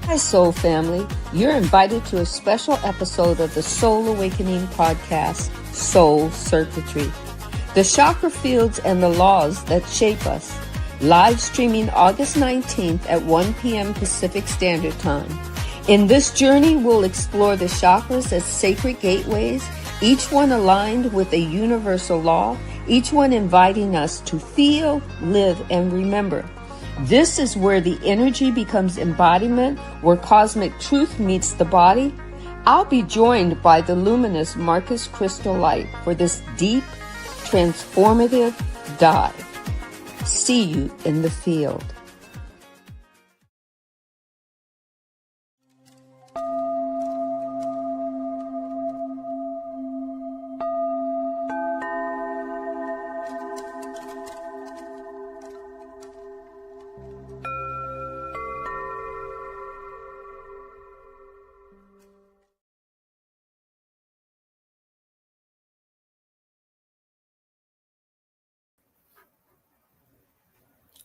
Hi, Soul Family. You're invited to a special episode of the Soul Awakening podcast, Soul Circuitry. The chakra fields and the laws that shape us. Live streaming August 19th at 1 p.m. Pacific Standard Time. In this journey, we'll explore the chakras as sacred gateways, each one aligned with a universal law, each one inviting us to feel, live, and remember. This is where the energy becomes embodiment, where cosmic truth meets the body. I'll be joined by the luminous Marcus Christolight for this deep, transformative dive. See you in the field.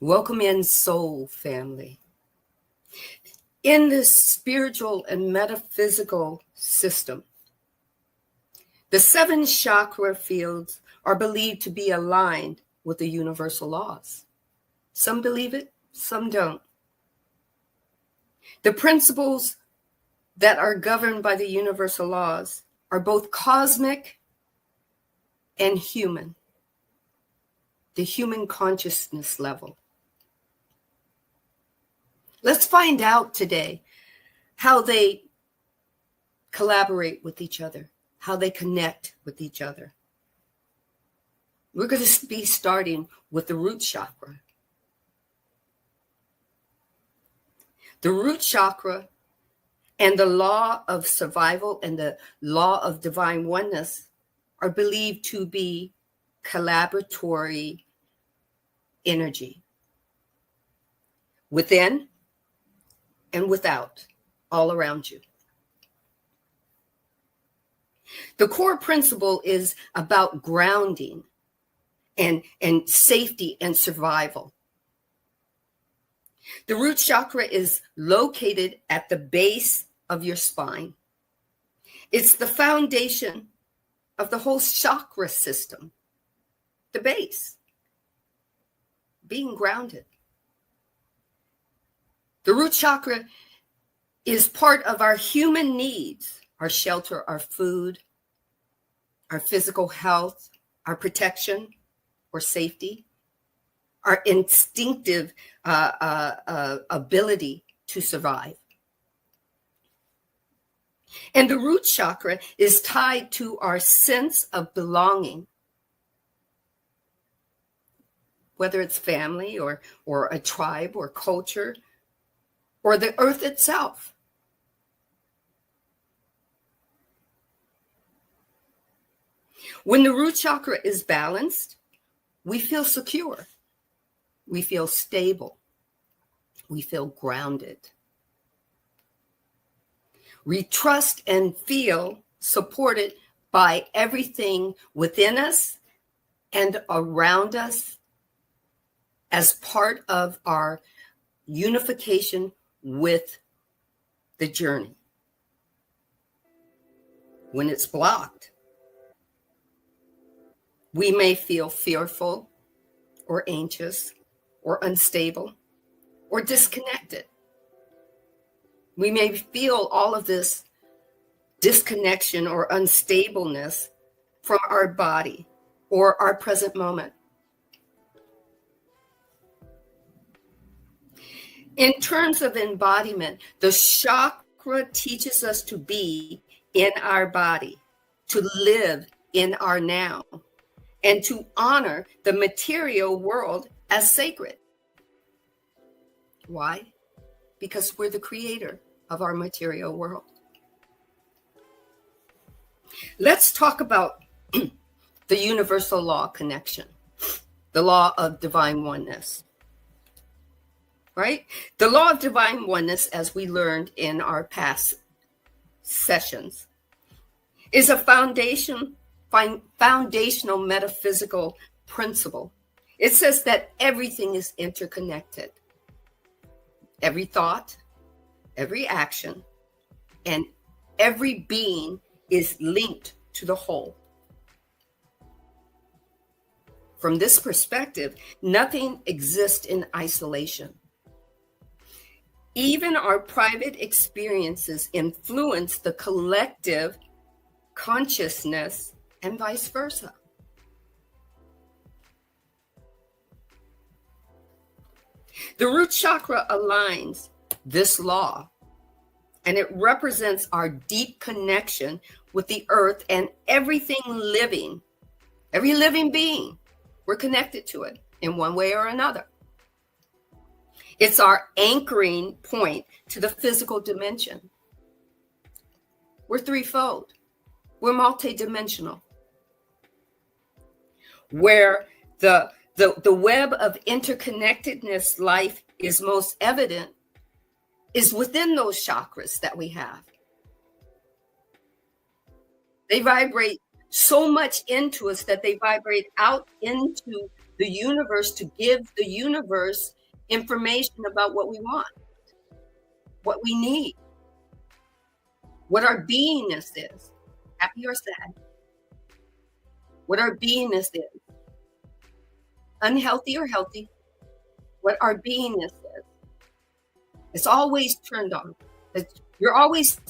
Welcome in, Soul Family. In this spiritual and metaphysical system, the 7 chakra fields are believed to be aligned with the universal laws. Some believe it, some don't. The principles that are governed by the universal laws are both cosmic and human, the human consciousness level. Let's find out today how they collaborate with each other, how they connect with each other. We're going to be starting with the root chakra. The root chakra and the law of survival and the law of divine oneness are believed to be collaboratory energy within and without, all around you. The core principle is about grounding and safety and survival. The root chakra is located at the base of your spine. It's the foundation of the whole chakra system, the base, being grounded. The root chakra is part of our human needs, our shelter, our food, our physical health, our protection or safety, our instinctive ability to survive. And the root chakra is tied to our sense of belonging, whether it's family or a tribe or culture, or the earth itself. When the root chakra is balanced, we feel secure. We feel stable. We feel grounded. We trust and feel supported by everything within us and around us as part of our unification with the journey. When it's blocked, we may feel fearful or anxious or unstable or disconnected. We may feel all of this disconnection or unstableness from our body or our present moment. In terms of embodiment, the chakra teaches us to be in our body, to live in our now, and to honor the material world as sacred. Why? because we're the creator of our material world. Let's talk about the universal law connection, the law of divine oneness, right? The law of divine oneness, as we learned in our past sessions, is a foundational metaphysical principle. It says that everything is interconnected. Every thought, every action, and every being is linked to the whole. From this perspective, nothing exists in isolation. Even our private experiences influence the collective consciousness and vice versa. The root chakra aligns this law, and it represents our deep connection with the earth and everything living, every living being. We're connected to it in one way or another. It's our anchoring point to the physical dimension. We're threefold. We're multidimensional. Where the web of interconnectedness life is most evident is within those chakras that we have. They vibrate so much into us that they vibrate out into the universe to give the universe information about what we want, what we need, what our beingness is, happy or sad, what our beingness is, unhealthy or healthy, what our beingness is. It's always turned on. You're always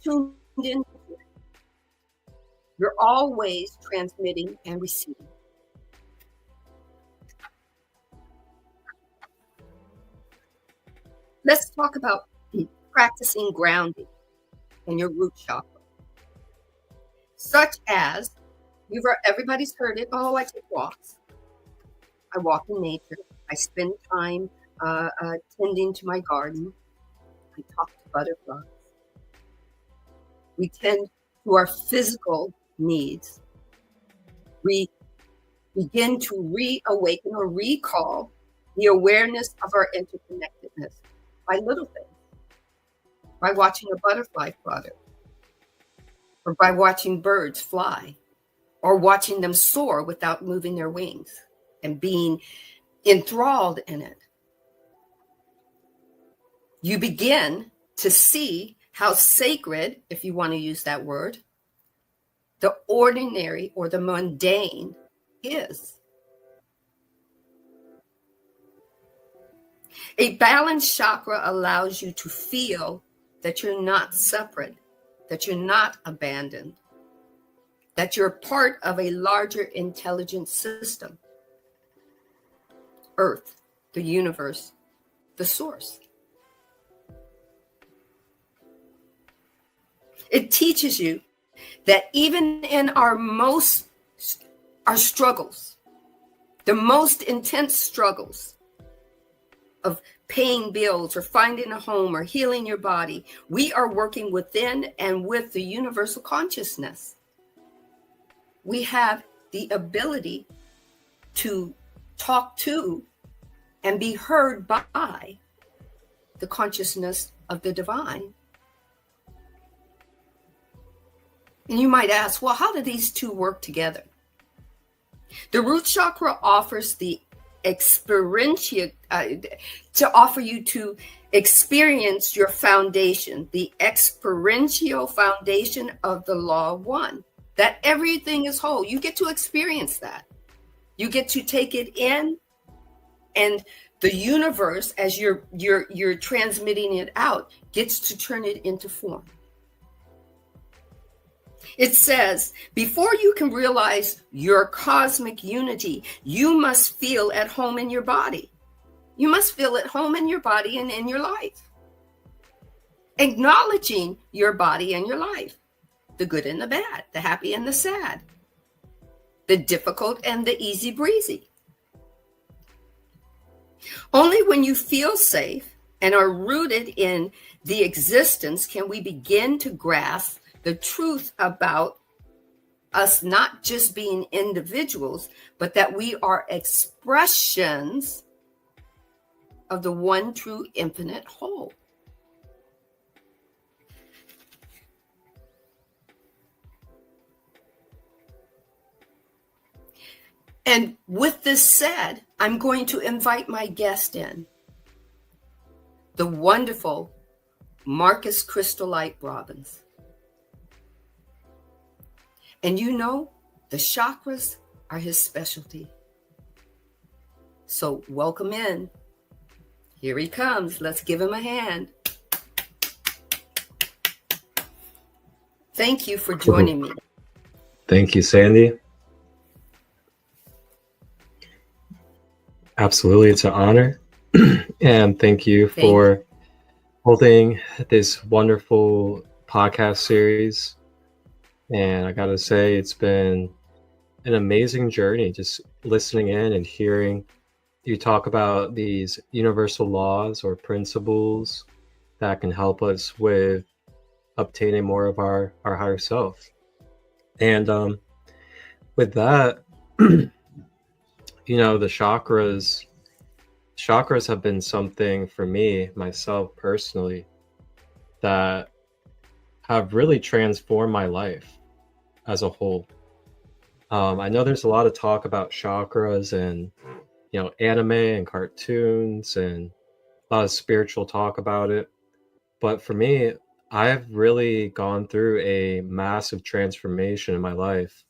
tuned in. You're always transmitting and receiving. Let's talk about practicing grounding in your root chakra. Such as, everybody's heard it, I take walks. I walk in nature. I spend time tending to my garden. I talk to butterflies. We tend to our physical needs. We begin to reawaken or recall the awareness of our interconnectedness by little things, by watching a butterfly flutter, or by watching birds fly, or watching them soar without moving their wings and being enthralled in it. You begin to see how sacred, if you want to use that word, the ordinary or the mundane is. A balanced chakra allows you to feel that you're not separate, that you're not abandoned, that you're part of a larger intelligent system. Earth, the universe, the source. It teaches you that even in our struggles, the most intense struggles of paying bills or finding a home or healing your body, we are working within and with the universal consciousness. We have the ability to talk to and be heard by the consciousness of the divine. And you might ask, well, how do these two work together? The root chakra offers the experiential, to offer you to experience your foundation, the experiential foundation of the law of one, that everything is whole. You get to experience that. You get to take it in, and the universe, as you're transmitting it out, gets to turn it into form. It says, before you can realize your cosmic unity, you must feel at home in your body. You must feel at home in your body and in your life. Acknowledging your body and your life, the good and the bad, the happy and the sad, the difficult and the easy breezy. Only when you feel safe and are rooted in the existence, can we begin to grasp the truth about us not just being individuals, but that we are expressions of the one true infinite whole. And with this said, I'm going to invite my guest in, the wonderful Marcus Christolight Robbins. And you know, the chakras are his specialty. So welcome in. Here he comes. Let's give him a hand. Thank you for joining me. Thank you, Sandy. Absolutely, it's an honor. And thank you for holding this wonderful podcast series. And I gotta say, it's been an amazing journey just listening in and hearing you talk about these universal laws or principles that can help us with obtaining more of our higher self. And with that, you know, the chakras have been something for me, myself personally, that have really transformed my life as a whole. I know there's a lot of talk about chakras and, you know, anime and cartoons and a lot of spiritual talk about it. But for me, I've really gone through a massive transformation in my life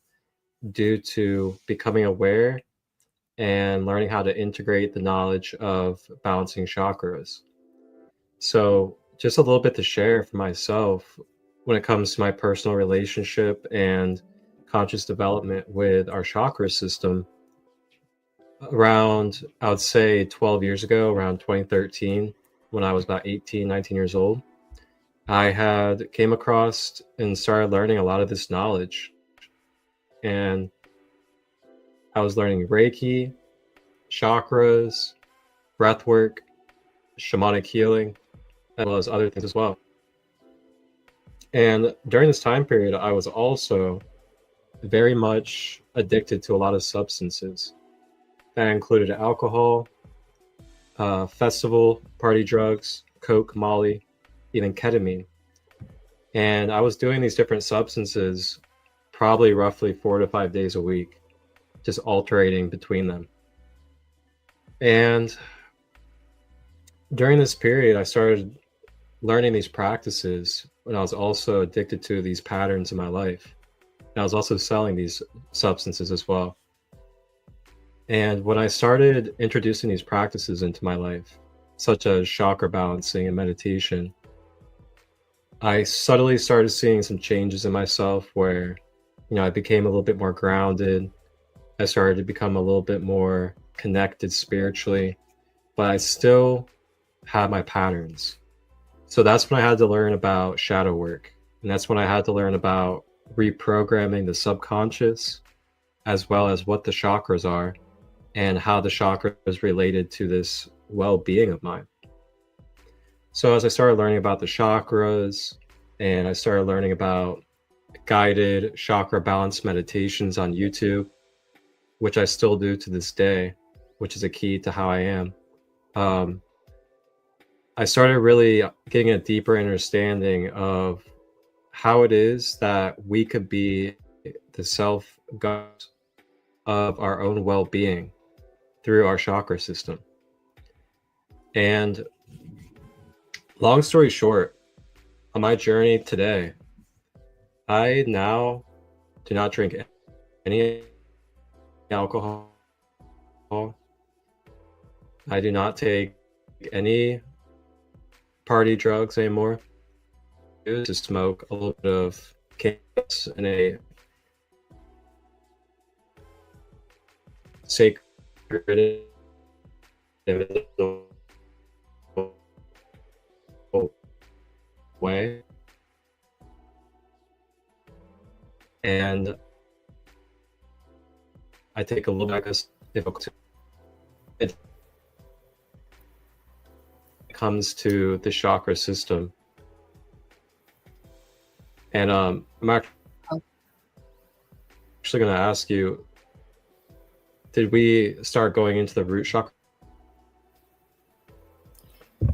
due to becoming aware and learning how to integrate the knowledge of balancing chakras. So just a little bit to share for myself when it comes to my personal relationship and conscious development with our chakra system. Around, I would say 12 years ago, around 2013, when I was about 18, 19 years old, I had came across and started learning a lot of this knowledge. And I was learning Reiki, chakras, breath work, shamanic healing, as well as other things as well. And during this time period, I was also very much addicted to a lot of substances. That included alcohol, festival, party drugs, coke, molly, even ketamine. And I was doing these different substances probably roughly 4 to 5 days a week, just alternating between them. And during this period, I started learning these practices when I was also addicted to these patterns in my life. And I was also selling these substances as well. And when I started introducing these practices into my life, such as chakra balancing and meditation, I subtly started seeing some changes in myself where, you know, I became a little bit more grounded. I started to become a little bit more connected spiritually, but I still had my patterns. So that's when I had to learn about shadow work. And that's when I had to learn about reprogramming the subconscious, as well as what the chakras are and how the chakra is related to this well-being of mine. So as I started learning about the chakras and I started learning about guided chakra balance meditations on YouTube, which I still do to this day, which is a key to how I am, I started really getting a deeper understanding of how it is that we could be the self-guide of our own well-being through our chakra system. And long story short, on my journey today, I now do not drink any alcohol. I do not take any party drugs anymore. I do to smoke a little bit of cannabis in a sacred way. And I take a little bit of it comes to the chakra system. And I'm actually going to ask you, did we start going into the root chakra?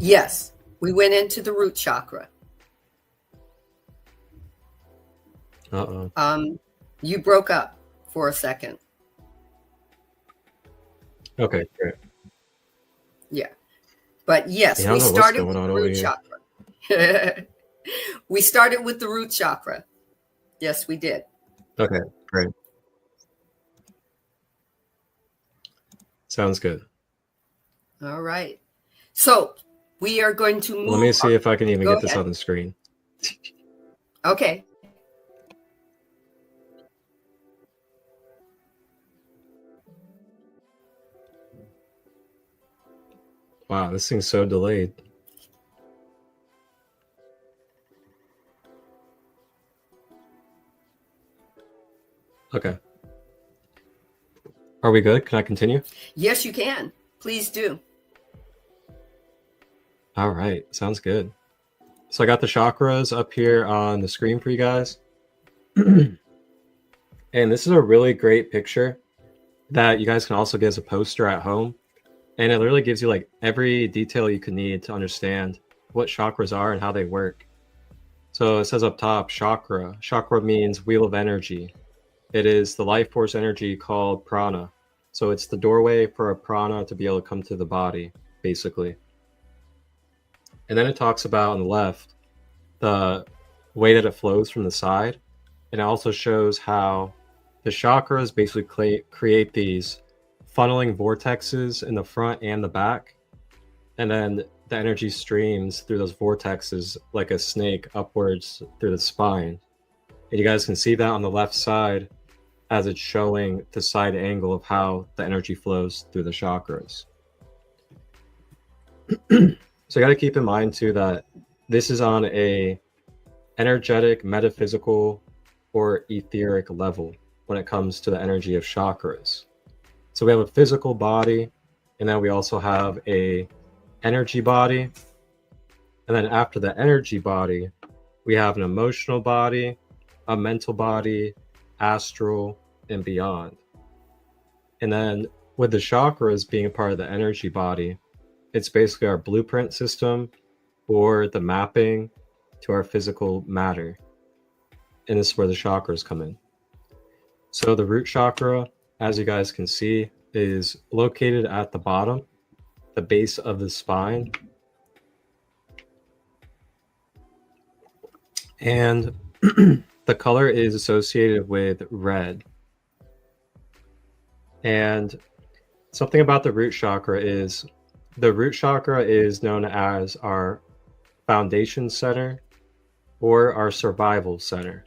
Yes, we went into the root chakra. You broke up for a second. Okay, great. Yeah. But yes, we started with the root chakra. We started with the root chakra. Yes, we did. Okay, great. Sounds good. All right. So we are going to move. Let me see if I can even get this on the screen. Okay. Wow, this thing's so delayed. Okay. Are we good? Can I continue? Yes, you can. Please do. All right. Sounds good. So I got the chakras up here on the screen for you guys. And this is a really great picture that you guys can also get as a poster at home. And it literally gives you like every detail you can need to understand what chakras are and how they work. So it says up top, chakra. Chakra means wheel of energy. It is the life force energy called prana. So it's the doorway for a prana to be able to come to the body, basically. And then it talks about on the left, the way that it flows from the side. And it also shows how the chakras basically create these funneling vortexes in the front and the back. And then the energy streams through those vortexes like a snake upwards through the spine. And you guys can see that on the left side as it's showing the side angle of how the energy flows through the chakras. So you got to keep in mind too that this is on a energetic, metaphysical, or etheric level when it comes to the energy of chakras. So we have a physical body, and then we also have a energy body. And then after the energy body, we have an emotional body, a mental body, astral, and beyond. And then with the chakras being a part of the energy body, it's basically our blueprint system or the mapping to our physical matter. And this is where the chakras come in. So the root chakra, as you guys can see, is located at the bottom, the base of the spine. And the color is associated with red. And something about the root chakra is the root chakra is known as our foundation center or our survival center.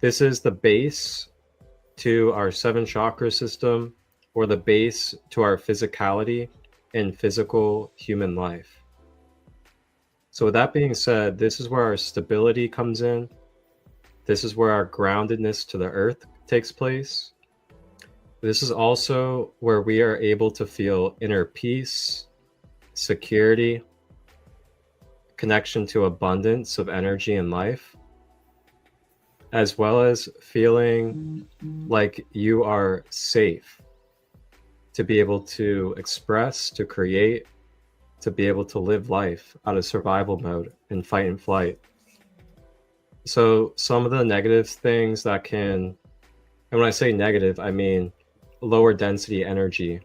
This is the base to our 7 chakra system or the base to our physicality and physical human life. So with that being said, this is where our stability comes in. This is where our groundedness to the earth takes place. This is also where we are able to feel inner peace, security, connection to abundance of energy and life, as well as feeling like you are safe to be able to express, to create, to be able to live life out of survival mode and fight and flight. So some of the negative things that can, and when I say negative, I mean lower density energy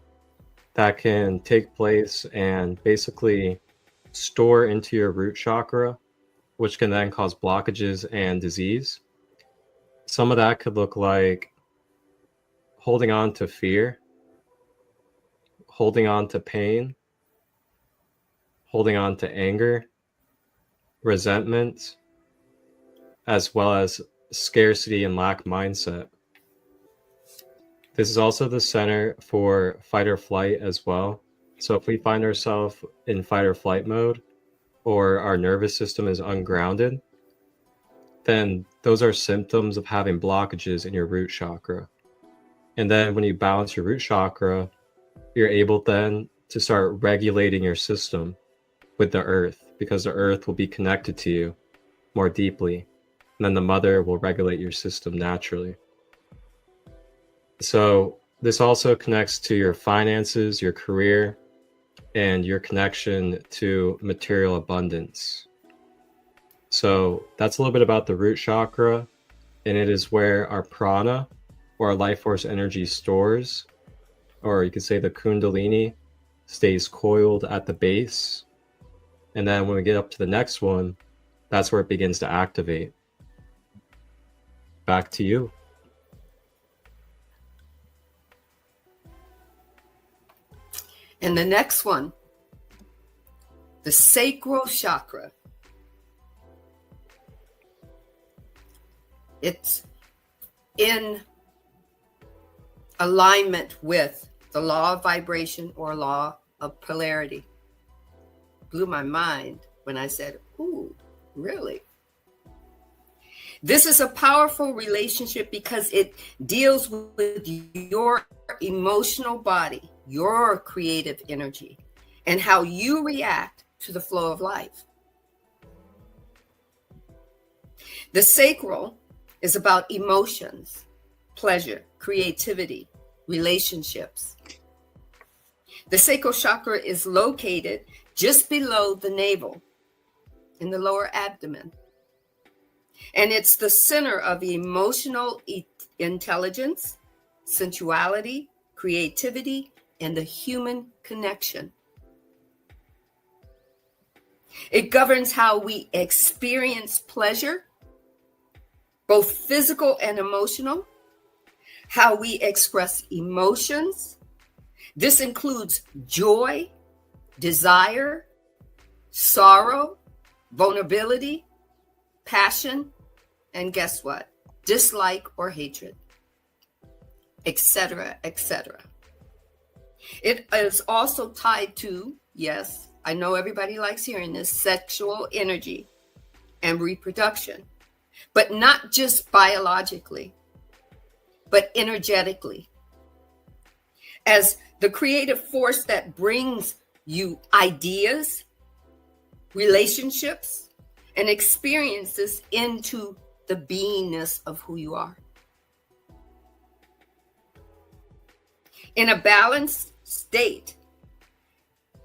that can take place and basically store into your root chakra, which can then cause blockages and disease. Some of that could look like holding on to fear, holding on to pain, holding on to anger, resentment, as well as scarcity and lack mindset. This is also the center for fight or flight as well. So if we find ourselves in fight or flight mode, or our nervous system is ungrounded, then those are symptoms of having blockages in your root chakra. And then when you balance your root chakra, you're able then to start regulating your system with the earth, because the earth will be connected to you more deeply. And then the mother will regulate your system naturally. So this also connects to your finances, your career, and your connection to material abundance. So that's a little bit about the root chakra, and it is where our prana, or our life force energy, stores, or you could say the kundalini stays coiled at the base. And then when we get up to the next one, that's where it begins to activate. Back to you. And the next one, the sacral chakra. It's in alignment with the law of vibration or law of polarity. Blew my mind when I said, ooh, really? This is a powerful relationship because it deals with your emotional body, your creative energy, and how you react to the flow of life. The sacral is about emotions, pleasure, creativity, relationships. The sacral chakra is located just below the navel in the lower abdomen. And it's the center of emotional intelligence, sensuality, creativity, and the human connection. It governs how we experience pleasure, both physical and emotional, how we express emotions. This includes joy, desire, sorrow, vulnerability, passion, and guess what? Dislike or hatred, etc., etc. It is also tied to, yes, I know everybody likes hearing this, sexual energy and reproduction, but not just biologically, but energetically. As the creative force that brings you ideas, relationships, and experiences into the beingness of who you are. In a balanced state,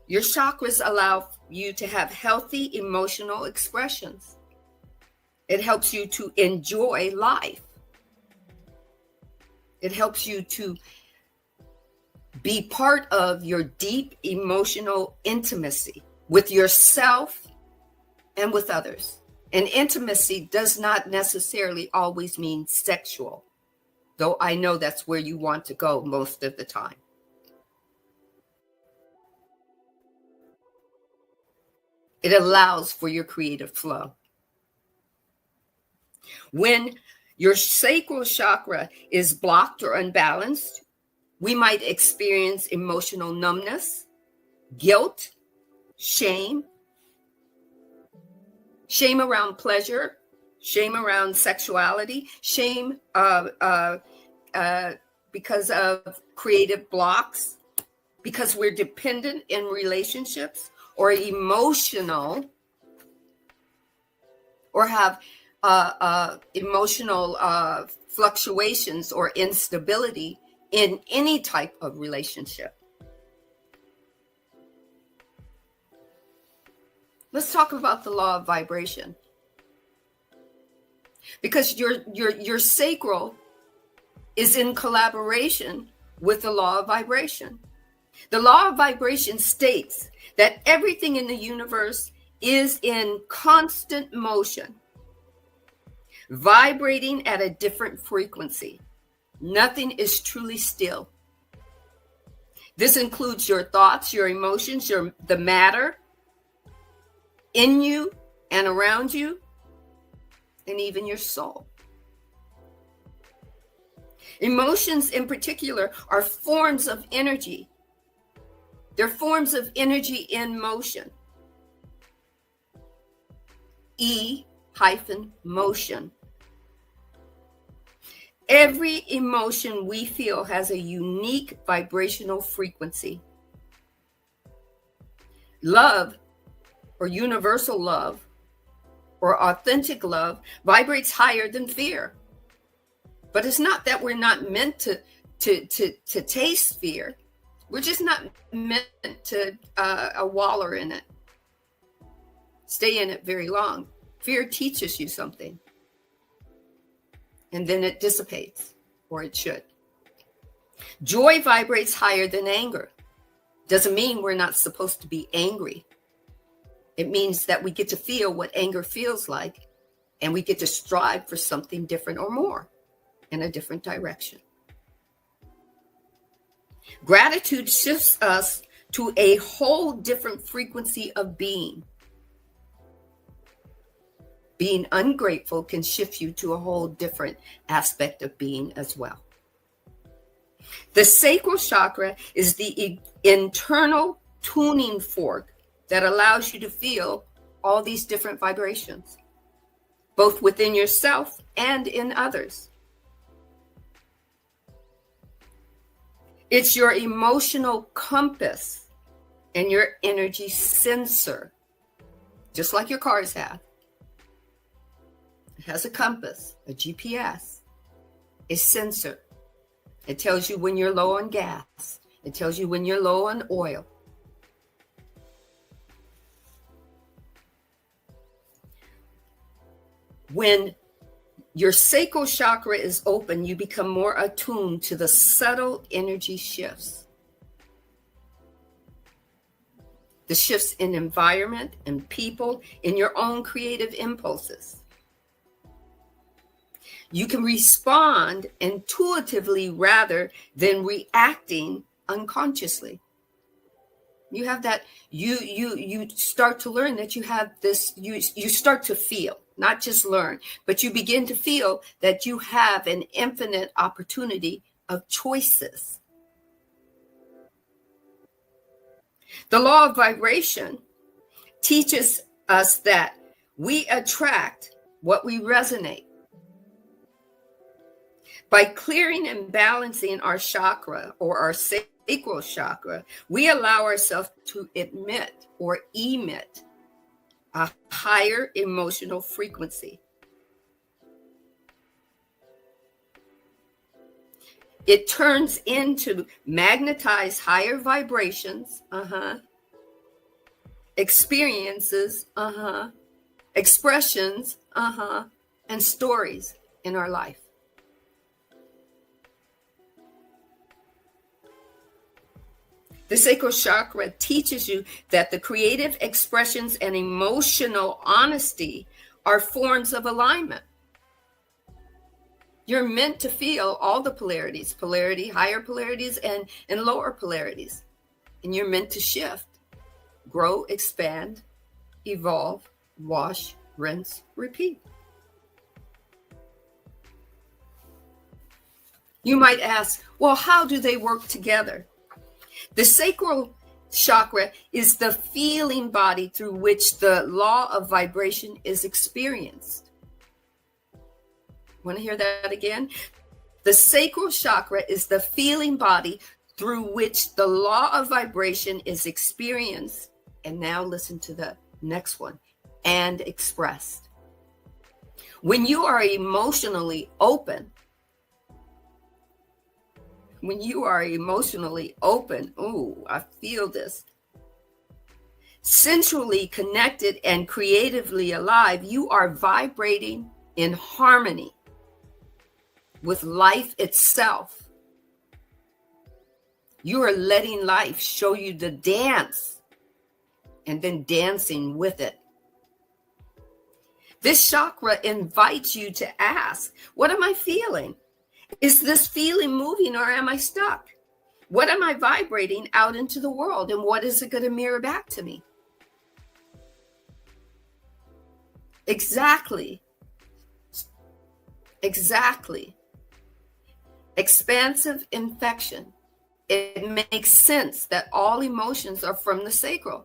your chakras allow you to have healthy emotional expressions. It helps you to enjoy life. It helps you to be part of your deep emotional intimacy with yourself and with others. And intimacy does not necessarily always mean sexual, though I know that's where you want to go most of the time. It allows for your creative flow. When your sacral chakra is blocked or unbalanced, we might experience emotional numbness, guilt, shame around pleasure, shame around sexuality, shame because of creative blocks, because we're dependent in relationships, or emotional, or have emotional fluctuations or instability in any type of relationship. Let's talk about the law of vibration. Because your sacral is in collaboration with the law of vibration. The law of vibration states that everything in the universe is in constant motion, vibrating at a different frequency. Nothing is truly still. This includes your thoughts, your emotions, the matter in you and around you, and even your soul. Emotions in particular are forms of energy. They're forms of energy in motion. E-motion. Every emotion we feel has a unique vibrational frequency. Love or universal love or authentic love vibrates higher than fear. But it's not that we're not meant to taste fear. We're just not meant to waller in it, stay in it very long. Fear teaches you something, and then it dissipates, or it should. Joy vibrates higher than anger. Doesn't mean we're not supposed to be angry. It means that we get to feel what anger feels like, and we get to strive for something different or more in a different direction. Gratitude shifts us to a whole different frequency of being. Being ungrateful can shift you to a whole different aspect of being as well. The sacral chakra is the internal tuning fork that allows you to feel all these different vibrations, both within yourself and in others. It's your emotional compass and your energy sensor, just like your cars have. It has a compass, a GPS, a sensor. It tells you when you're low on gas. It tells you when you're low on oil. When your sacral chakra is open, you become more attuned to the subtle energy shifts. The shifts in environment and people, in your own creative impulses. You can respond intuitively rather than reacting unconsciously. You have that, you start to learn that you have this, you start to feel, not just learn, but you begin to feel that you have an infinite opportunity of choices. The law of vibration teaches us that we attract what we resonate. By clearing and balancing our chakra or our sacral chakra, we allow ourselves to emit a higher emotional frequency. It turns into magnetized higher vibrations, experiences, expressions, and stories in our life. The sacral chakra teaches you that the creative expressions and emotional honesty are forms of alignment. You're meant to feel all the polarities, polarity, higher polarities, and lower polarities. And you're meant to shift, grow, expand, evolve, wash, rinse, repeat. You might ask, well, how do they work together? The sacral chakra is the feeling body through which the law of vibration is experienced. Want to hear that again? The sacral chakra is the feeling body through which the law of vibration is experienced. And now listen to the next one, and expressed. When you are emotionally open, ooh, I feel this. Centrally connected and creatively alive, you are vibrating in harmony with life itself. You are letting life show you the dance and then dancing with it. This chakra invites you to ask, what am I feeling? Is this feeling moving or am I stuck? What am I vibrating out into the world, and what is it going to mirror back to me? Exactly. Expansive infection. It makes sense that all emotions are from the sacral.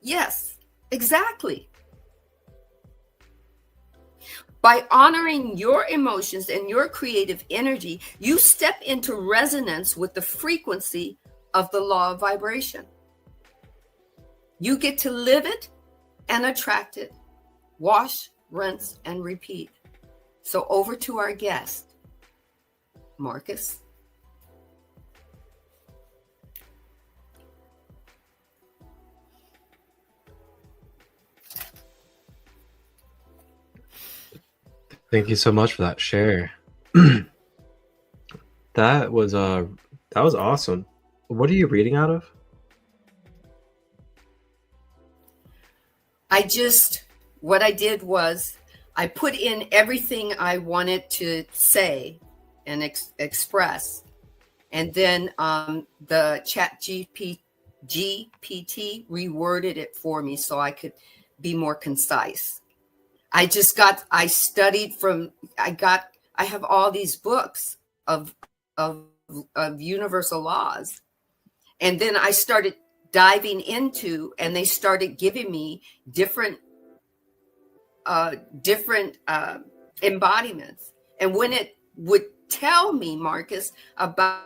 Yes, exactly. By honoring your emotions and your creative energy, you step into resonance with the frequency of the law of vibration. You get to live it and attract it. Wash, rinse, and repeat. So over to our guest, Marcus. Thank you so much for that share. That was awesome. What are you reading out of? What I did was I put in everything I wanted to say and express. And then the GPT reworded it for me so I could be more concise. I have all these books of universal laws. And then I started diving into, and they started giving me different embodiments. And when it would tell me, Marcus, about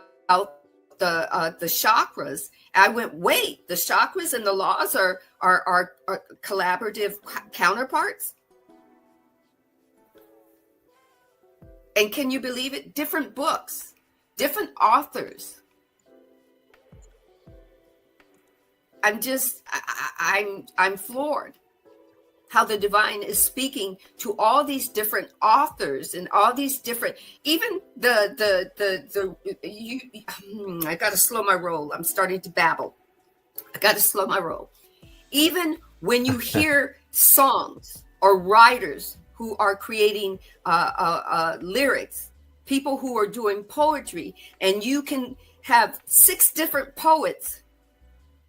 the chakras, I went, wait, the chakras and the laws are collaborative counterparts. And can you believe it? Different books, different authors. I'm floored how the divine is speaking to all these different authors and all these different, even I got to slow my roll. I'm starting to babble. I got to slow my roll. Even when you hear songs or writers who are creating lyrics, people who are doing poetry, and you can have 6 different poets,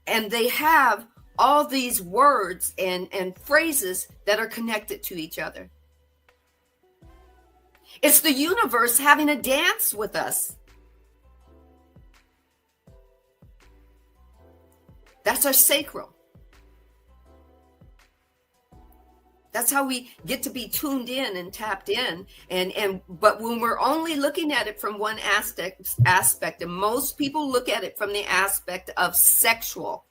and they have all these words and phrases that are connected to each other. It's the universe having a dance with us. That's our sacral. That's how we get to be tuned in and tapped in. But when we're only looking at it from one aspect, and most people look at it from the aspect of sexual.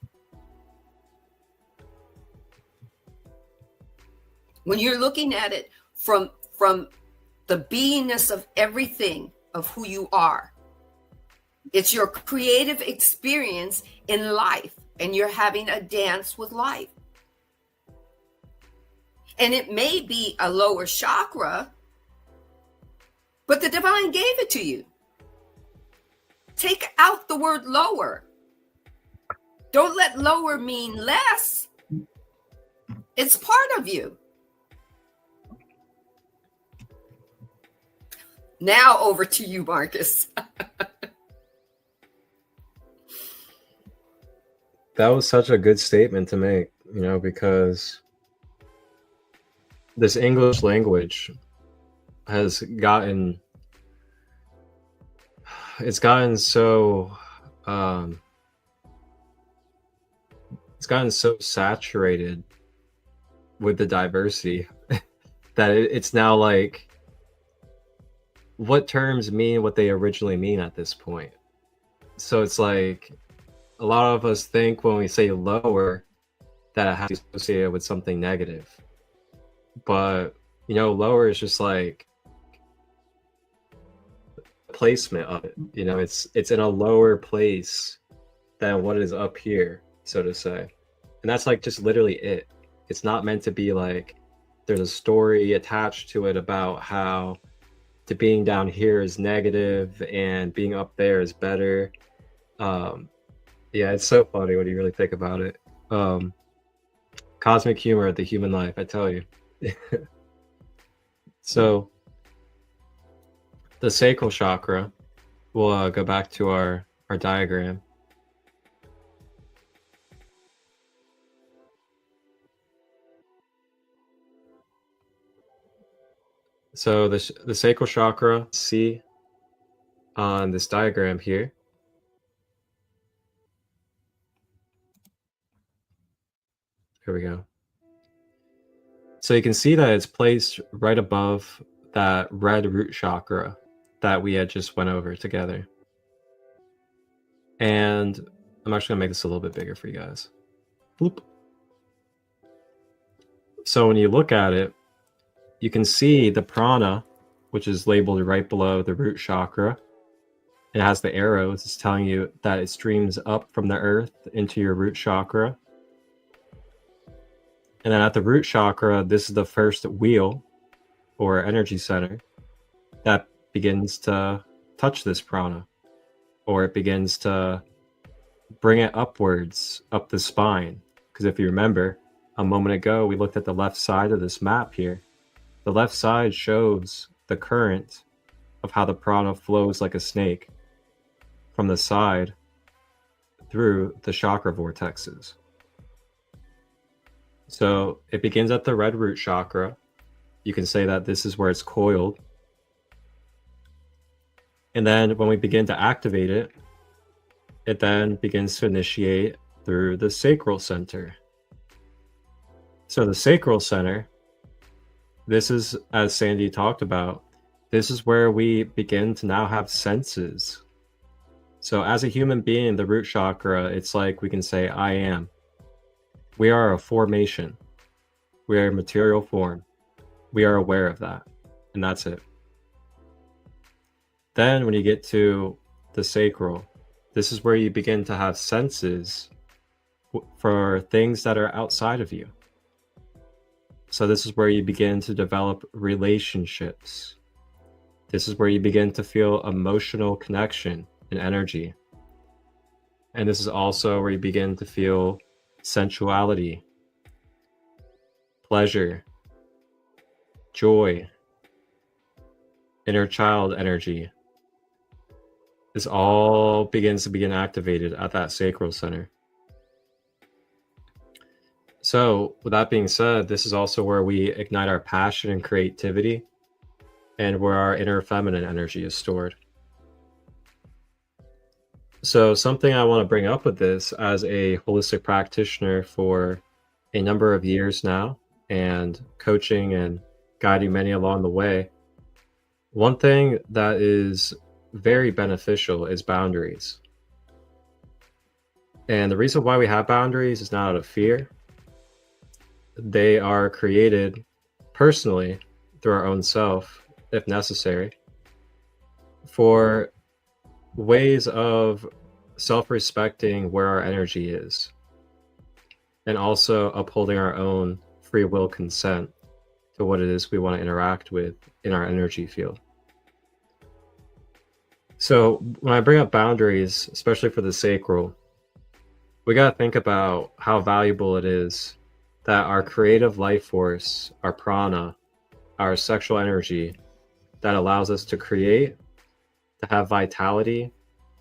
When you're looking at it from the beingness of everything of who you are, it's your creative experience in life, and you're having a dance with life. And it may be a lower chakra, but the divine gave it to you. Take out the word lower. Don't let lower mean less. It's part of you. Now over to you, Marcus. That was such a good statement to make, because this English language has gotten so saturated with the diversity that it's now like, what terms mean what they originally mean at this point. So it's like a lot of us think when we say lower that it has to be associated with something negative. But lower is just like placement of it. It's in a lower place than what is up here, so to say. And that's like just literally it. It's not meant to be like there's a story attached to it about how to being down here is negative and being up there is better. Yeah, it's so funny when you really think about it. Cosmic humor of the human life, I tell you. So the sacral chakra, we'll go back to our diagram. So the sacral chakra, see on this diagram here. Here we go. So you can see that it's placed right above that red root chakra that we had just went over together. And I'm actually gonna make this a little bit bigger for you guys. Bloop. So when you look at it, you can see the prana, which is labeled right below the root chakra. It has the arrows. It's telling you that it streams up from the earth into your root chakra. And then at the root chakra, this is the first wheel or energy center that begins to touch this prana, or it begins to bring it upwards up the spine. Because if you remember, a moment ago, we looked at the left side of this map here. The left side shows the current of how the prana flows like a snake from the side through the chakra vortexes. So it begins at the red root chakra. You can say that this is where it's coiled. And then when we begin to activate it, it then begins to initiate through the sacral center. So the sacral center, this is, as Sandy talked about, this is where we begin to now have senses. So as a human being, the root chakra, it's like we can say, I am. We are a formation. We are a material form. We are aware of that. And that's it. Then when you get to the sacral, this is where you begin to have senses for things that are outside of you. So this is where you begin to develop relationships. This is where you begin to feel emotional connection and energy. And this is also where you begin to feel sensuality, pleasure, joy, inner child energy. This all begins to begin activated at that sacral center. So with that being said, this is also where we ignite our passion and creativity, and where our inner feminine energy is stored. So something I want to bring up with this, as a holistic practitioner for a number of years now, and coaching and guiding many along the way, one thing that is very beneficial is boundaries. And the reason why we have boundaries is not out of fear. They are created personally through our own self, if necessary, for ways of self-respecting where our energy is, and also upholding our own free will consent to what it is we want to interact with in our energy field. So when I bring up boundaries, especially for the sacral, we got to think about how valuable it is that our creative life force, our prana, our sexual energy that allows us to create, to have vitality,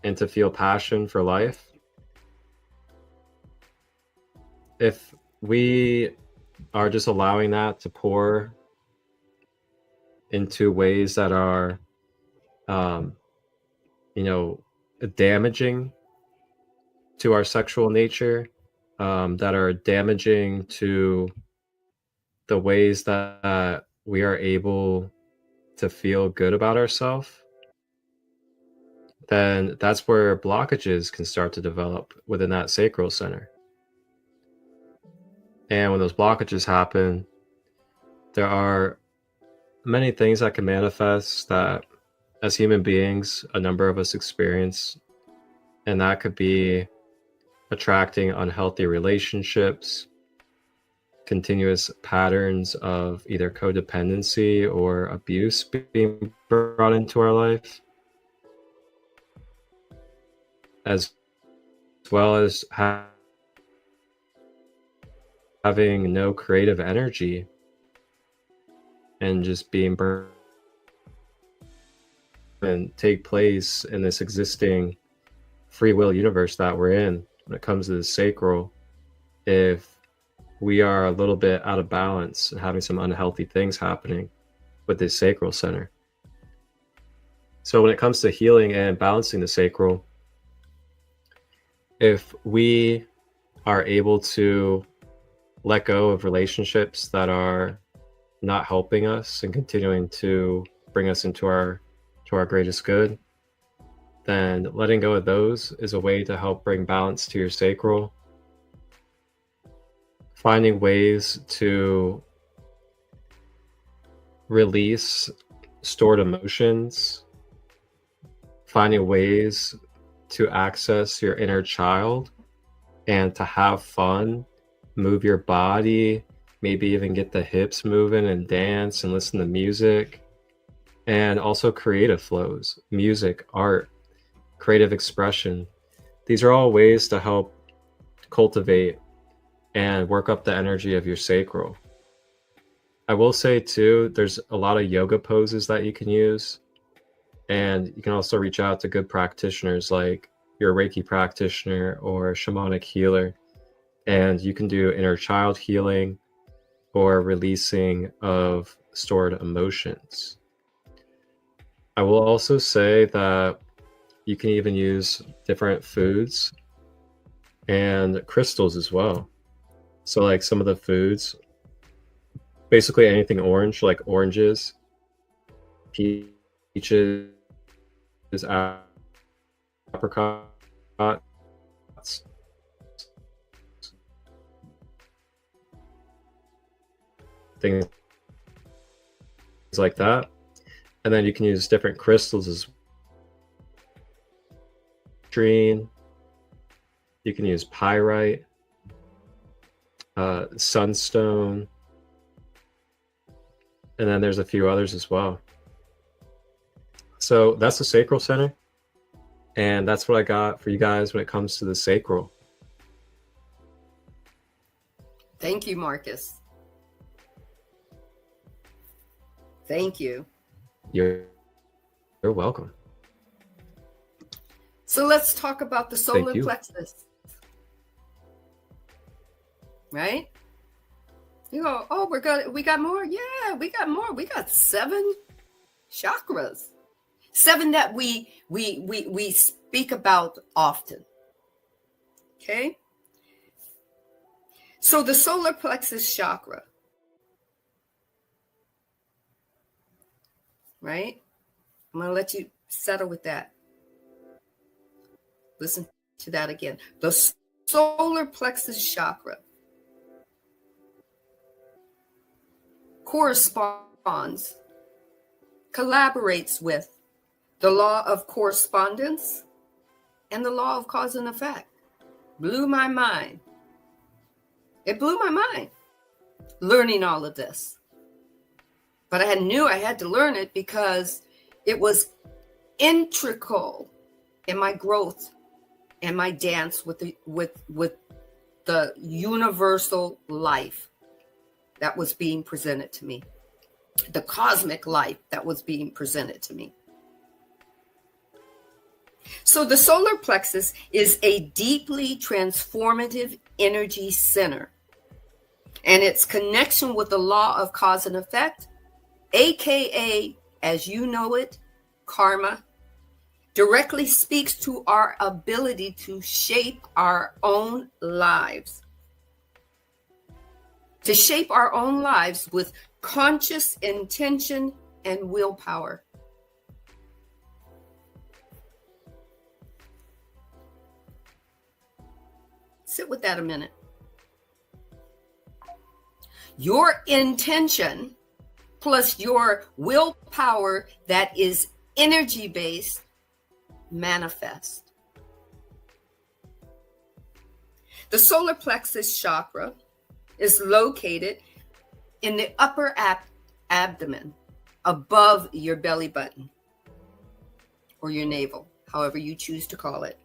and to feel passion for life. If we are just allowing that to pour into ways that are, damaging to our sexual nature, that are damaging to the ways that we are able to feel good about ourselves, then that's where blockages can start to develop within that sacral center. And when those blockages happen, there are many things that can manifest that as human beings, a number of us experience. And that could be attracting unhealthy relationships, continuous patterns of either codependency or abuse being brought into our life, as well as having no creative energy and just being burned and take place in this existing free will universe that we're in. When it comes to the sacral, if we are a little bit out of balance and having some unhealthy things happening with this sacral center. So when it comes to healing and balancing the sacral, if we are able to let go of relationships that are not helping us and continuing to bring us into our greatest good, then letting go of those is a way to help bring balance to your sacral. Finding ways to release stored emotions, finding ways to access your inner child and to have fun, move your body, maybe even get the hips moving and dance and listen to music. And also creative flows, music, art, creative expression. These are all ways to help cultivate and work up the energy of your sacral. I will say too, there's a lot of yoga poses that you can use. And you can also reach out to good practitioners like your Reiki practitioner or shamanic healer. And you can do inner child healing or releasing of stored emotions. I will also say that you can even use different foods and crystals as well. So like some of the foods, basically anything orange, like oranges, peaches, apricots, things like that. And then you can use different crystals as well. You can use pyrite, sunstone, and then there's a few others as well. So that's the sacral center, and that's what I got for you guys when it comes to the sacral. Thank you, Marcus. Thank you. You're welcome. So let's talk about the solar plexus. Right? You go, oh, we got more? Yeah, we got more. We got 7 chakras. 7 that we speak about often. Okay? So the solar plexus chakra, right? I'm going to let you settle with that. Listen to that again. The solar plexus chakra corresponds, collaborates with the law of correspondence and the law of cause and effect. Blew my mind. It blew my mind learning all of this. But I knew I had to learn it because it was integral in my growth and my dance with the universal life that was being presented to me, the cosmic life that was being presented to me. So the solar plexus is a deeply transformative energy center, and its connection with the law of cause and effect, aka, as you know it, karma, directly speaks to our ability to shape our own lives. To shape our own lives with conscious intention and willpower. Sit with that a minute. Your intention plus your willpower that is energy-based manifest. The solar plexus chakra is located in the upper abdomen, above your belly button or your navel, however you choose to call it.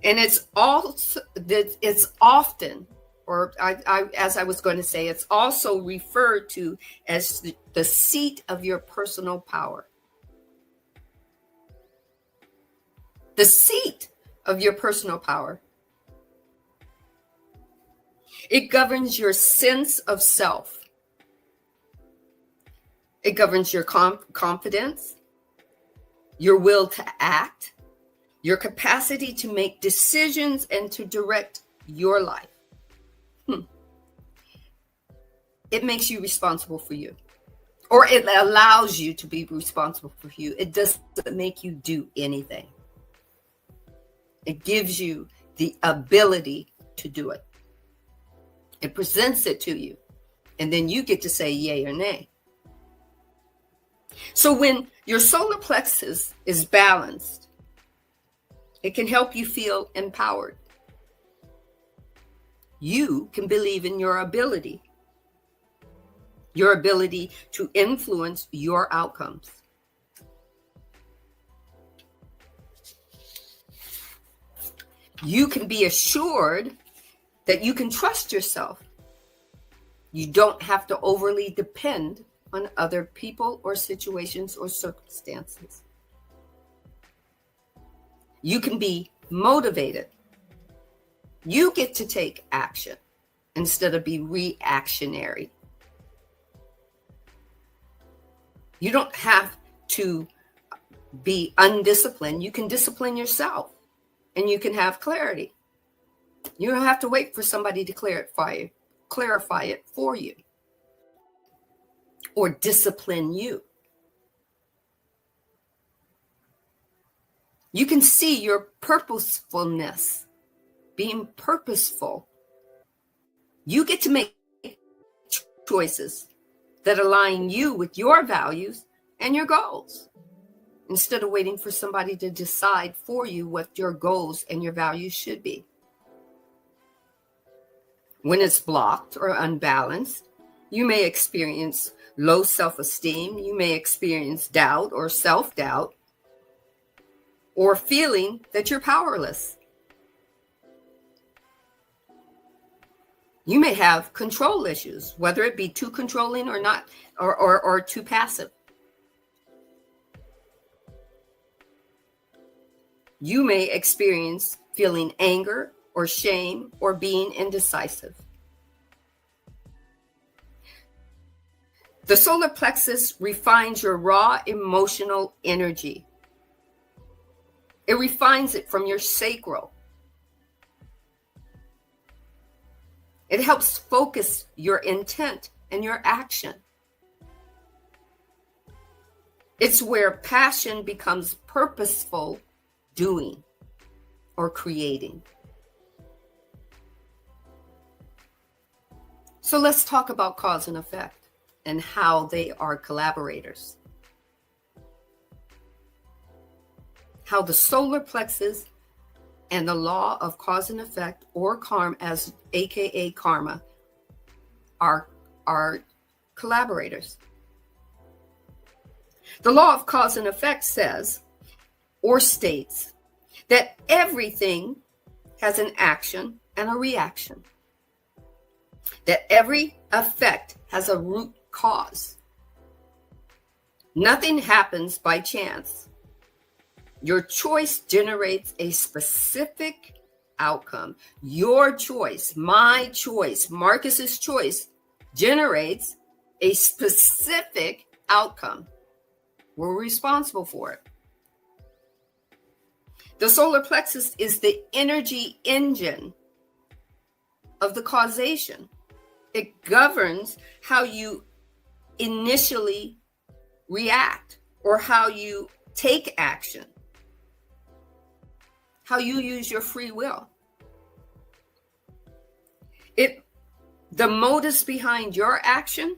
And it's often, or as I was going to say, it's also referred to as the seat of your personal power. The seat of your personal power. It governs your sense of self. It governs your confidence, your will to act, your capacity to make decisions and to direct your life. It makes you responsible for you, or it allows you to be responsible for you. It doesn't make you do anything. It gives you the ability to do it. It presents it to you, and then you get to say yay or nay. So when your solar plexus is balanced, it can help you feel empowered. You can believe in your ability to influence your outcomes. You can be assured that you can trust yourself. You don't have to overly depend on other people or situations or circumstances. You can be motivated. You get to take action instead of be reactionary. You don't have to be undisciplined. You can discipline yourself and you can have clarity. You don't have to wait for somebody to clarify it for you or discipline you. You can see your purposefulness, being purposeful. You get to make choices that align you with your values and your goals, instead of waiting for somebody to decide for you what your goals and your values should be. When it's blocked or unbalanced, you may experience low self-esteem. You may experience doubt or self-doubt, or feeling that you're powerless. You may have control issues, whether it be too controlling or not, or too passive. You may experience feeling anger or shame or being indecisive. The solar plexus refines your raw emotional energy. It refines it from your sacral. It helps focus your intent and your action. It's where passion becomes purposeful doing or creating. So let's talk about cause and effect and how they are collaborators. How the solar plexus and the law of cause and effect, or karma, as aka karma, are collaborators. The law of cause and effect says, or states, that everything has an action and a reaction. That every effect has a root cause. Nothing happens by chance. Your choice generates a specific outcome. Your choice, my choice, Marcus's choice generates a specific outcome. We're responsible for it. The solar plexus is the energy engine of the causation. It governs how you initially react or how you take action, how you use your free will. The motives behind your action,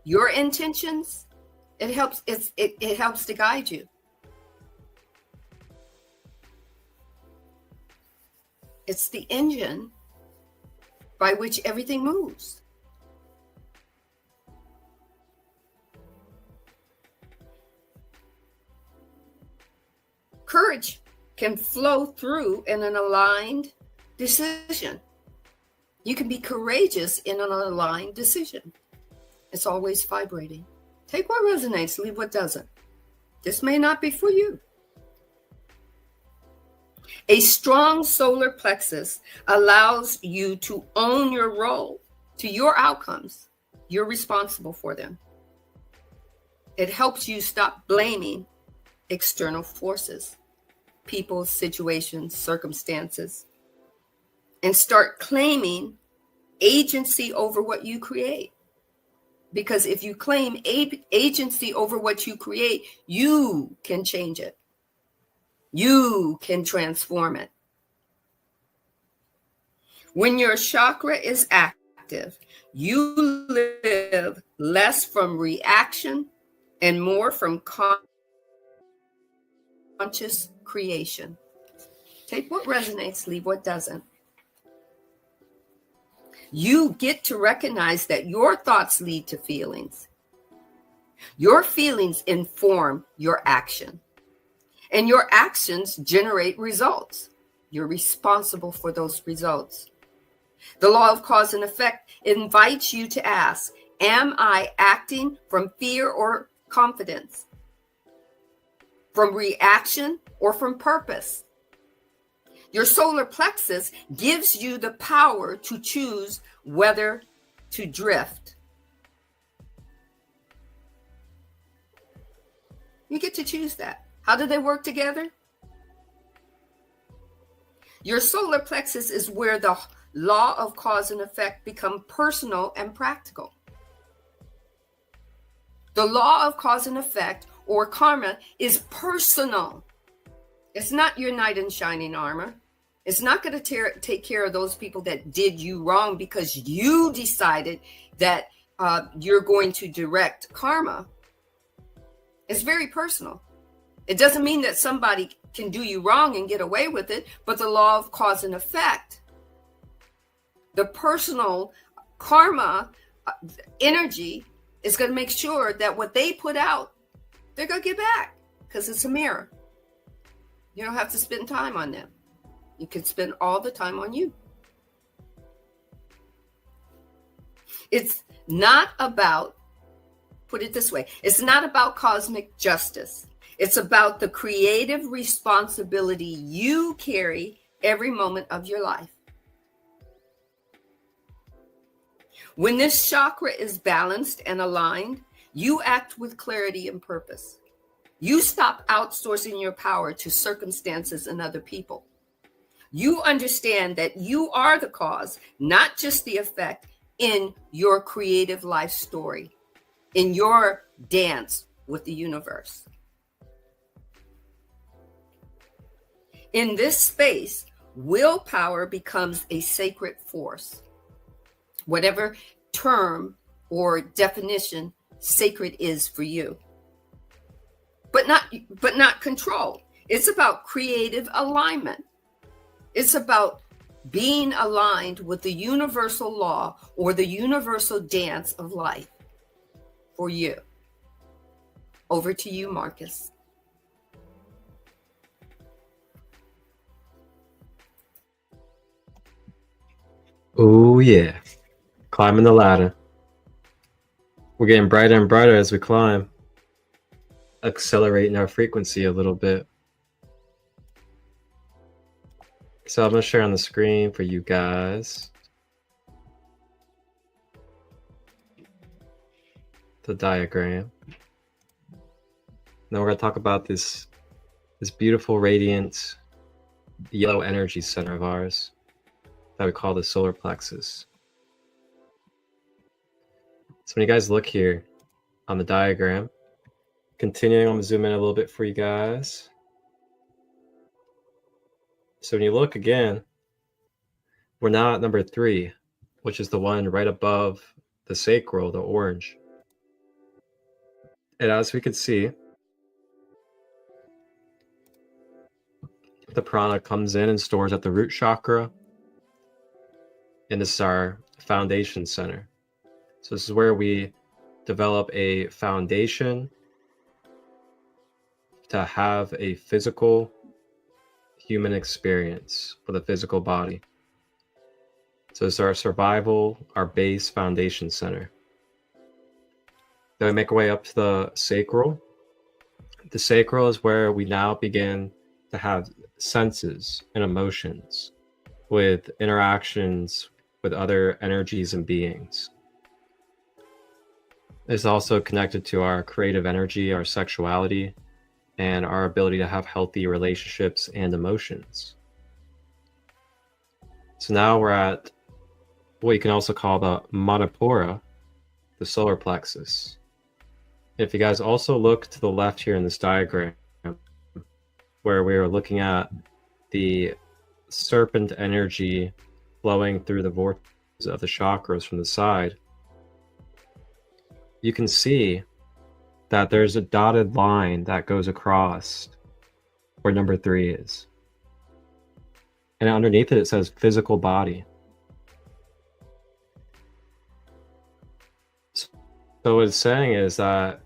your intentions, it helps to guide you. It's the engine by which everything moves. Courage can flow through in an aligned decision. You can be courageous in an aligned decision. It's always vibrating. Take what resonates, leave what doesn't. This may not be for you. A strong solar plexus allows you to own your role to your outcomes. You're responsible for them. It helps you stop blaming external forces, people, situations, circumstances, and start claiming agency over what you create. Because if you claim agency over what you create, you can change it. You can transform it. When your chakra is active, you live live less from reaction and more from conscious creation. Take what resonates, leave what doesn't. You get to recognize that your thoughts lead to feelings. Your feelings inform your action, and your actions generate results. You're responsible for those results. The law of cause and effect invites you to ask, am I acting from fear or confidence? From reaction or from purpose? Your solar plexus gives you the power to choose whether to drift. You get to choose that. How do they work together? Your solar plexus is where the law of cause and effect become personal and practical. The law of cause and effect, or karma, is personal. It's not your knight in shining armor. It's not going to take care of those people that did you wrong because you decided that you're going to direct karma. It's very personal. It doesn't mean that somebody can do you wrong and get away with it, but the law of cause and effect, the personal karma energy is going to make sure that what they put out, they're going to get back because it's a mirror. You don't have to spend time on them. You can spend all the time on you. It's not about, put it this way, it's not about cosmic justice. It's about the creative responsibility you carry every moment of your life. When this chakra is balanced and aligned, you act with clarity and purpose. You stop outsourcing your power to circumstances and other people. You understand that you are the cause, not just the effect, in your creative life story, in your dance with the universe. In this space, willpower becomes a sacred force. Whatever term or definition sacred is for you. But not control. It's about creative alignment. It's about being aligned with the universal law or the universal dance of life for you. Over to you, Marcus. Oh yeah, climbing the ladder. We're getting brighter and brighter as we climb, accelerating our frequency a little bit. So I'm going to share on the screen for you guys the diagram. Now we're going to talk about this beautiful, radiant, yellow energy center of ours that we call the solar plexus. So when you guys look here on the diagram, continuing, I'm going to zoom in a little bit for you guys. So when you look again, we're now at number 3, which is the one right above the sacral, the orange. And as we can see, the prana comes in and stores at the root chakra. And this is our foundation center. So this is where we develop a foundation to have a physical human experience for the physical body. So it's our survival, our base foundation center. Then we make our way up to the sacral. The sacral is where we now begin to have senses and emotions with interactions with other energies and beings. It's also connected to our creative energy, our sexuality, and our ability to have healthy relationships and emotions. So now we're at what you can also call the Manipura, the solar plexus. If you guys also look to the left here in this diagram, where we are looking at the serpent energy flowing through the vortex of the chakras from the side, you can see that there's a dotted line that goes across where number 3 is. And underneath it, it says physical body. So what it's saying is that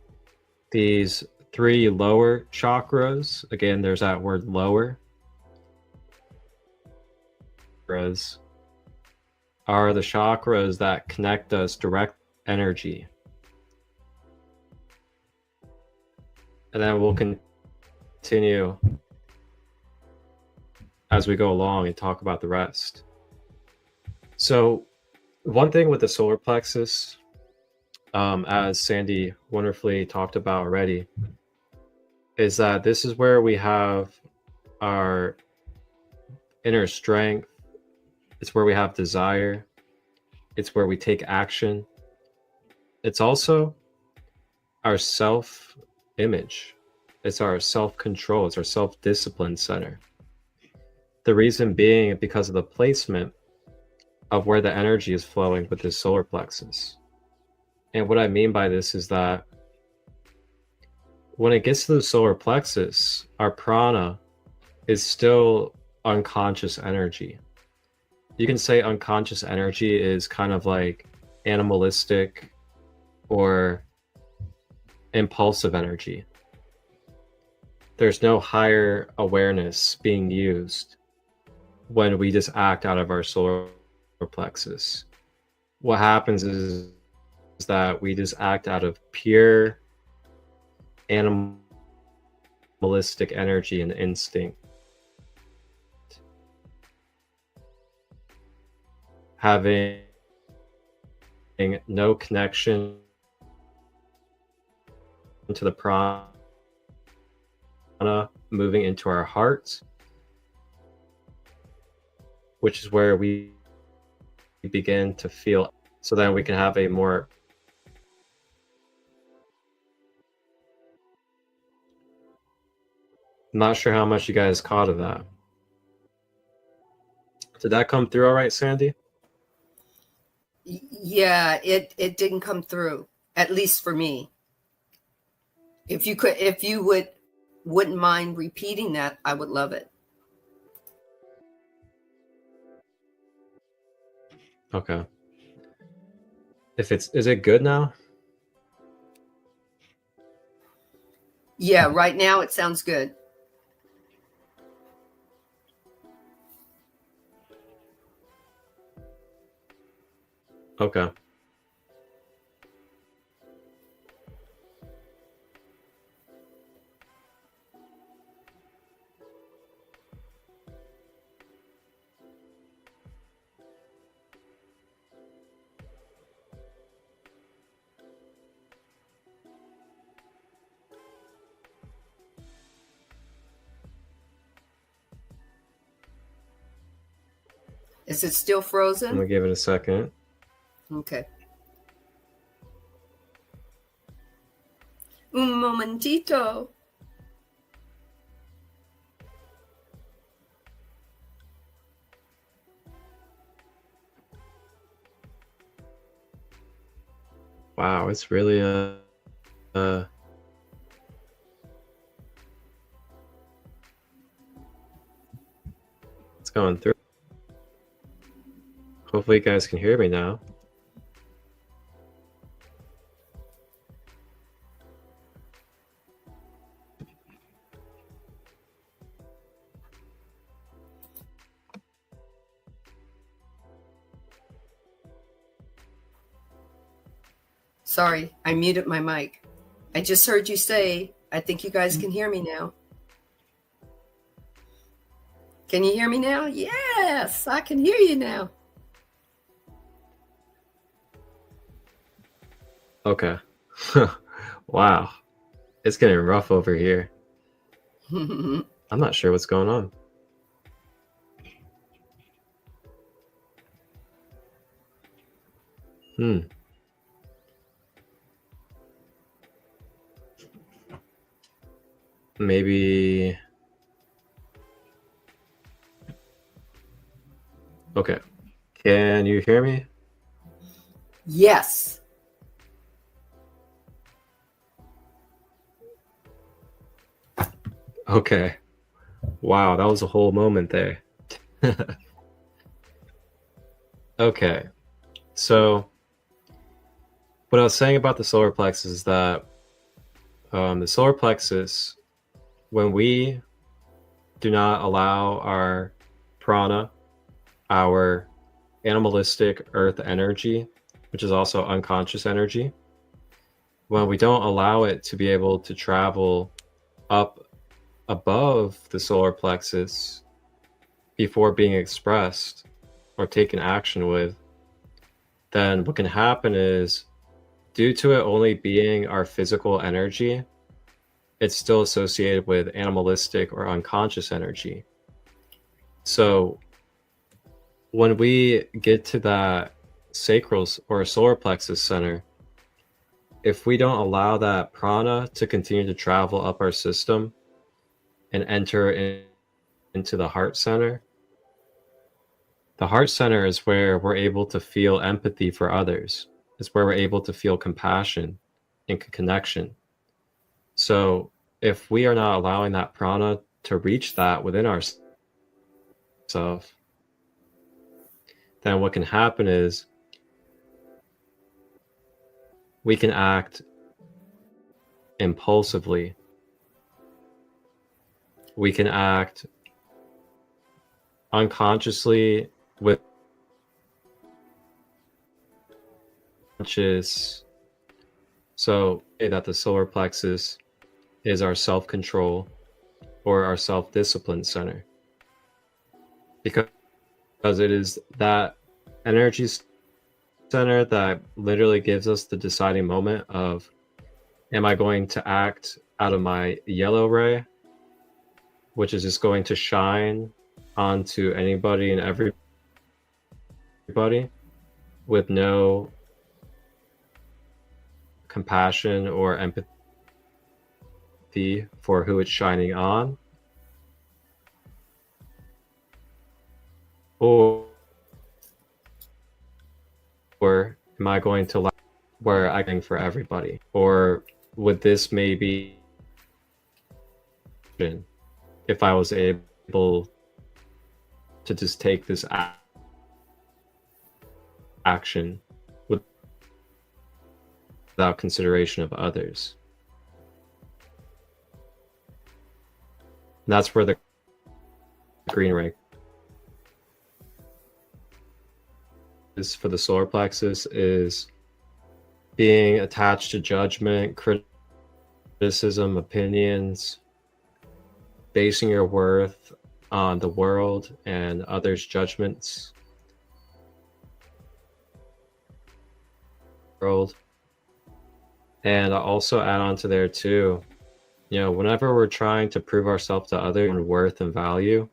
these 3 lower chakras, again, there's that word lower, chakras are the chakras that connect us direct energy. And then we'll continue as we go along and talk about the rest. So one thing with the solar plexus, as Sandy wonderfully talked about already, is that this is where we have our inner strength. It's where we have desire. It's where we take action. It's also our self-image. It's our self-control. It's our self-discipline center. The reason being because of the placement of where the energy is flowing with this solar plexus. And what I mean by this is that when it gets to the solar plexus, our prana is still unconscious energy. You can say unconscious energy is kind of like animalistic or impulsive energy. There's no higher awareness being used when we just act out of our solar plexus. What happens is that we just act out of pure animalistic energy and instinct, having no connection to the prana moving into our hearts, which is where we begin to feel, so then we can have a more I'm not sure how much you guys caught of that. Did that come through all right, Sandy? Yeah, it didn't come through, at least for me. If you wouldn't mind repeating that, I would love it. Okay. Is it good now? Yeah, right now it sounds good. Okay. Is it still I'm frozen? gonna give it a second. Okay. Un momentito. Wow, it's really it's going through. Hopefully you guys can hear me now. Sorry, I muted my mic. I just heard you say, I think you guys can hear me now. Can you hear me now? Yes, I can hear you now. Okay. Wow. It's getting rough over here. I'm not sure what's going on. Maybe. Okay. Can you hear me? Yes. Okay. Wow, that was a whole moment there. Okay. So what I was saying about the solar plexus is that the solar plexus, when we do not allow our prana, our animalistic earth energy, which is also unconscious energy, when we don't allow it to be able to travel up above the solar plexus before being expressed or taken action with, then what can happen is, due to it only being our physical energy, it's still associated with animalistic or unconscious energy. So when we get to that sacral or solar plexus center, if we don't allow that prana to continue to travel up our system and enter into the heart center is where we're able to feel empathy for others. It's where we're able to feel compassion and connection. So if we are not allowing that prana to reach that within ourselves, then what can happen is we can act impulsively. We can act unconsciously with conscious. So that the solar plexus is our self-control or our self-discipline center, because it is that energy center that literally gives us the deciding moment of, am I going to act out of my yellow ray, which is just going to shine onto anybody and everybody with no compassion or empathy for who it's shining on? Or am I going to where I can for everybody? Or would this maybe, if I was able to just take this action without consideration of others? And that's where the green ray is for the solar plexus, is being attached to judgment, criticism, opinions, basing your worth on the world and others' judgments. And I also add on to there too, whenever we're trying to prove ourselves to others on worth and value,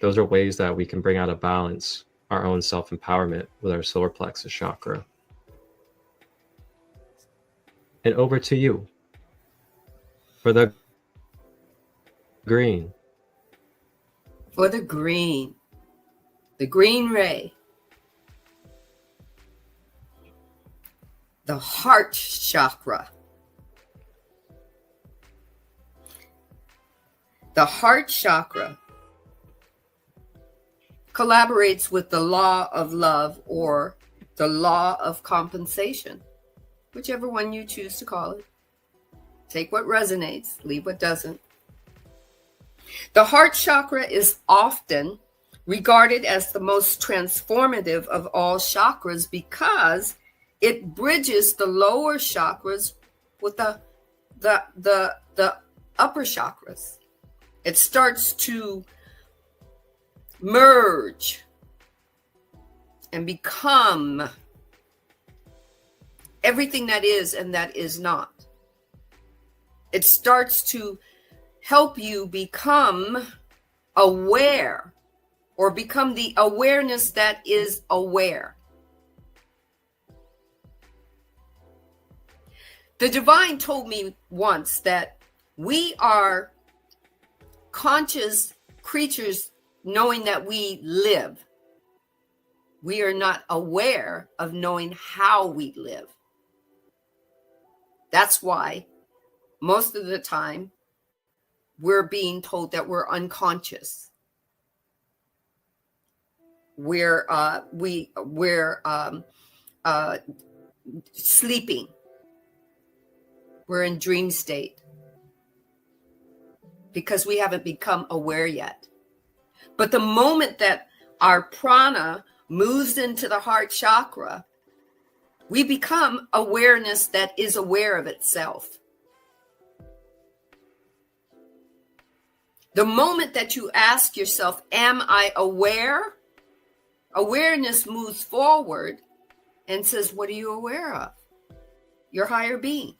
those are ways that we can bring out of balance our own self-empowerment with our solar plexus chakra. And over to you for the green. For the green ray, the heart chakra. The heart chakra collaborates with the law of love or the law of compensation, whichever one you choose to call it. Take what resonates, leave what doesn't. The heart chakra is often regarded as the most transformative of all chakras because it bridges the lower chakras with the upper chakras. It starts to merge and become everything that is and that is not. It starts to help you become aware, or become the awareness that is aware. The divine told me once that we are conscious creatures knowing that we live. We are not aware of knowing how we live. That's why most of the time we're being told that we're unconscious. We're sleeping. We're in dream state because we haven't become aware yet. But the moment that our prana moves into the heart chakra, we become awareness that is aware of itself. The moment that you ask yourself, am I aware? Awareness moves forward and says, what are you aware of? Your higher being,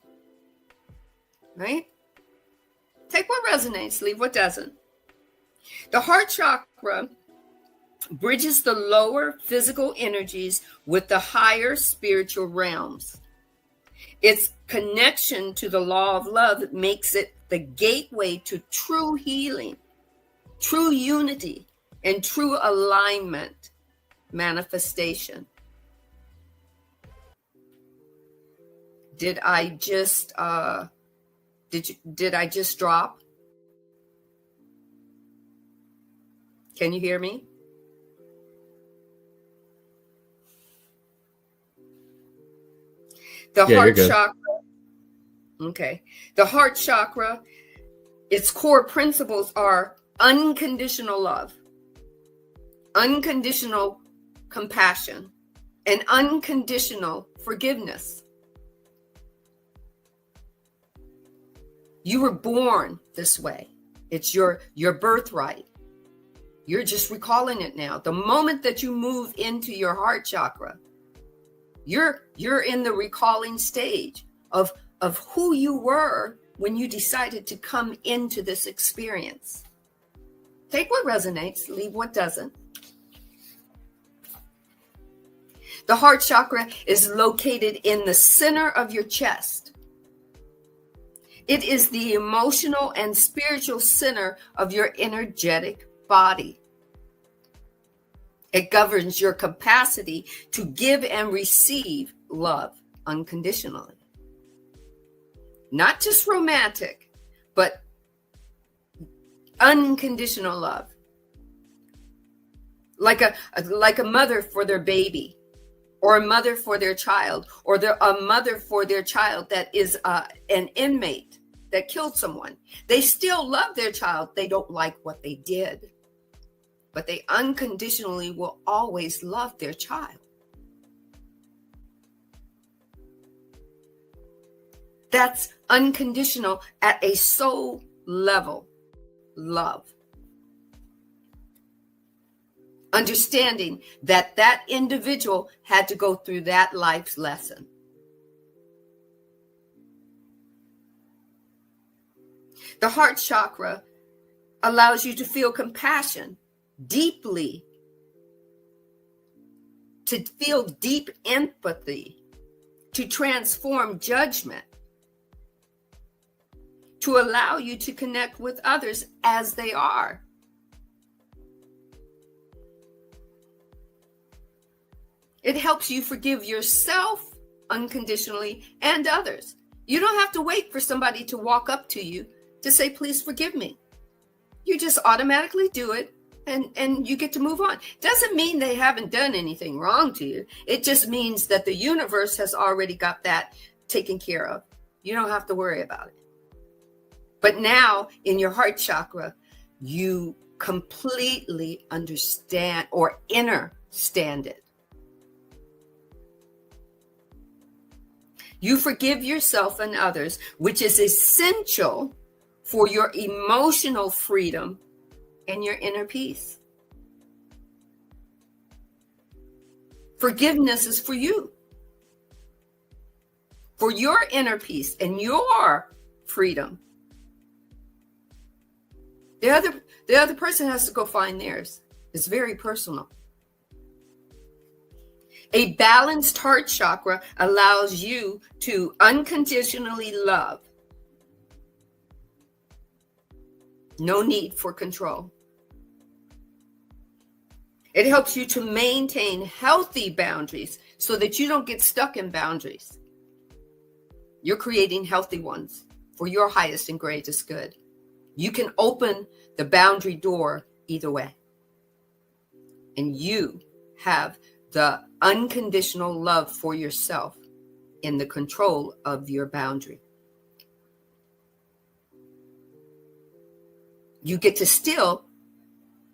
right? Take what resonates, leave what doesn't. The heart chakra bridges the lower physical energies with the higher spiritual realms. Its connection to the law of love makes it the gateway to true healing, true unity, and true alignment manifestation. Did I just drop? Can you hear me? The heart chakra. Okay. The heart chakra, its core principles are unconditional love, unconditional compassion, and unconditional forgiveness. You were born this way. It's your birthright. You're just recalling it now. The moment that you move into your heart chakra, you're in the recalling stage of who you were when you decided to come into this experience. Take what resonates, leave what doesn't. The heart chakra is located in the center of your chest. It is the emotional and spiritual center of your energetic body. It governs your capacity to give and receive love unconditionally. Not just romantic, but unconditional love. Like a mother for their baby, or a mother for their child, or a mother for their child that is an inmate that killed someone. They still love their child. They don't like what they did, but they unconditionally will always love their child. That's unconditional at a soul level love. Understanding that that individual had to go through that life's lesson. The heart chakra allows you to feel compassion deeply, to feel deep empathy, to transform judgment, to allow you to connect with others as they are. It helps you forgive yourself unconditionally and others. You don't have to wait for somebody to walk up to you to say, please forgive me. You just automatically do it and you get to move on. Doesn't mean they haven't done anything wrong to you. It just means that the universe has already got that taken care of. You don't have to worry about it. But now in your heart chakra, you completely understand or understand it. You forgive yourself and others, which is essential for your emotional freedom and your inner peace. Forgiveness is for you, for your inner peace and your freedom. The other person has to go find theirs. It's very personal. A balanced heart chakra allows you to unconditionally love. No need for control. It helps you to maintain healthy boundaries so that you don't get stuck in boundaries. You're creating healthy ones for your highest and greatest good. You can open the boundary door either way. And you have the unconditional love for yourself in the control of your boundary. You get to still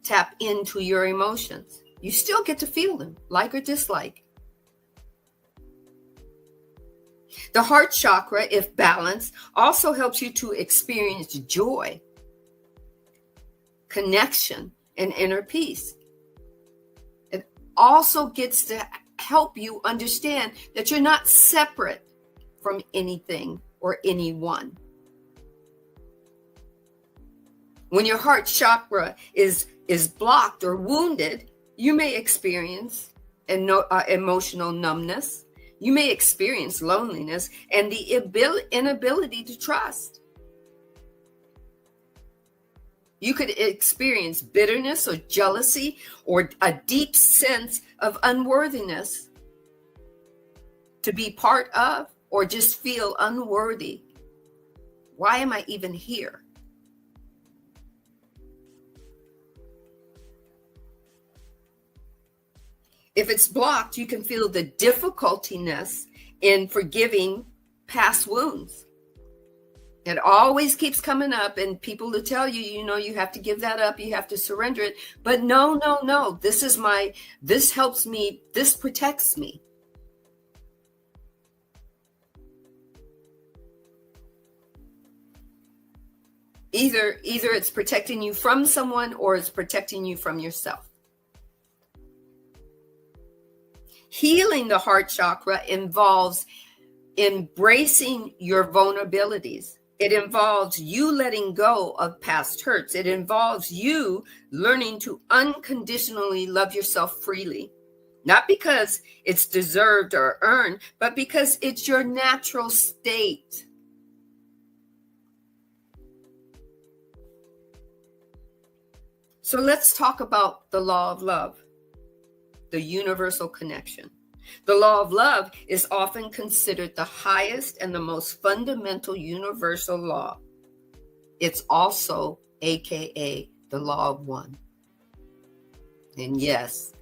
tap into your emotions. You still get to feel them, like or dislike. The heart chakra, if balanced, also helps you to experience joy, connection, and inner peace. It also gets to help you understand that you're not separate from anything or anyone. When your heart chakra is blocked or wounded, you may experience emotional numbness. You may experience loneliness and the inability to trust. You could experience bitterness or jealousy or a deep sense of unworthiness to be part of, or just feel unworthy. Why am I even here? If it's blocked, you can feel the difficultiness in forgiving past wounds. It always keeps coming up, and people will tell you, you have to give that up, you have to surrender it. But no. This helps me, this protects me. Either it's protecting you from someone or it's protecting you from yourself. Healing the heart chakra involves embracing your vulnerabilities. It involves you letting go of past hurts. It involves you learning to unconditionally love yourself freely. Not because it's deserved or earned, but because it's your natural state. So let's talk about the law of love. The universal connection. The law of love is often considered the highest and the most fundamental universal law. It's also AKA the law of one. And yes,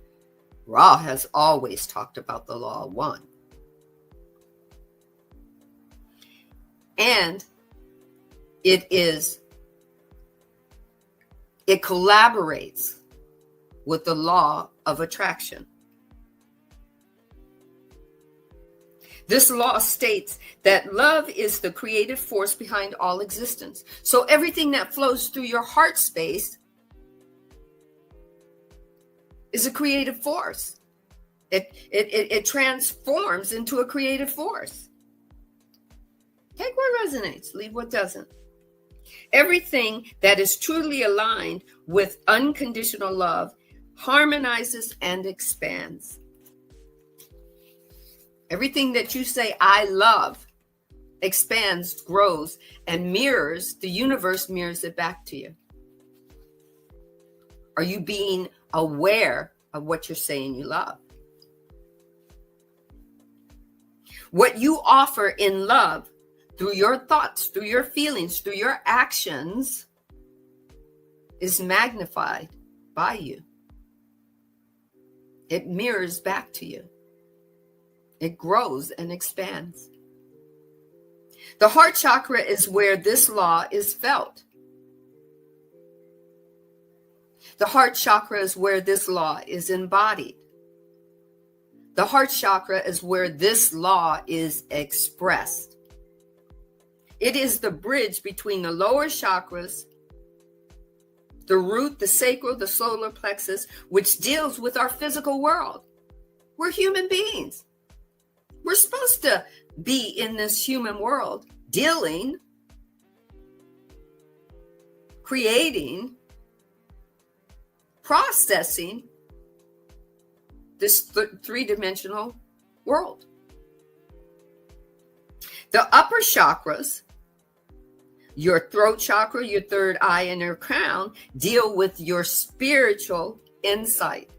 Ra has always talked about the law of one. And it collaborates with the law of attraction. This law states that love is the creative force behind all existence. So everything that flows through your heart space is a creative force. It transforms into a creative force. Take what resonates, leave what doesn't. Everything that is truly aligned with unconditional love harmonizes and expands. Everything that you say, I love, expands, grows, and mirrors, the universe mirrors it back to you. Are you being aware of what you're saying you love? What you offer in love, through your thoughts, through your feelings, through your actions, is magnified by you. It mirrors back to you. It grows and expands. The heart chakra is where this law is felt. The heart chakra is where this law is embodied. The heart chakra is where this law is expressed. It is the bridge between the lower chakras, the root, the sacral, the solar plexus, which deals with our physical world. We're human beings. We're supposed to be in this human world, dealing, creating, processing this three-dimensional world. The upper chakras, your throat chakra, your third eye, and your crown, deal with your spiritual insight.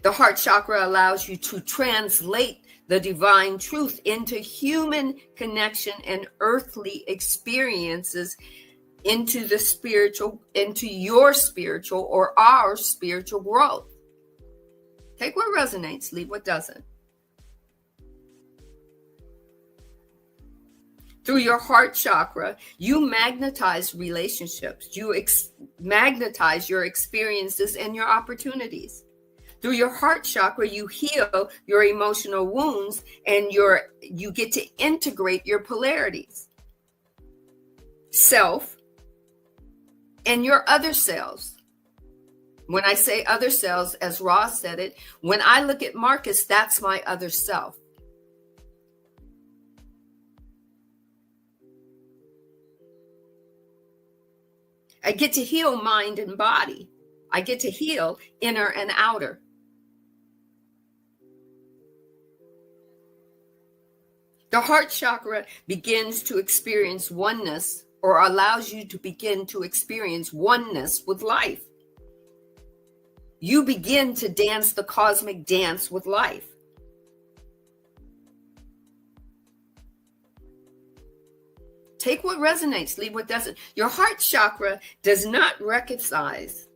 The heart chakra allows you to translate the divine truth into human connection and earthly experiences into the spiritual, into your spiritual or our spiritual growth. Take what resonates, leave what doesn't. Through your heart chakra, you magnetize relationships. You magnetize your experiences and your opportunities. Through your heart chakra, you heal your emotional wounds and you get to integrate your polarities. Self and your other selves. When I say other selves, as Ross said it, when I look at Marcus, that's my other self. I get to heal mind and body. I get to heal inner and outer. The heart chakra begins to experience oneness, or allows you to begin to experience oneness with life. You begin to dance the cosmic dance with life. Take what resonates, leave what doesn't. Your heart chakra does not recognize.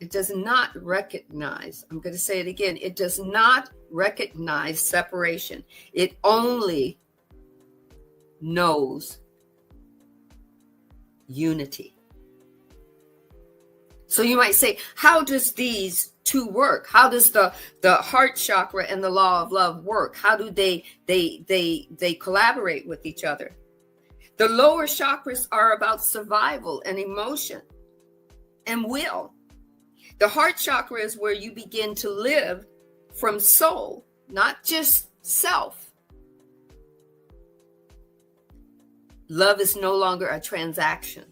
It does not recognize. I'm going to say it again. It does not recognize separation. It only knows unity. So you might say, how does these two work? How does the heart chakra and the law of love work? How do they collaborate with each other? The lower chakras are about survival and emotion and will. The heart chakra is where you begin to live from soul, not just self. Love is no longer a transaction.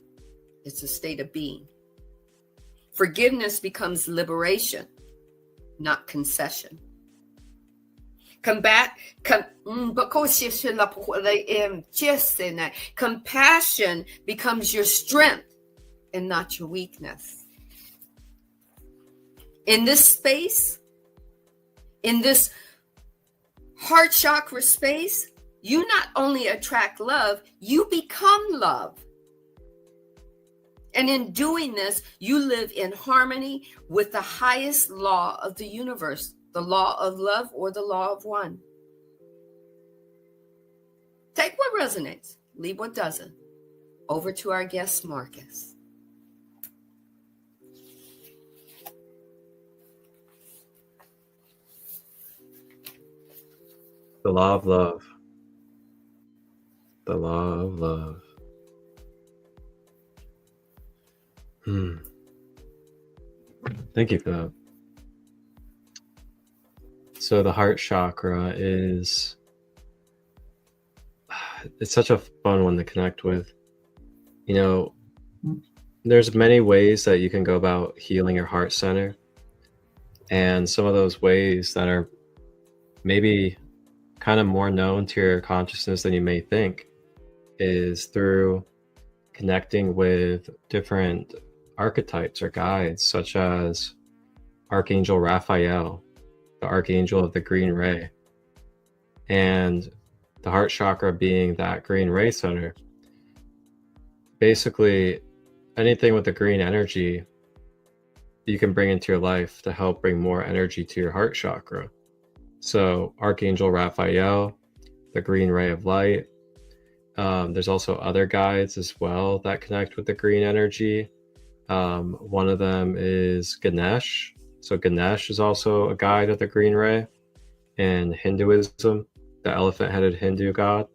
It's a state of being. Forgiveness becomes liberation, not concession. Compassion becomes your strength and not your weakness. In this space, in this heart chakra space, you not only attract love, you become love. And in doing this, you live in harmony with the highest law of the universe, the law of love or the law of one. Take what resonates, leave what doesn't. Over to our guest, Marcus. The law of love. The law of love. Thank you for that. So the heart chakra is, it's such a fun one to connect with. You know, there's many ways that you can go about healing your heart center. And some of those ways that are maybe kind of more known to your consciousness than you may think is through connecting with different archetypes or guides, such as Archangel Raphael, the Archangel of the Green Ray, and the heart chakra being that green ray center. Basically, anything with the green energy you can bring into your life to help bring more energy to your heart chakra. So Archangel Raphael, the green ray of light. There's also other guides as well that connect with the green energy. One of them is Ganesh. So Ganesh is also a guide of the green ray in Hinduism, the elephant-headed Hindu god.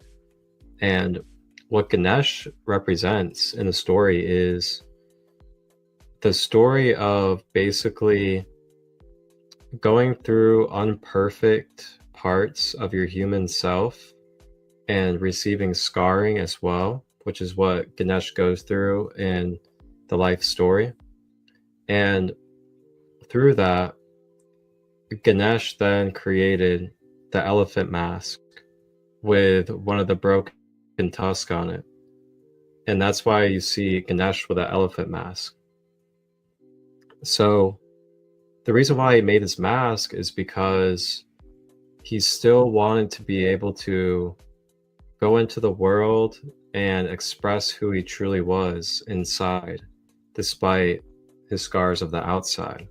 And what Ganesh represents in the story is the story of basically going through unperfect parts of your human self and receiving scarring as well, which is what Ganesh goes through in the life story. And through that, Ganesh then created the elephant mask with one of the broken tusks on it. And that's why you see Ganesh with an elephant mask. So the reason why he made this mask is because he still wanted to be able to go into the world and express who he truly was inside, despite his scars of the outside.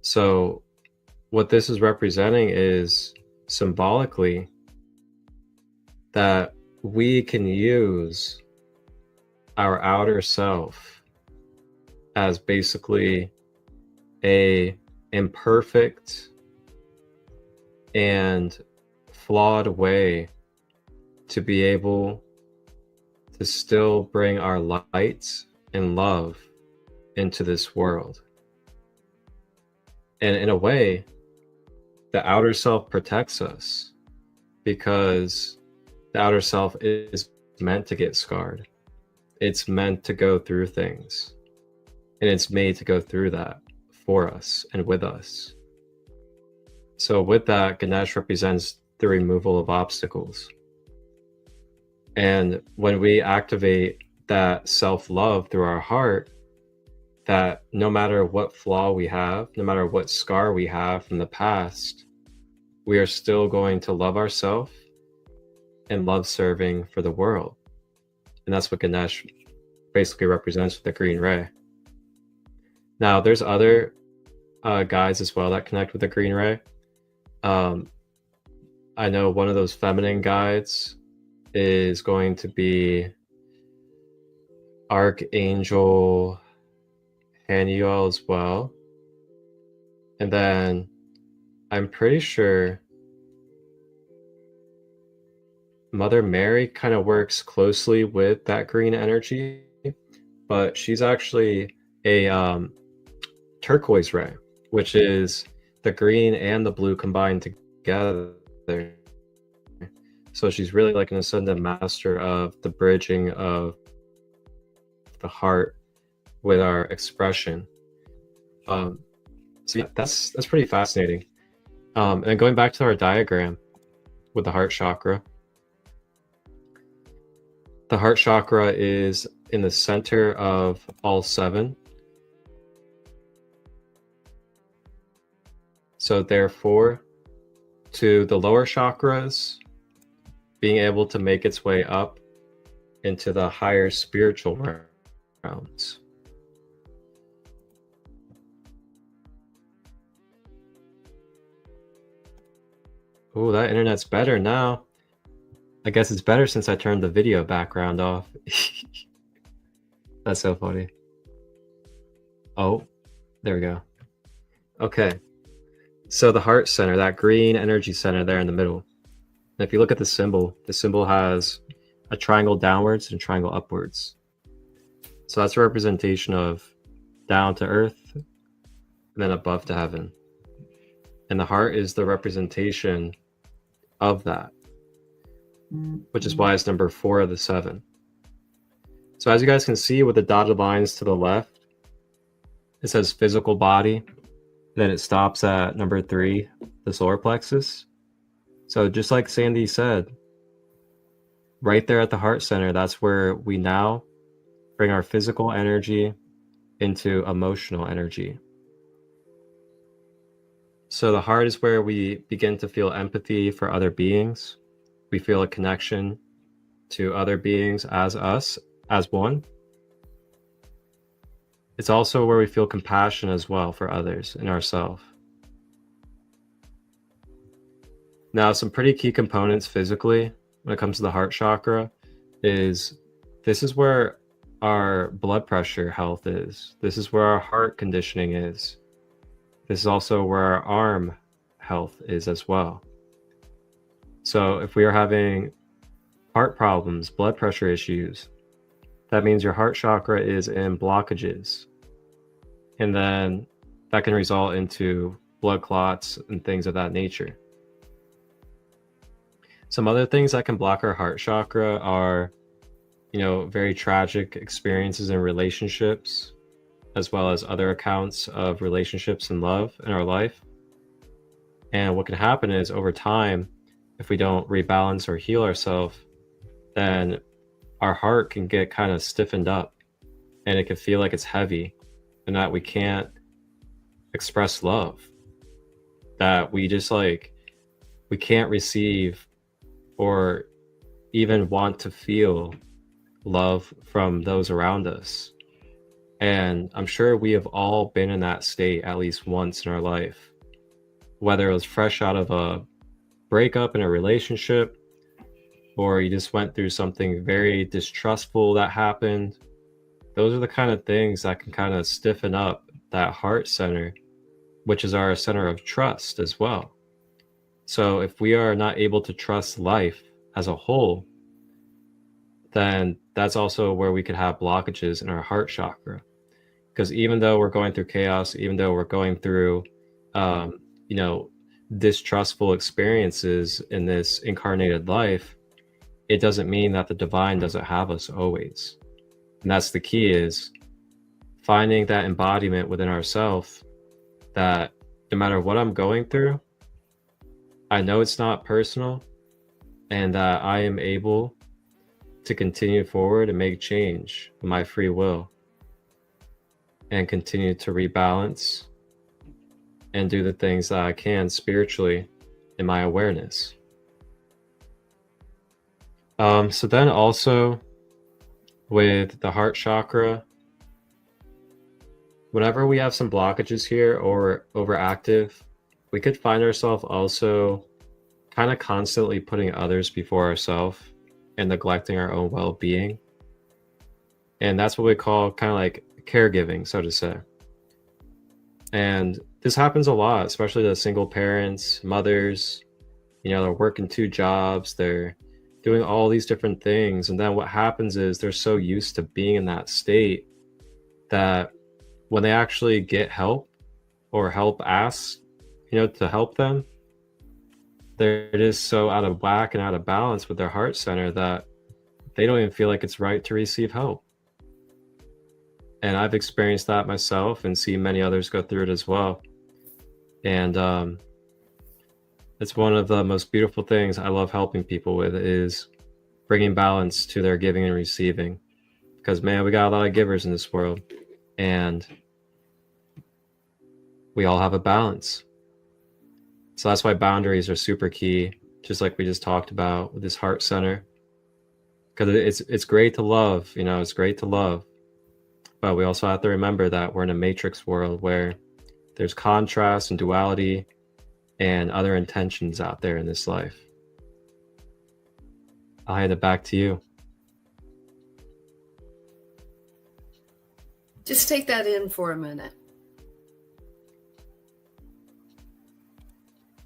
So what this is representing is symbolically that we can use our outer self as basically a imperfect and flawed way to be able to still bring our light and love into this world. And in a way, the outer self protects us because the outer self is meant to get scarred. It's meant to go through things. And it's made to go through that for us and with us. So with that, Ganesh represents the removal of obstacles. And when we activate that self-love through our heart, that no matter what flaw we have, no matter what scar we have from the past, we are still going to love ourselves and love serving for the world. And that's what Ganesh basically represents with the green ray. Now, there's other guides as well that connect with the green ray. I know one of those feminine guides is going to be Archangel Haniel as well. And then I'm pretty sure Mother Mary kind of works closely with that green energy, but she's actually a turquoise ray, which is the green and the blue combined together. So she's really like an ascendant master of the bridging of the heart with our expression. So yeah, that's pretty fascinating. And going back to our diagram with the heart chakra, the heart chakra is in the center of all 7. So therefore, to the lower chakras, being able to make its way up into the higher spiritual realms. Oh, that internet's better now. I guess it's better since I turned the video background off. That's so funny. Oh, there we go. Okay. So the heart center, that green energy center there in the middle. And if you look at the symbol has a triangle downwards and a triangle upwards. So that's a representation of down to earth and then above to heaven. And the heart is the representation of that, which is why it's number 4 of the 7. So as you guys can see with the dotted lines to the left, it says physical body. Then it stops at number 3, the solar plexus. So just like Sandy said, right there at the heart center, that's where we now bring our physical energy into emotional energy. So the heart is where we begin to feel empathy for other beings. We feel a connection to other beings as us, as one. It's also where we feel compassion as well for others and ourselves. Now, some pretty key components physically when it comes to the heart chakra is this is where our blood pressure health is. This is where our heart conditioning is. This is also where our arm health is as well. So if we are having heart problems, blood pressure issues, that means your heart chakra is in blockages. And then that can result into blood clots and things of that nature. Some other things that can block our heart chakra are, very tragic experiences in relationships, as well as other accounts of relationships and love in our life. And what can happen is over time, if we don't rebalance or heal ourselves, then our heart can get kind of stiffened up and it can feel like it's heavy and that we can't express love, that we just like, we can't receive or even want to feel love from those around us. And I'm sure we have all been in that state at least once in our life, whether it was fresh out of a breakup in a relationship, or you just went through something very distrustful that happened. Those are the kind of things that can kind of stiffen up that heart center, which is our center of trust as well. So if we are not able to trust life as a whole, then that's also where we could have blockages in our heart chakra. Because even though we're going through chaos, even though we're going through, you know, distrustful experiences in this incarnated life, it doesn't mean that the divine doesn't have us always. And that's the key, is finding that embodiment within ourselves, that no matter what I'm going through, I know it's not personal, and that I am able to continue forward and make change with my free will, and continue to rebalance and do the things that I can spiritually in my awareness. So then also with the heart chakra, whenever we have some blockages here or overactive, we could find ourselves also kind of constantly putting others before ourselves and neglecting our own well-being. And that's what we call kind of like caregiving, so to say. And this happens a lot, especially to single parents, mothers. You know, they're working 2 jobs, they're doing all these different things. And then what happens is they're so used to being in that state that when they actually get help, or help asks, you know, to help them, they're just so out of whack and out of balance with their heart center that they don't even feel like it's right to receive help. And I've experienced that myself and seen many others go through it as well. And it's one of the most beautiful things I love helping people with, is bringing balance to their giving and receiving. Because man, we got a lot of givers in this world, and we all have a balance. So that's why boundaries are super key, just like we just talked about with this heart center. Because it's great to love, you know, it's great to love. But we also have to remember that we're in a matrix world where there's contrast and duality and other intentions out there in this life. I'll hand it back to you. Just take that in for a minute.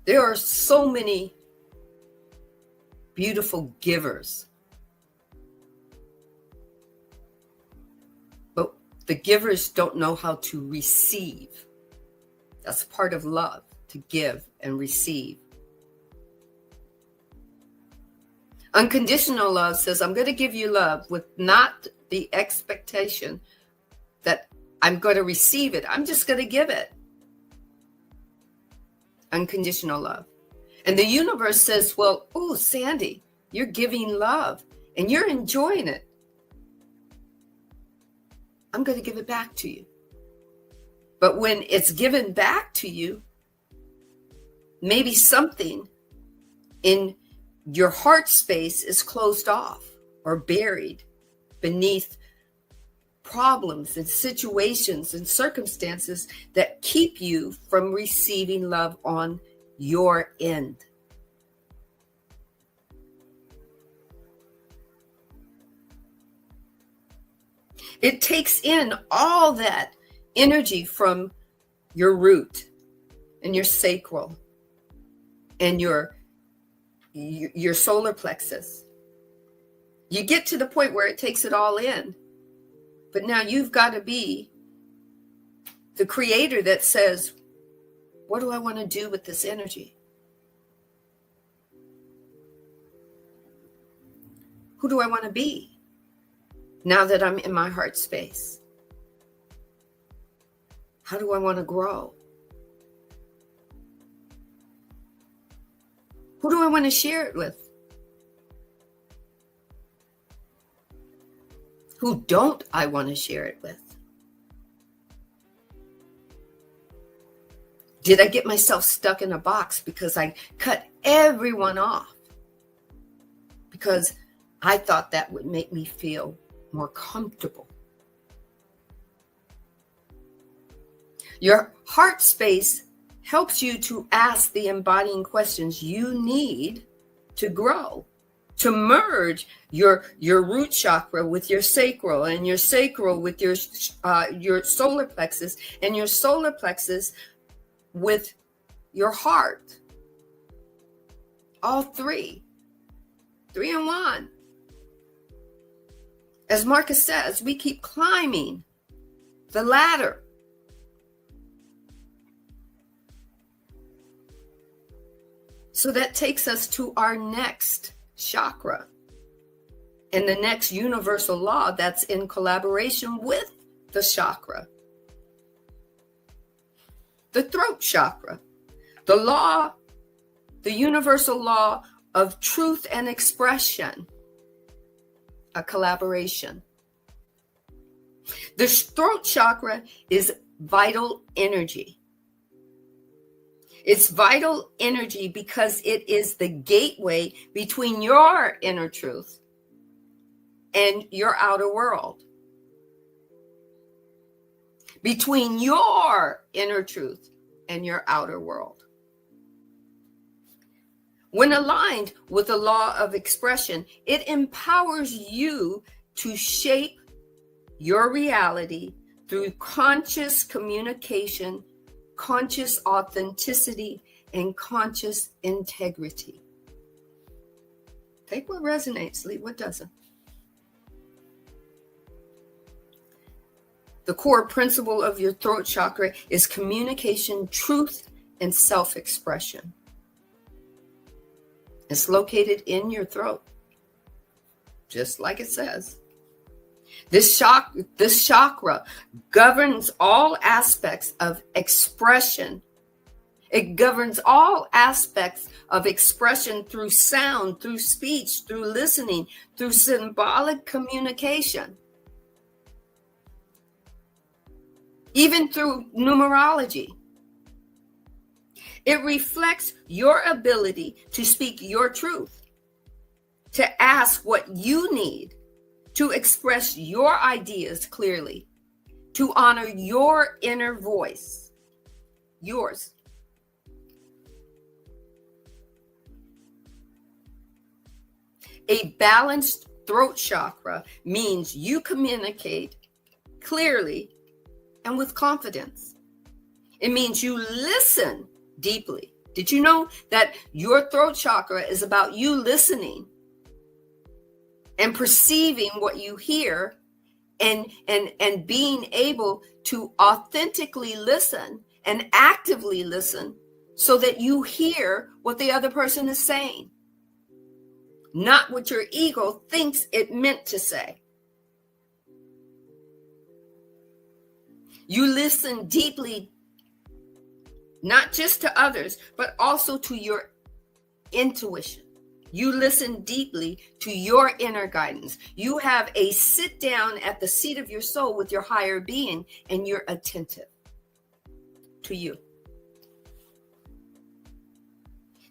There are so many beautiful givers, but the givers don't know how to receive. That's part of love, to give and receive. Unconditional love says, I'm going to give you love with not the expectation that I'm going to receive it. I'm just going to give it. Unconditional love. And the universe says, well, oh, Sandy, you're giving love and you're enjoying it. I'm going to give it back to you. But when it's given back to you, maybe something in your heart space is closed off or buried beneath problems and situations and circumstances that keep you from receiving love on your end. It takes in all that energy from your root and your sacral and your solar plexus. You get to the point where it takes it all in. But now you've got to be the creator that says, what do I want to do with this energy? Who do I want to be now that I'm in my heart space? How do I want to grow? Who do I want to share it with? Who don't I want to share it with? Did I get myself stuck in a box because I cut everyone off? Because I thought that would make me feel more comfortable. Your heart space helps you to ask the embodying questions you need to grow, to merge your root chakra with your sacral, and your sacral with your solar plexus, and your solar plexus with your heart. All three in one. As Marcus says, we keep climbing the ladder. So that takes us to our next chakra and the next universal law that's in collaboration with the chakra. The throat chakra, the universal law of truth and expression, a collaboration. The throat chakra is vital energy. It's vital energy because it is the gateway between your inner truth and your outer world. Between your inner truth and your outer world. When aligned with the law of expression, it empowers you to shape your reality through conscious communication, conscious authenticity, and conscious integrity. Take what resonates, leave what doesn't. The core principle of your throat chakra is communication, truth, and self-expression. It's located in your throat, just like it says. This chakra governs all aspects of expression. It governs all aspects of expression through sound, through speech, through listening, through symbolic communication, even through numerology. It reflects your ability to speak your truth, to ask what you need, to express your ideas clearly, to honor your inner voice, yours. A balanced throat chakra means you communicate clearly and with confidence. It means you listen deeply. Did you know that your throat chakra is about you listening and perceiving what you hear and being able to authentically listen and actively listen so that you hear what the other person is saying, not what your ego thinks it meant to say. You listen deeply, not just to others, but also to your intuition. You listen deeply to your inner guidance. You have a sit down at the seat of your soul with your higher being, and you're attentive to you.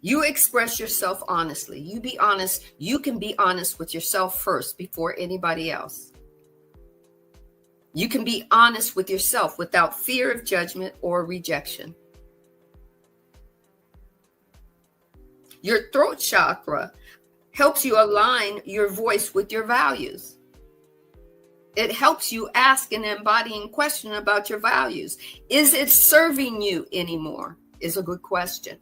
You express yourself honestly. You be honest. You can be honest with yourself first before anybody else. You can be honest with yourself without fear of judgment or rejection. Your throat chakra helps you align your voice with your values. It helps you ask an embodying question about your values. Is it serving you anymore? Is a good question.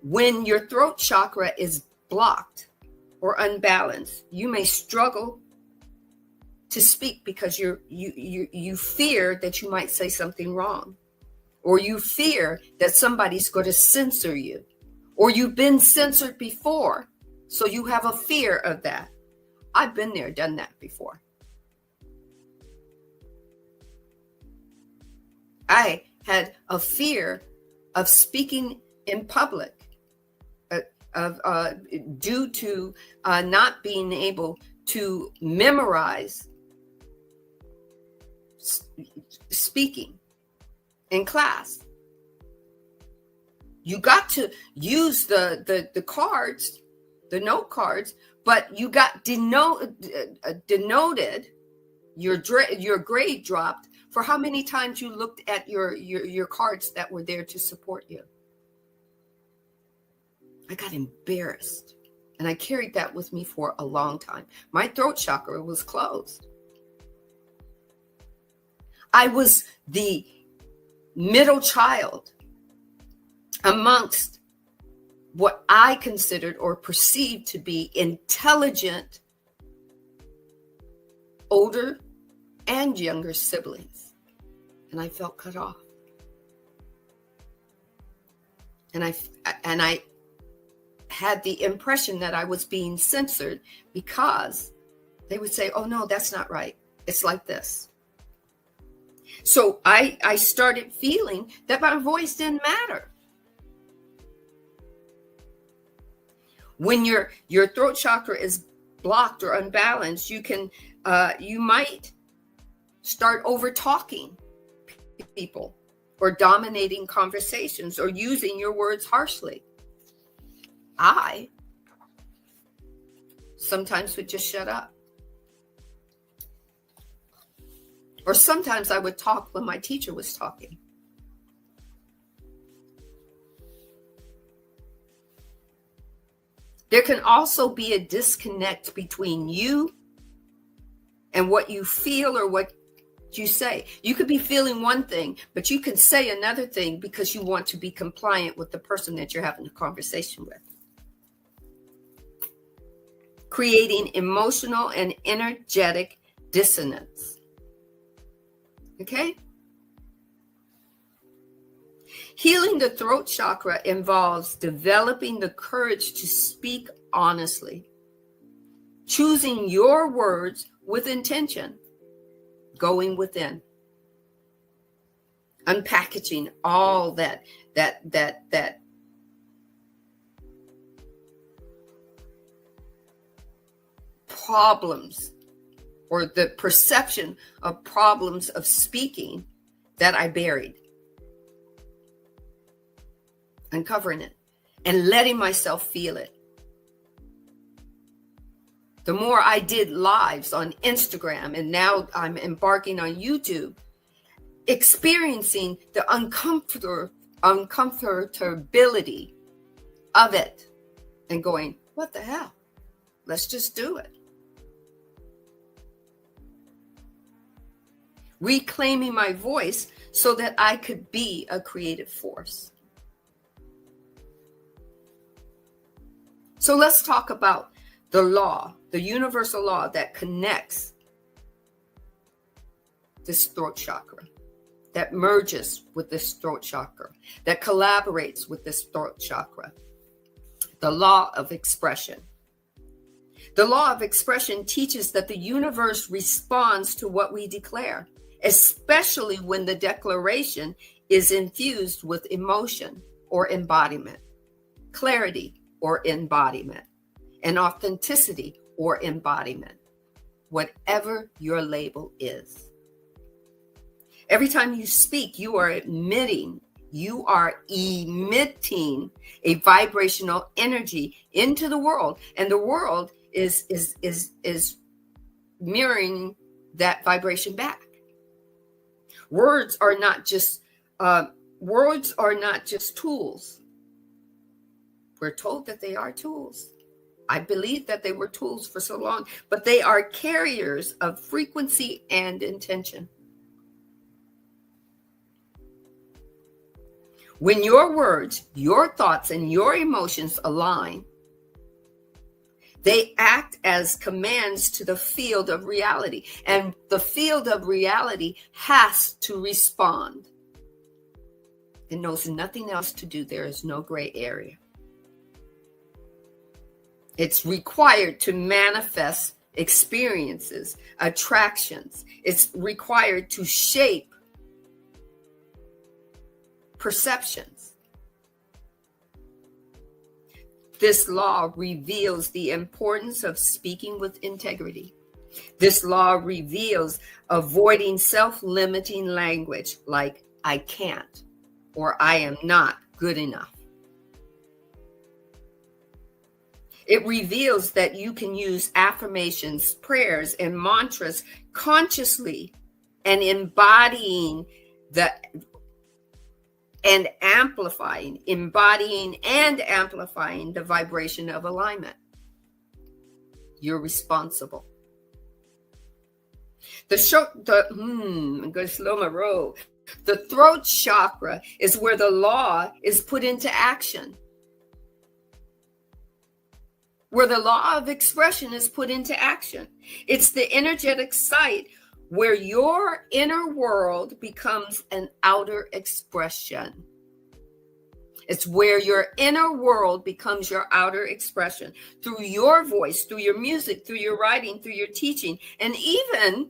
When your throat chakra is blocked or unbalanced, you may struggle to speak because you fear that you might say something wrong, or you fear that somebody's going to censor you, or you've been censored before, so you have a fear of that. I've been there, done that before. I had a fear of speaking in public, due to not being able to memorize speaking. in class. You got to use the cards, the note cards, but you got denoted, your grade dropped for how many times you looked at your cards that were there to support you. I got embarrassed, and I carried that with me for a long time. My throat chakra was closed. I was the middle child amongst what I considered or perceived to be intelligent older and younger siblings. And I felt cut off. And I had the impression that I was being censored because they would say, oh no, that's not right. It's like this. So I started feeling that my voice didn't matter. When your throat chakra is blocked or unbalanced, you might start over talking people or dominating conversations or using your words harshly. I sometimes would just shut up. Or sometimes I would talk when my teacher was talking. There can also be a disconnect between you and what you feel or what you say. You could be feeling one thing, but you can say another thing because you want to be compliant with the person that you're having a conversation with. Creating emotional and energetic dissonance. Okay? Healing the throat chakra involves developing the courage to speak honestly, choosing your words with intention, going within, unpackaging all that problems or the perception of problems of speaking that I buried. Uncovering it and letting myself feel it. The more I did lives on Instagram, and now I'm embarking on YouTube, experiencing the uncomfortability of it and going, what the hell? Let's just do it. Reclaiming my voice so that I could be a creative force. So let's talk about the law, the universal law that connects this throat chakra, that merges with this throat chakra, that collaborates with this throat chakra. The law of expression. The law of expression teaches that the universe responds to what we declare, especially when the declaration is infused with emotion or embodiment, clarity or embodiment, and authenticity or embodiment, whatever your label is. Every time you speak, you are emitting a vibrational energy into the world, and the world is mirroring that vibration back. Words are not just tools. We're told that they are tools. I believe that they were tools for so long, but they are carriers of frequency and intention. When your words, your thoughts, and your emotions align, they act as commands to the field of reality, and the field of reality has to respond. It knows nothing else to do. There is no gray area. It's required to manifest experiences, attractions. It's required to shape perceptions. This law reveals the importance of speaking with integrity. This law reveals avoiding self-limiting language like I can't, or I am not good enough. It reveals that you can use affirmations, prayers, and mantras consciously and embodying the vibration of alignment. You're responsible. I'm going to slow my roll. The throat chakra is where the law is put into action. Where the law of expression is put into action. It's the energetic site where your inner world becomes an outer expression. It's where your inner world becomes your outer expression through your voice, through your music, through your writing, through your teaching, and even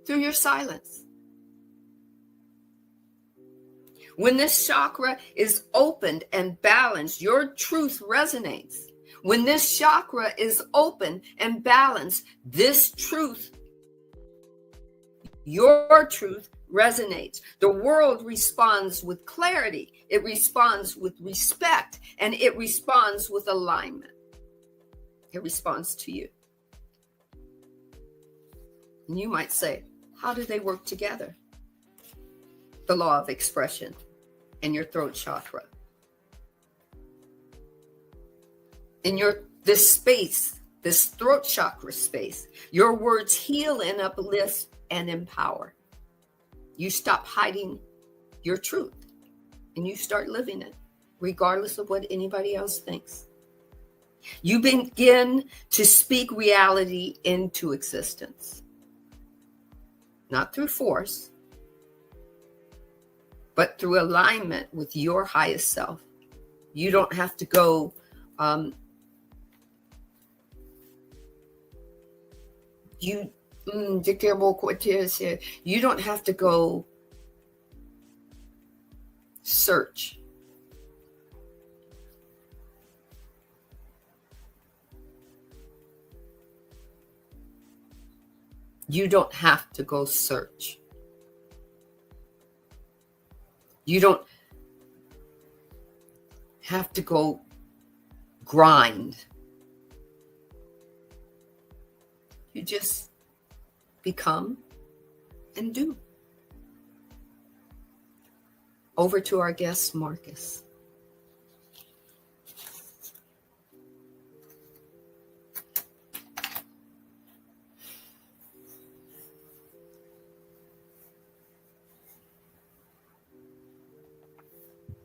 through your silence. When this chakra is opened and balanced, your truth resonates. When this chakra is open and balanced, this truth, your truth, resonates. The world responds with clarity. It responds with respect, and it responds with alignment. It responds to you. And you might say, how do they work together? The law of expression and your throat chakra. In this space, this throat chakra space, your words heal and uplift and empower. You stop hiding your truth and you start living it, regardless of what anybody else thinks. You begin to speak reality into existence, not through force, but through alignment with your highest self. You don't have to go you don't have to go search. You don't have to go search. You don't have to go grind. You just become and do. Over to our guest, Marcus.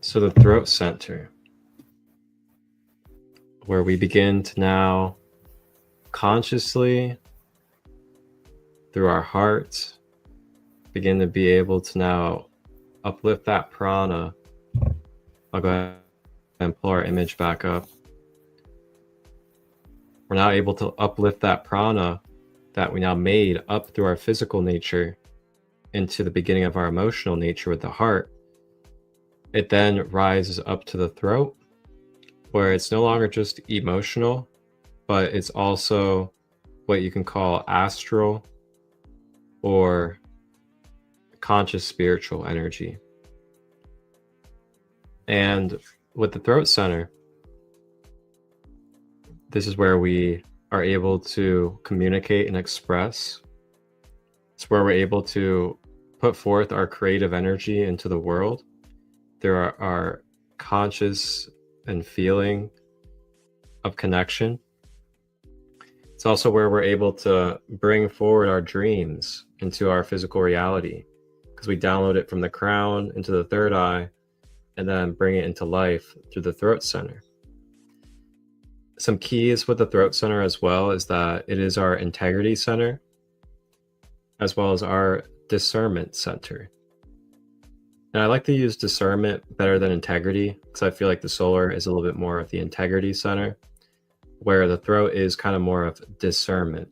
So the throat center, where we begin to now consciously, through our hearts, begin to be able to now uplift that prana. I'll go ahead and pull our image back up. We're now able to uplift that prana that we now made up through our physical nature into the beginning of our emotional nature with the heart. It then rises up to the throat, where it's no longer just emotional, but it's also what you can call astral or conscious spiritual energy. And with the throat center, this is where we are able to communicate and express. It's where we're able to put forth our creative energy into the world. There are our conscious and feeling of connection. It's also where we're able to bring forward our dreams into our physical reality, because we download it from the crown into the third eye and then bring it into life through the throat center. Some keys with the throat center as well is that it is our integrity center, as well as our discernment center. And I like to use discernment better than integrity, because I feel like the solar is a little bit more of the integrity center, where the throat is kind of more of discernment.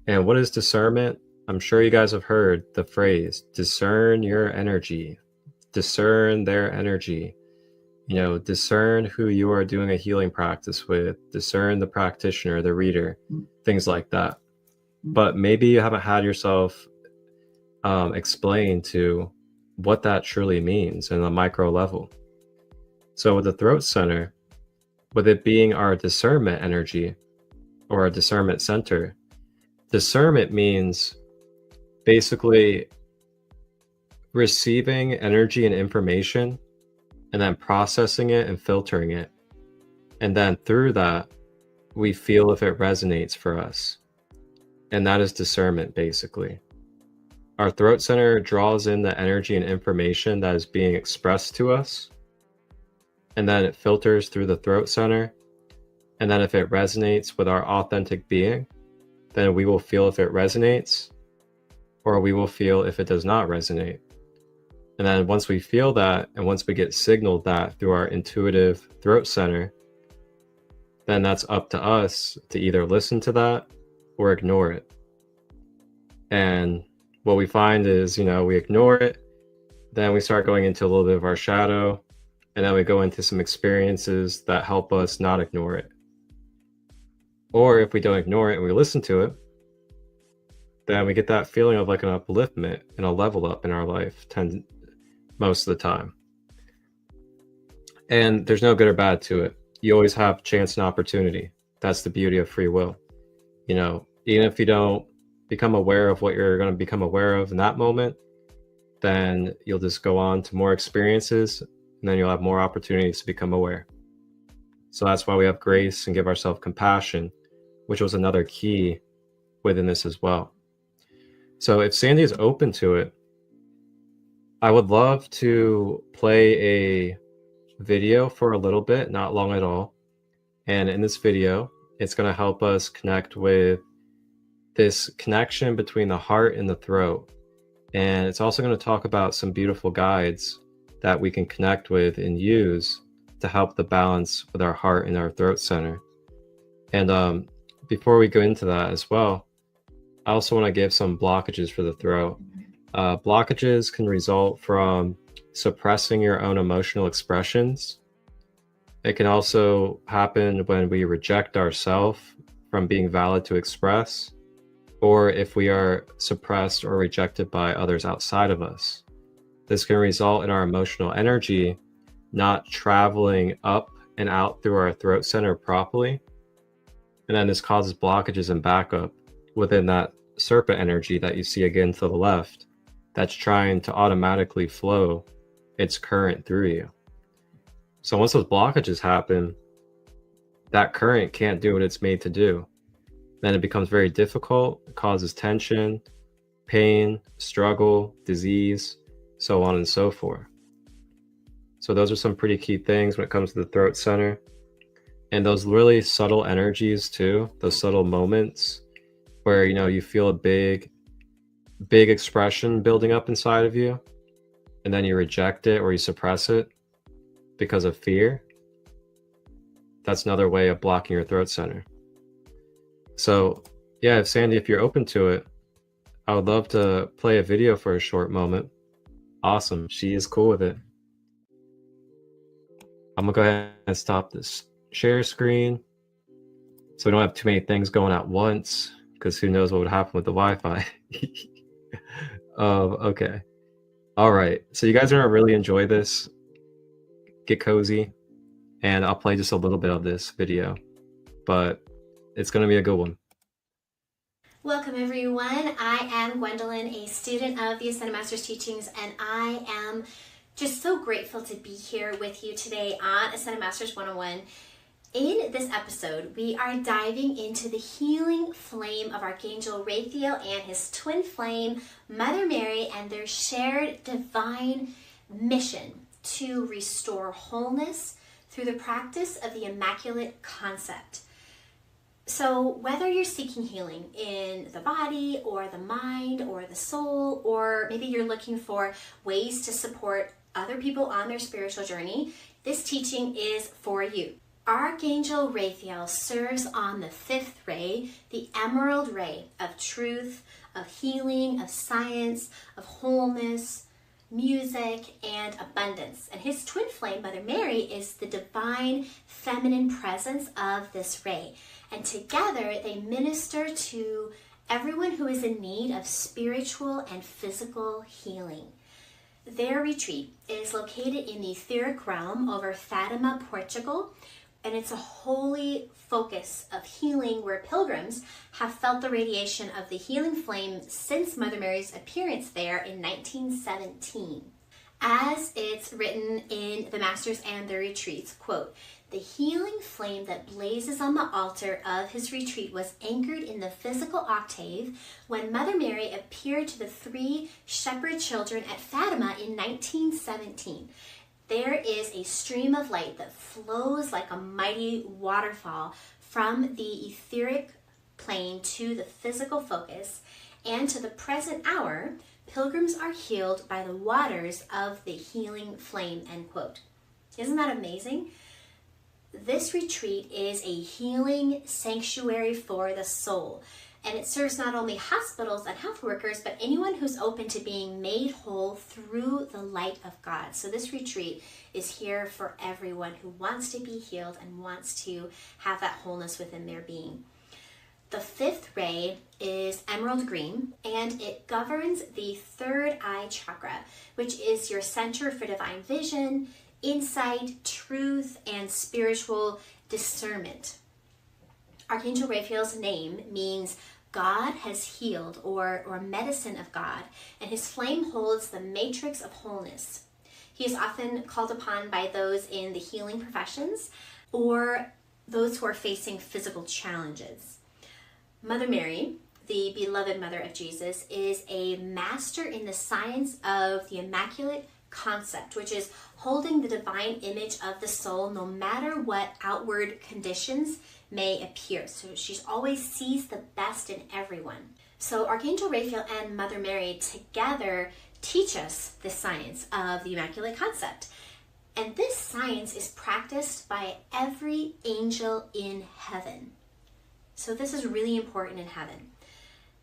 And what is discernment? I'm sure you guys have heard the phrase, discern your energy, discern their energy. You know, discern who you are doing a healing practice with, discern the practitioner, the reader, things like that. But maybe you haven't had yourself explain to what that truly means in a micro level. So with the throat center, with it being our discernment energy or our discernment center, discernment means basically receiving energy and information and then processing it and filtering it. And then through that, we feel if it resonates for us. And that is discernment, basically. Our throat center draws in the energy and information that is being expressed to us. And then it filters through the throat center. And then if it resonates with our authentic being, then we will feel if it resonates, or we will feel if it does not resonate. And then once we feel that, and once we get signaled that through our intuitive throat center, then that's up to us to either listen to that or ignore it. And what we find is, we ignore it, then we start going into a little bit of our shadow, and then we go into some experiences that help us not ignore it. Or if we don't ignore it and we listen to it, then we get that feeling of like an upliftment and a level up in our life most of the time. And there's no good or bad to it. You always have chance and opportunity. That's the beauty of free will. Even if you don't become aware of what you're going to become aware of in that moment, then you'll just go on to more experiences, and then you'll have more opportunities to become aware. So that's why we have grace and give ourselves compassion, which was another key within this as well. So if Sandy is open to it, I would love to play a video for a little bit, not long at all. And in this video, it's going to help us connect with this connection between the heart and the throat. And it's also going to talk about some beautiful guides that we can connect with and use to help the balance with our heart and our throat center. And before we go into that as well, I also want to give some blockages for the throat. Blockages can result from suppressing your own emotional expressions. It can also happen when we reject ourselves from being valid to express, or if we are suppressed or rejected by others outside of us. This can result in our emotional energy not traveling up and out through our throat center properly. And then this causes blockages and backup within that serpent energy that you see again to the left, that's trying to automatically flow its current through you. So once those blockages happen, that current can't do what it's made to do. Then it becomes very difficult, it causes tension, pain, struggle, disease, so on and so forth. So those are some pretty key things when it comes to the throat center. And those really subtle energies too, those subtle moments where, you feel a big expression building up inside of you, and then you reject it or you suppress it because of fear. That's another way of blocking your throat center. So yeah, Sandy, if you're open to it, I would love to play a video for a short moment. Awesome. She is cool with it. I'm gonna go ahead and stop this share screen so we don't have too many things going at once, because who knows what would happen with the Wi-Fi. Okay. All right. So you guys are gonna really enjoy this. Get cozy, and I'll play just a little bit of this video, but it's gonna be a good one. Welcome everyone. I am Gwendolyn, a student of the Ascended Masters teachings, and I am just so grateful to be here with you today on Ascended Masters 101. In this episode, we are diving into the healing flame of Archangel Raphael and his twin flame, Mother Mary, and their shared divine mission to restore wholeness through the practice of the Immaculate Concept. So whether you're seeking healing in the body or the mind or the soul, or maybe you're looking for ways to support other people on their spiritual journey, this teaching is for you. Archangel Raphael serves on the fifth ray, the emerald ray of truth, of healing, of science, of wholeness, music, and abundance. And his twin flame, Mother Mary, is the divine feminine presence of this ray. And together they minister to everyone who is in need of spiritual and physical healing. Their retreat is located in the etheric realm over Fatima, Portugal, and it's a holy focus of healing where pilgrims have felt the radiation of the healing flame since Mother Mary's appearance there in 1917. As it's written in the Masters and their Retreats, quote, "The healing flame that blazes on the altar of his retreat was anchored in the physical octave when Mother Mary appeared to the 3 shepherd children at Fatima in 1917. There is a stream of light that flows like a mighty waterfall from the etheric plane to the physical focus, and to the present hour, pilgrims are healed by the waters of the healing flame," end quote. Isn't that amazing? This retreat is a healing sanctuary for the soul, and it serves not only hospitals and health workers, but anyone who's open to being made whole through the light of God. So this retreat is here for everyone who wants to be healed and wants to have that wholeness within their being. The 5th ray is emerald green, and it governs the 3rd eye chakra, which is your center for divine vision, insight, truth, and spiritual discernment. Archangel Raphael's name means God has healed, or medicine of God, and his flame holds the matrix of wholeness. He is often called upon by those in the healing professions or those who are facing physical challenges. Mother Mary, the beloved mother of Jesus, is a master in the science of the Immaculate Concept, which is holding the divine image of the soul no matter what outward conditions may appear. So she always sees the best in everyone. So Archangel Raphael and Mother Mary together teach us the science of the Immaculate Concept. And this science is practiced by every angel in heaven. So this is really important in heaven.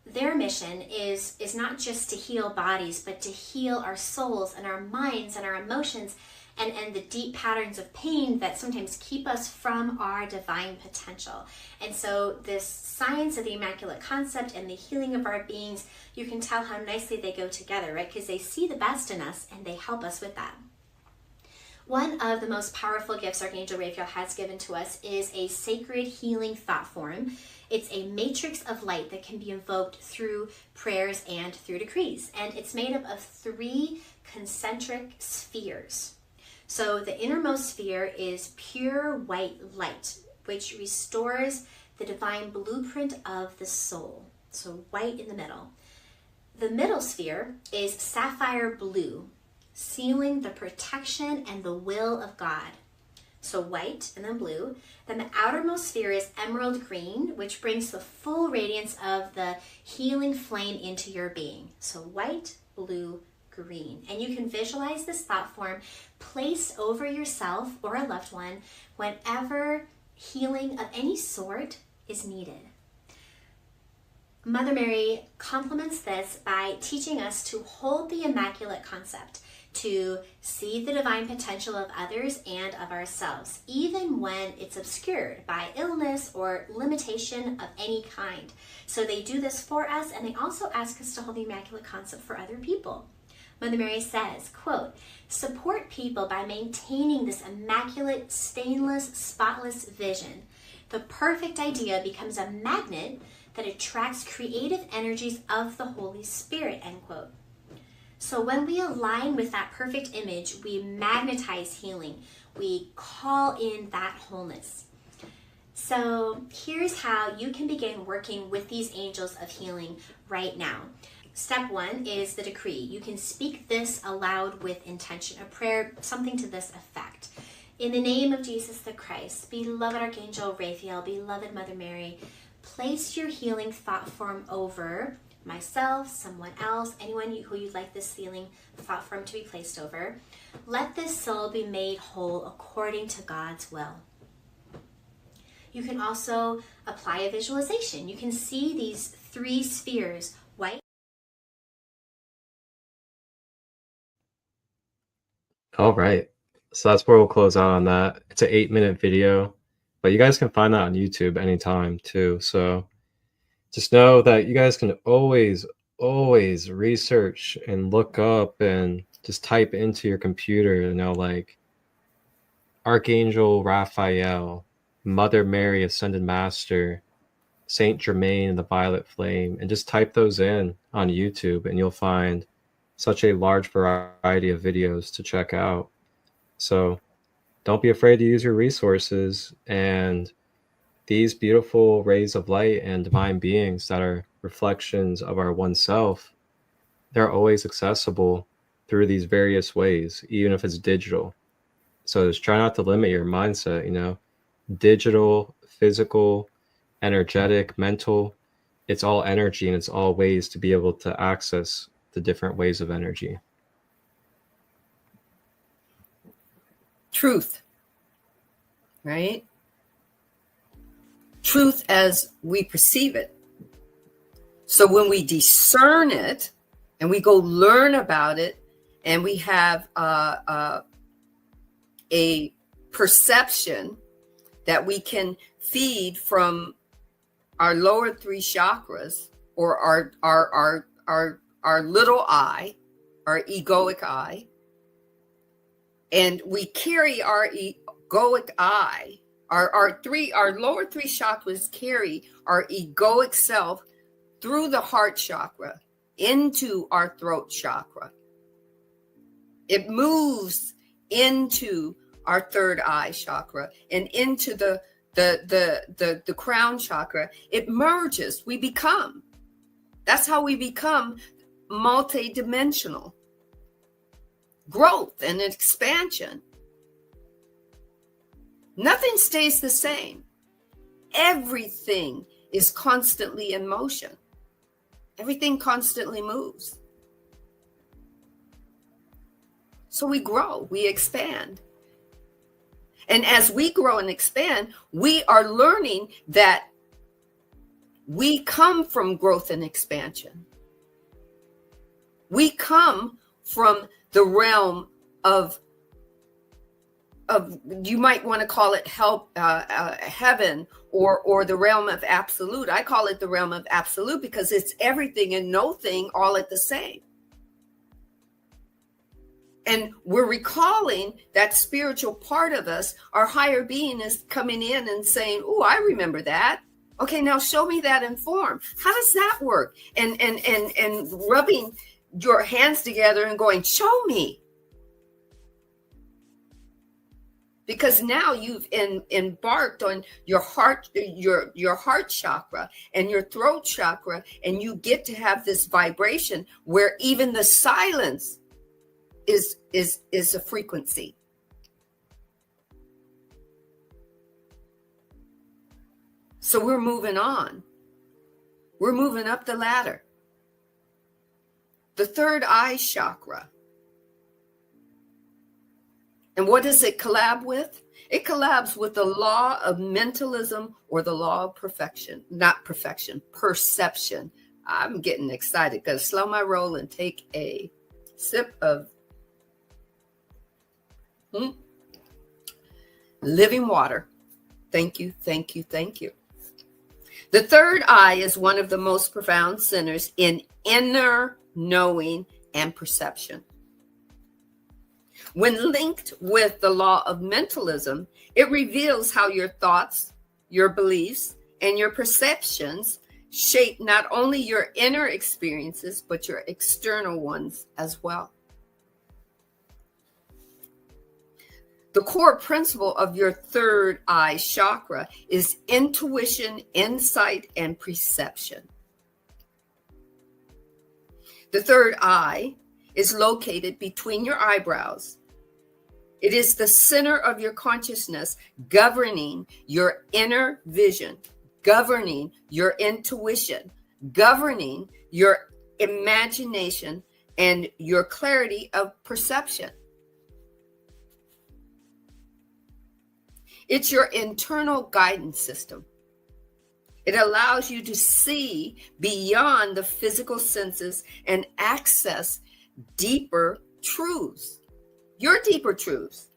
Their mission is not just to heal bodies, but to heal our souls and our minds and our emotions and the deep patterns of pain that sometimes keep us from our divine potential. And so this science of the Immaculate Concept and the healing of our beings, you can tell how nicely they go together, right? Because they see the best in us and they help us with that. One of the most powerful gifts Archangel Raphael has given to us is a sacred healing thought form. It's a matrix of light that can be invoked through prayers and through decrees. And it's made up of 3 concentric spheres. So the innermost sphere is pure white light, which restores the divine blueprint of the soul. So white in the middle. The middle sphere is sapphire blue, sealing the protection and the will of God. So white and then blue. Then the outermost sphere is emerald green, which brings the full radiance of the healing flame into your being. So white, blue, green. And you can visualize this thought form placed over yourself or a loved one whenever healing of any sort is needed. Mother Mary complements this by teaching us to hold the Immaculate Concept, to see the divine potential of others and of ourselves, even when it's obscured by illness or limitation of any kind. So they do this for us, and they also ask us to hold the Immaculate Concept for other people. Mother Mary says, quote, "Support people by maintaining this immaculate, stainless, spotless vision. The perfect idea becomes a magnet that attracts creative energies of the Holy Spirit," end quote. So when we align with that perfect image, we magnetize healing. We call in that wholeness. So here's how you can begin working with these angels of healing right now. Step 1 is the decree. You can speak this aloud with intention, a prayer, something to this effect. In the name of Jesus the Christ, beloved Archangel Raphael, beloved Mother Mary, place your healing thought form over myself, someone else, anyone who you'd like this healing thought form to be placed over. Let this soul be made whole according to God's will. You can also apply a visualization. You can see these 3 spheres, white. All right. So that's where we'll close out on that. It's an 8-minute video, but you guys can find that on YouTube anytime too. So just know that you guys can always research and look up and just type into your computer, like Archangel Raphael, Mother Mary Ascended Master, Saint Germain and the Violet Flame, and just type those in on YouTube, and you'll find such a large variety of videos to check out. So don't be afraid to use your resources, and these beautiful rays of light and divine beings that are reflections of our one self, they're always accessible through these various ways, even if it's digital. So just try not to limit your mindset, digital, physical, energetic, mental, it's all energy, and it's all ways to be able to access the different ways of energy. Truth, right? Truth as we perceive it. So when we discern it and we go learn about it, and we have a perception that we can feed from our lower three chakras, or our little I, our egoic I, and we carry our egoic I, our lower three chakras carry our egoic self through the heart chakra into our throat chakra. It moves into our third eye chakra and into the crown chakra. It merges. We become. That's how we become multidimensional. Growth and expansion. Nothing stays the same. Everything is constantly in motion. Everything constantly moves. So we grow, we expand. And as we grow and expand, we are learning that we come from growth and expansion. We come from the realm of you might want to call it heaven, or the realm of absolute. I call it the realm of absolute because it's everything and no thing all at the same. And we're recalling that spiritual part of us. Our higher being is coming in and saying, "Oh, I remember that. Okay, now show me that in form. How does that work?" And rubbing your hands together and going, "Show me." Because now you've embarked on your heart chakra and your throat chakra, and you get to have this vibration where even the silence is a frequency. So we're moving on. We're moving up the ladder. The third eye chakra. And what does it collab with? It collabs with the law of mentalism, or the law of perfection. Not perfection, perception. I'm getting excited. Gotta slow my roll and take a sip of living water. Thank you, thank you, thank you. The third eye is one of the most profound centers in inner knowing and perception. When linked with the law of mentalism, it reveals how your thoughts, your beliefs, and your perceptions shape not only your inner experiences, but your external ones as well. The core principle of your third eye chakra is intuition, insight, and perception. The third eye is located between your eyebrows. It is the center of your consciousness, governing your inner vision, governing your intuition, governing your imagination, and your clarity of perception. It's your internal guidance system. It allows you to see beyond the physical senses and access deeper truths, your deeper truths.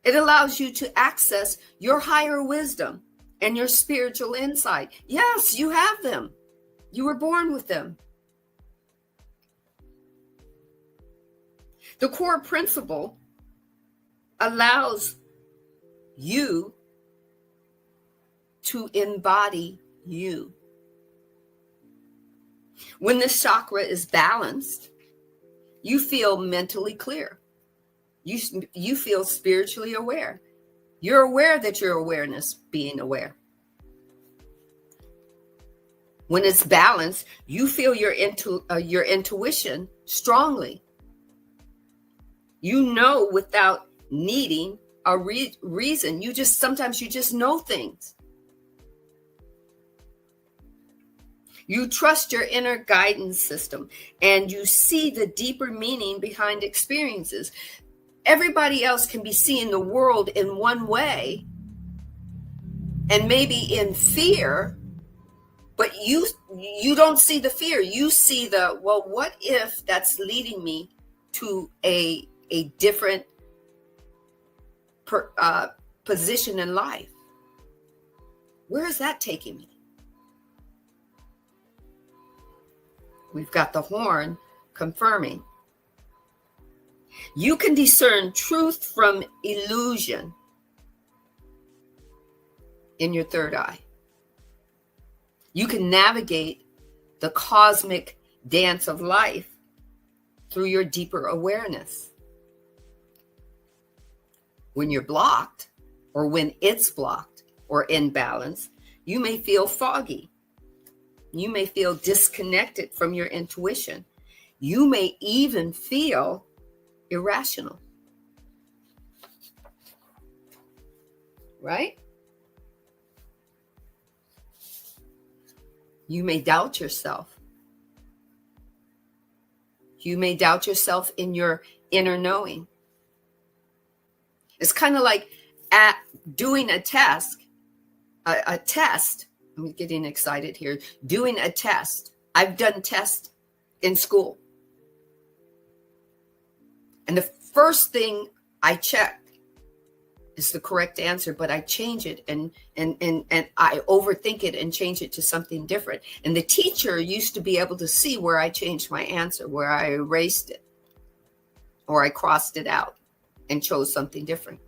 It allows you to access your higher wisdom and your spiritual insight. Yes, you have them. You were born with them. The core principle allows you to embody you. When this chakra is balanced, you feel mentally clear. You feel spiritually aware. You're aware that your awareness being aware. When it's balanced, you feel your intuition strongly. You know without needing a reason. Sometimes you just know things. You trust your inner guidance system and you see the deeper meaning behind experiences. Everybody else can be seeing the world in one way and maybe in fear, but you don't see the fear. You see the, well, what if that's leading me to a different position in life? Where is that taking me? We've got the horn confirming. You can discern truth from illusion in your third eye. You can navigate the cosmic dance of life through your deeper awareness. When you're blocked, or when it's blocked or imbalanced, you may feel foggy. You may feel disconnected from your intuition. You may even feel irrational. Right? You may doubt yourself. You may doubt yourself in your inner knowing. It's kind of like at doing a test. I'm getting excited here. Doing a test. I've done tests in school. And the first thing I check is the correct answer, but I change it and I overthink it and change it to something different. And the teacher used to be able to see where I changed my answer, where I erased it, or I crossed it out and chose something different.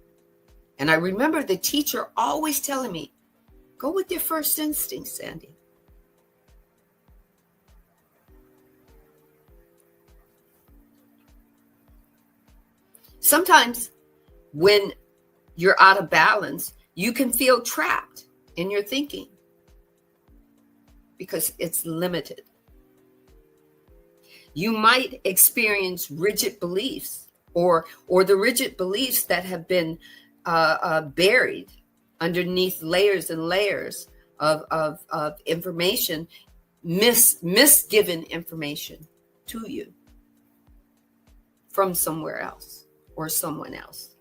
And I remember the teacher always telling me, go with your first instinct, Sandy. Sometimes when you're out of balance, you can feel trapped in your thinking because it's limited. You might experience rigid beliefs or the rigid beliefs that have been buried underneath layers and layers of information, misgiven information to you from somewhere else or someone else.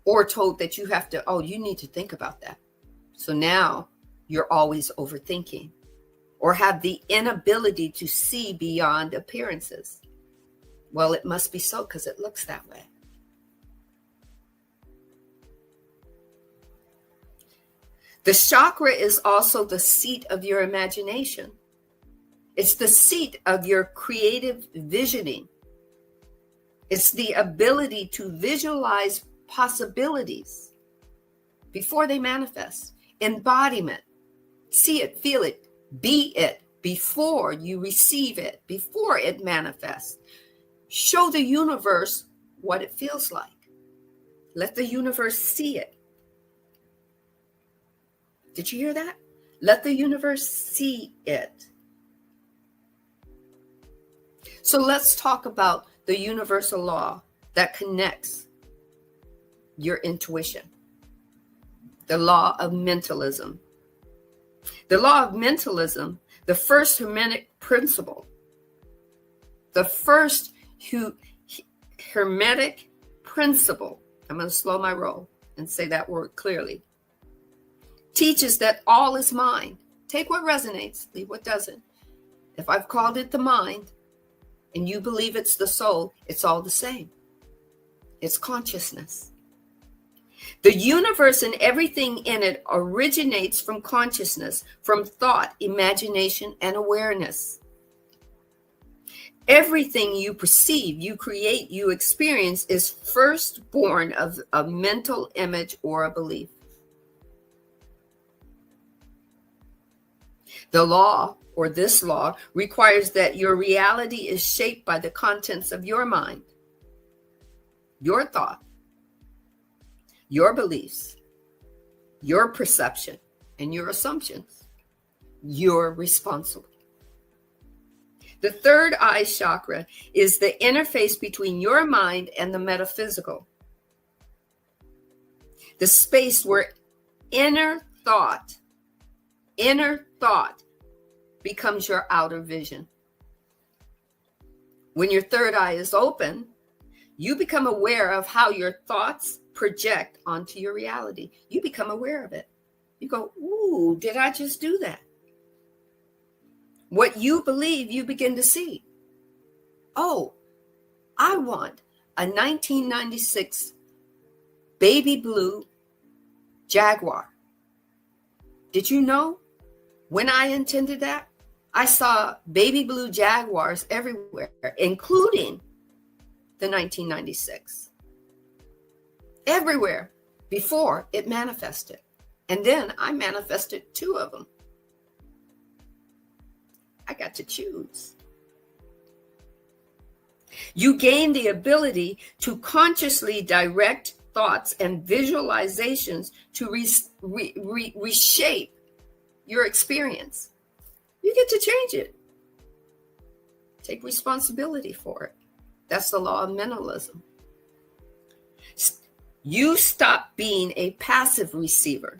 Or told that you have to, you need to think about that. So now you're always overthinking or have the inability to see beyond appearances. Well, it must be so because it looks that way. The chakra is also the seat of your imagination. It's the seat of your creative visioning. It's the ability to visualize possibilities before they manifest. Embodiment. See it, feel it, be it before you receive it, before it manifests. Show the universe what it feels like. Let the universe see it. Did you hear that? Let the universe see it. So let's talk about the universal law that connects your intuition. The law of mentalism. The law of mentalism, the first hermetic principle, the first hermetic principle, I'm going to slow my roll and say that word clearly, teaches that all is mind. Take what resonates, leave what doesn't. If I've called it the mind and you believe it's the soul, it's all the same. It's consciousness. The universe and everything in it originates from consciousness, from thought, imagination, and awareness. Everything you perceive, you create, you experience is first born of a mental image or a belief. The law, or this law, requires that your reality is shaped by the contents of your mind, your thought, your beliefs, your perception, and your assumptions. You're responsible. The third eye chakra is the interface between your mind and the metaphysical. The space where inner thought becomes your outer vision. When your third eye is open, you become aware of how your thoughts project onto your reality. You become aware of it. You go, ooh, did I just do that? What you believe, you begin to see. Oh, I want a 1996 baby blue Jaguar. Did you know when I intended that? I saw baby blue Jaguars everywhere, including the 1996. Everywhere before it manifested. And then I manifested 2 of them. I got to choose. You gain the ability to consciously direct thoughts and visualizations to reshape your experience. You get to change it. Take responsibility for it. That's the law of mentalism. You stop being a passive receiver.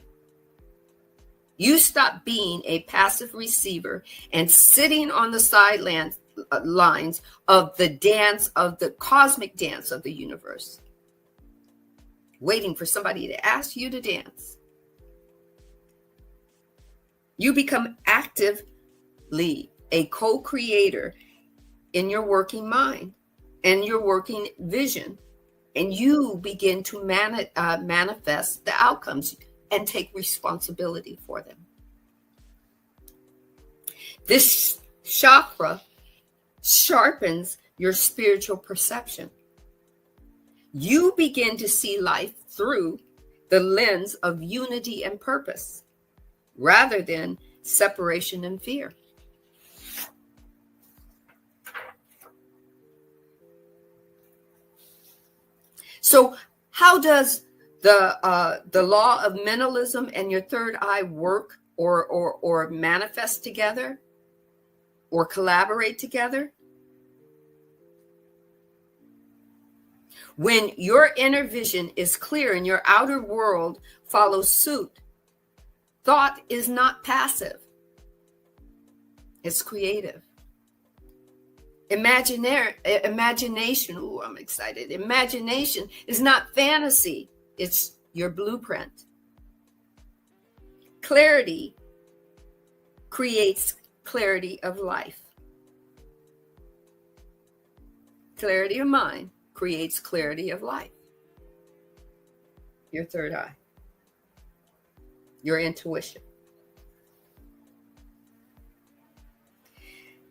You stop being a passive receiver and sitting on the sidelines of the dance, of the cosmic dance of the universe, waiting for somebody to ask you to dance. You become actively a co-creator in your working mind and your working vision, and you begin to manifest the outcomes and take responsibility for them. This chakra sharpens your spiritual perception. You begin to see life through the lens of unity and purpose, rather than separation and fear. So how does the law of mentalism and your third eye work or manifest together or collaborate together? When your inner vision is clear and your outer world follows suit, thought is not passive. It's creative. Imagination, ooh, I'm excited. Imagination is not fantasy. It's your blueprint. Clarity creates clarity of life. Clarity of mind creates clarity of life. Your third eye. Your intuition.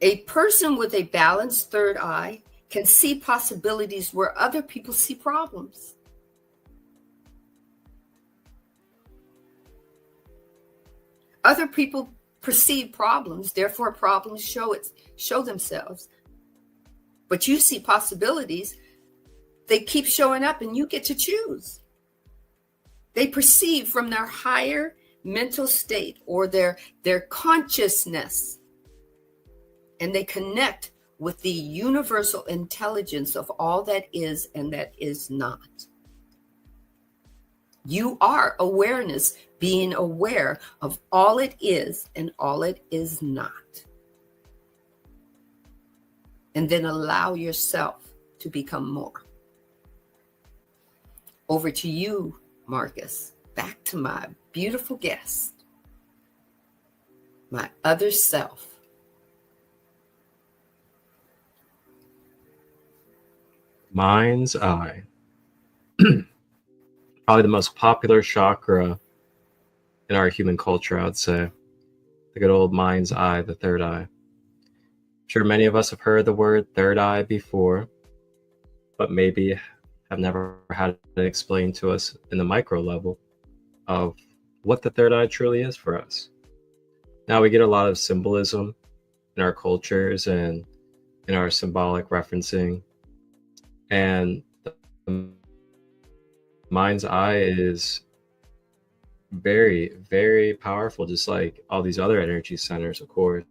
A person with a balanced third eye can see possibilities where other people see problems. Other people perceive problems, therefore problems show themselves. But you see possibilities, they keep showing up and you get to choose. They perceive from their higher mental state or their consciousness, and they connect with the universal intelligence of all that is and that is not. You are awareness, being aware of all it is and all it is not. And then allow yourself to become more. Over to you, Marcus. Back to my beautiful guest, my other self. Mind's eye. Probably the most popular chakra in our human culture, I would say. The good old mind's eye, the third eye. sure many of us have heard the word third eye before, but maybe have never had it explained to us in the micro level of what the third eye truly is for us. Now, we get a lot of symbolism in our cultures and in our symbolic referencing, and the mind's eye is very, very powerful, just like all these other energy centers, of course.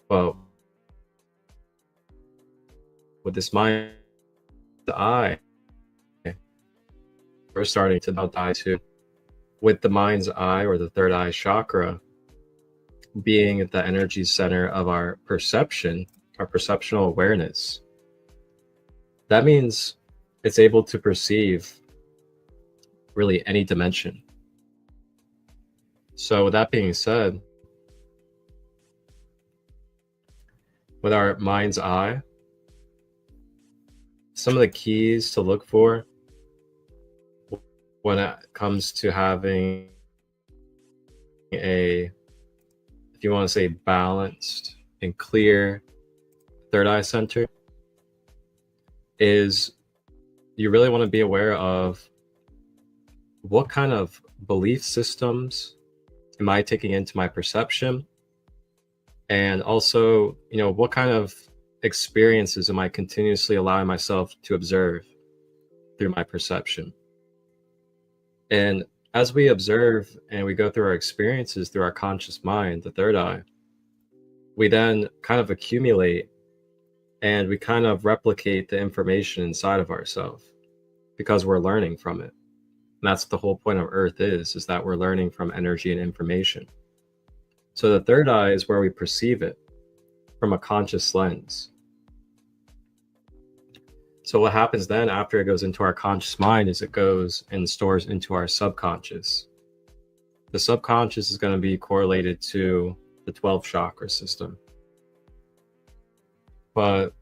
But with this mind, the eye, we're starting to now dive to, with the mind's eye or the third eye chakra being the energy center of our perception, our perceptual awareness. That means it's able to perceive really any dimension. So with that being said, with our mind's eye, some of the keys to look for when it comes to having a, if you want to say, balanced and clear third eye center, is you really want to be aware of what kind of belief systems am I taking into my perception, and also, what kind of experiences am I continuously allowing myself to observe through my perception. And as we observe and we go through our experiences through our conscious mind, the third eye, we then kind of accumulate and we kind of replicate the information inside of ourselves because we're learning from it. And that's the whole point of Earth is that we're learning from energy and information. So the third eye is where we perceive it from a conscious lens. So what happens then after it goes into our conscious mind is it goes and stores into our subconscious. The subconscious is going to be correlated to the 12 chakra system. But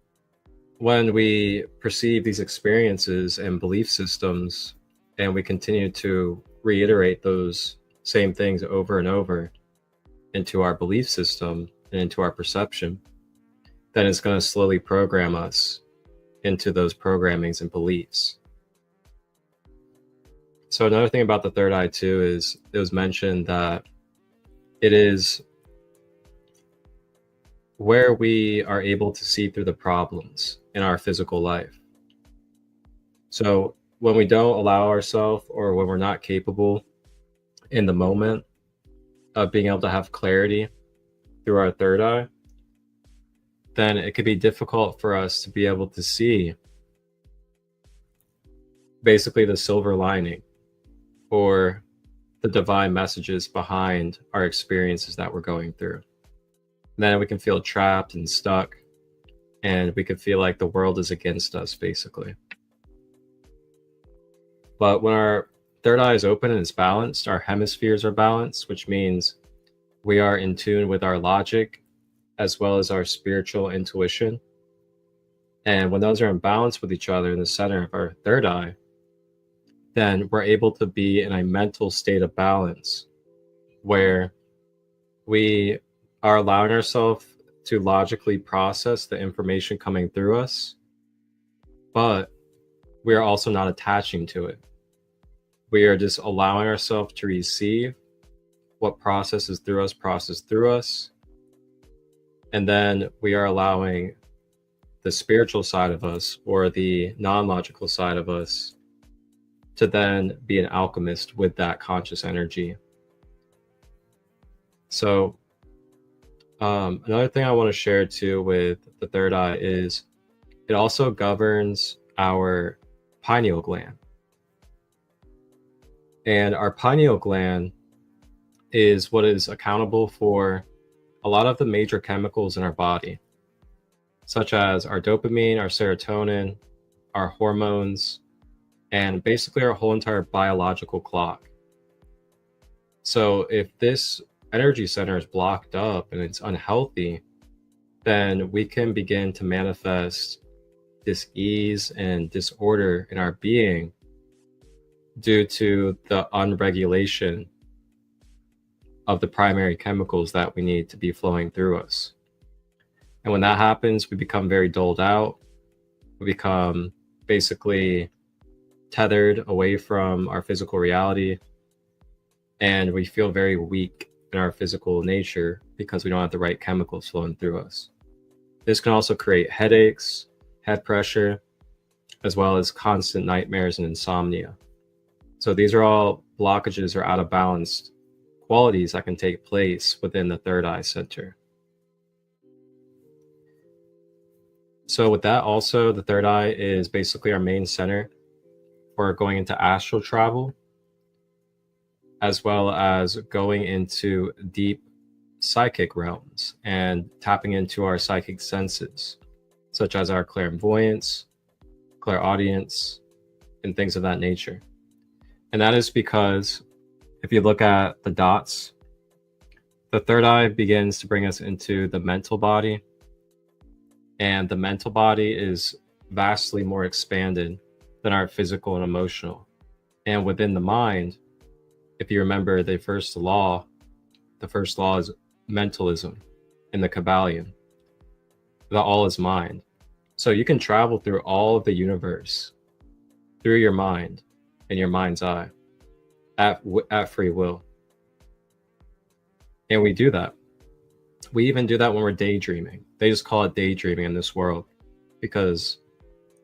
when we perceive these experiences and belief systems, and we continue to reiterate those same things over and over into our belief system and into our perception, then it's going to slowly program us into those programmings and beliefs. So another thing about the third eye too is it was mentioned that it is where we are able to see through the problems in our physical life. So when we don't allow ourselves, or when we're not capable in the moment of being able to have clarity through our third eye, then it could be difficult for us to be able to see basically the silver lining or the divine messages behind our experiences that we're going through. And then we can feel trapped and stuck, and we could feel like the world is against us, basically. But when our third eye is open and it's balanced, our hemispheres are balanced, which means we are in tune with our logic as well as our spiritual intuition. And when those are in balance with each other in the center of our third eye, then we're able to be in a mental state of balance where we are allowing ourselves to logically process the information coming through us, but we are also not attaching to it. We are just allowing ourselves to receive what processes through us, and then we are allowing the spiritual side of us, or the non-logical side of us, to then be an alchemist with that conscious energy. So another thing I want to share too with the third eye is it also governs our pineal gland. And our pineal gland is what is accountable for a lot of the major chemicals in our body, such as our dopamine, our serotonin, our hormones, and basically our whole entire biological clock. So if this energy center is blocked up and it's unhealthy, then we can begin to manifest dis-ease and disorder in our being due to the unregulation of the primary chemicals that we need to be flowing through us. And when that happens, we become very dulled out. We become basically tethered away from our physical reality. And we feel very weak in our physical nature because we don't have the right chemicals flowing through us. This can also create headaches, head pressure, as well as constant nightmares and insomnia. So these are all blockages or out of balance qualities that can take place within the third eye center. So with that also, the third eye is basically our main center for going into astral travel, as well as going into deep psychic realms and tapping into our psychic senses, such as our clairvoyance, clairaudience, and things of that nature. And that is because if you look at the dots, the third eye begins to bring us into the mental body, and the mental body is vastly more expanded than our physical and emotional. And within the mind, if you remember the first law is mentalism in the Kabbalion. The all is mind. So you can travel through all of the universe through your mind and your mind's eye at free will. And we do that. We even do that when we're daydreaming. They just call it daydreaming in this world because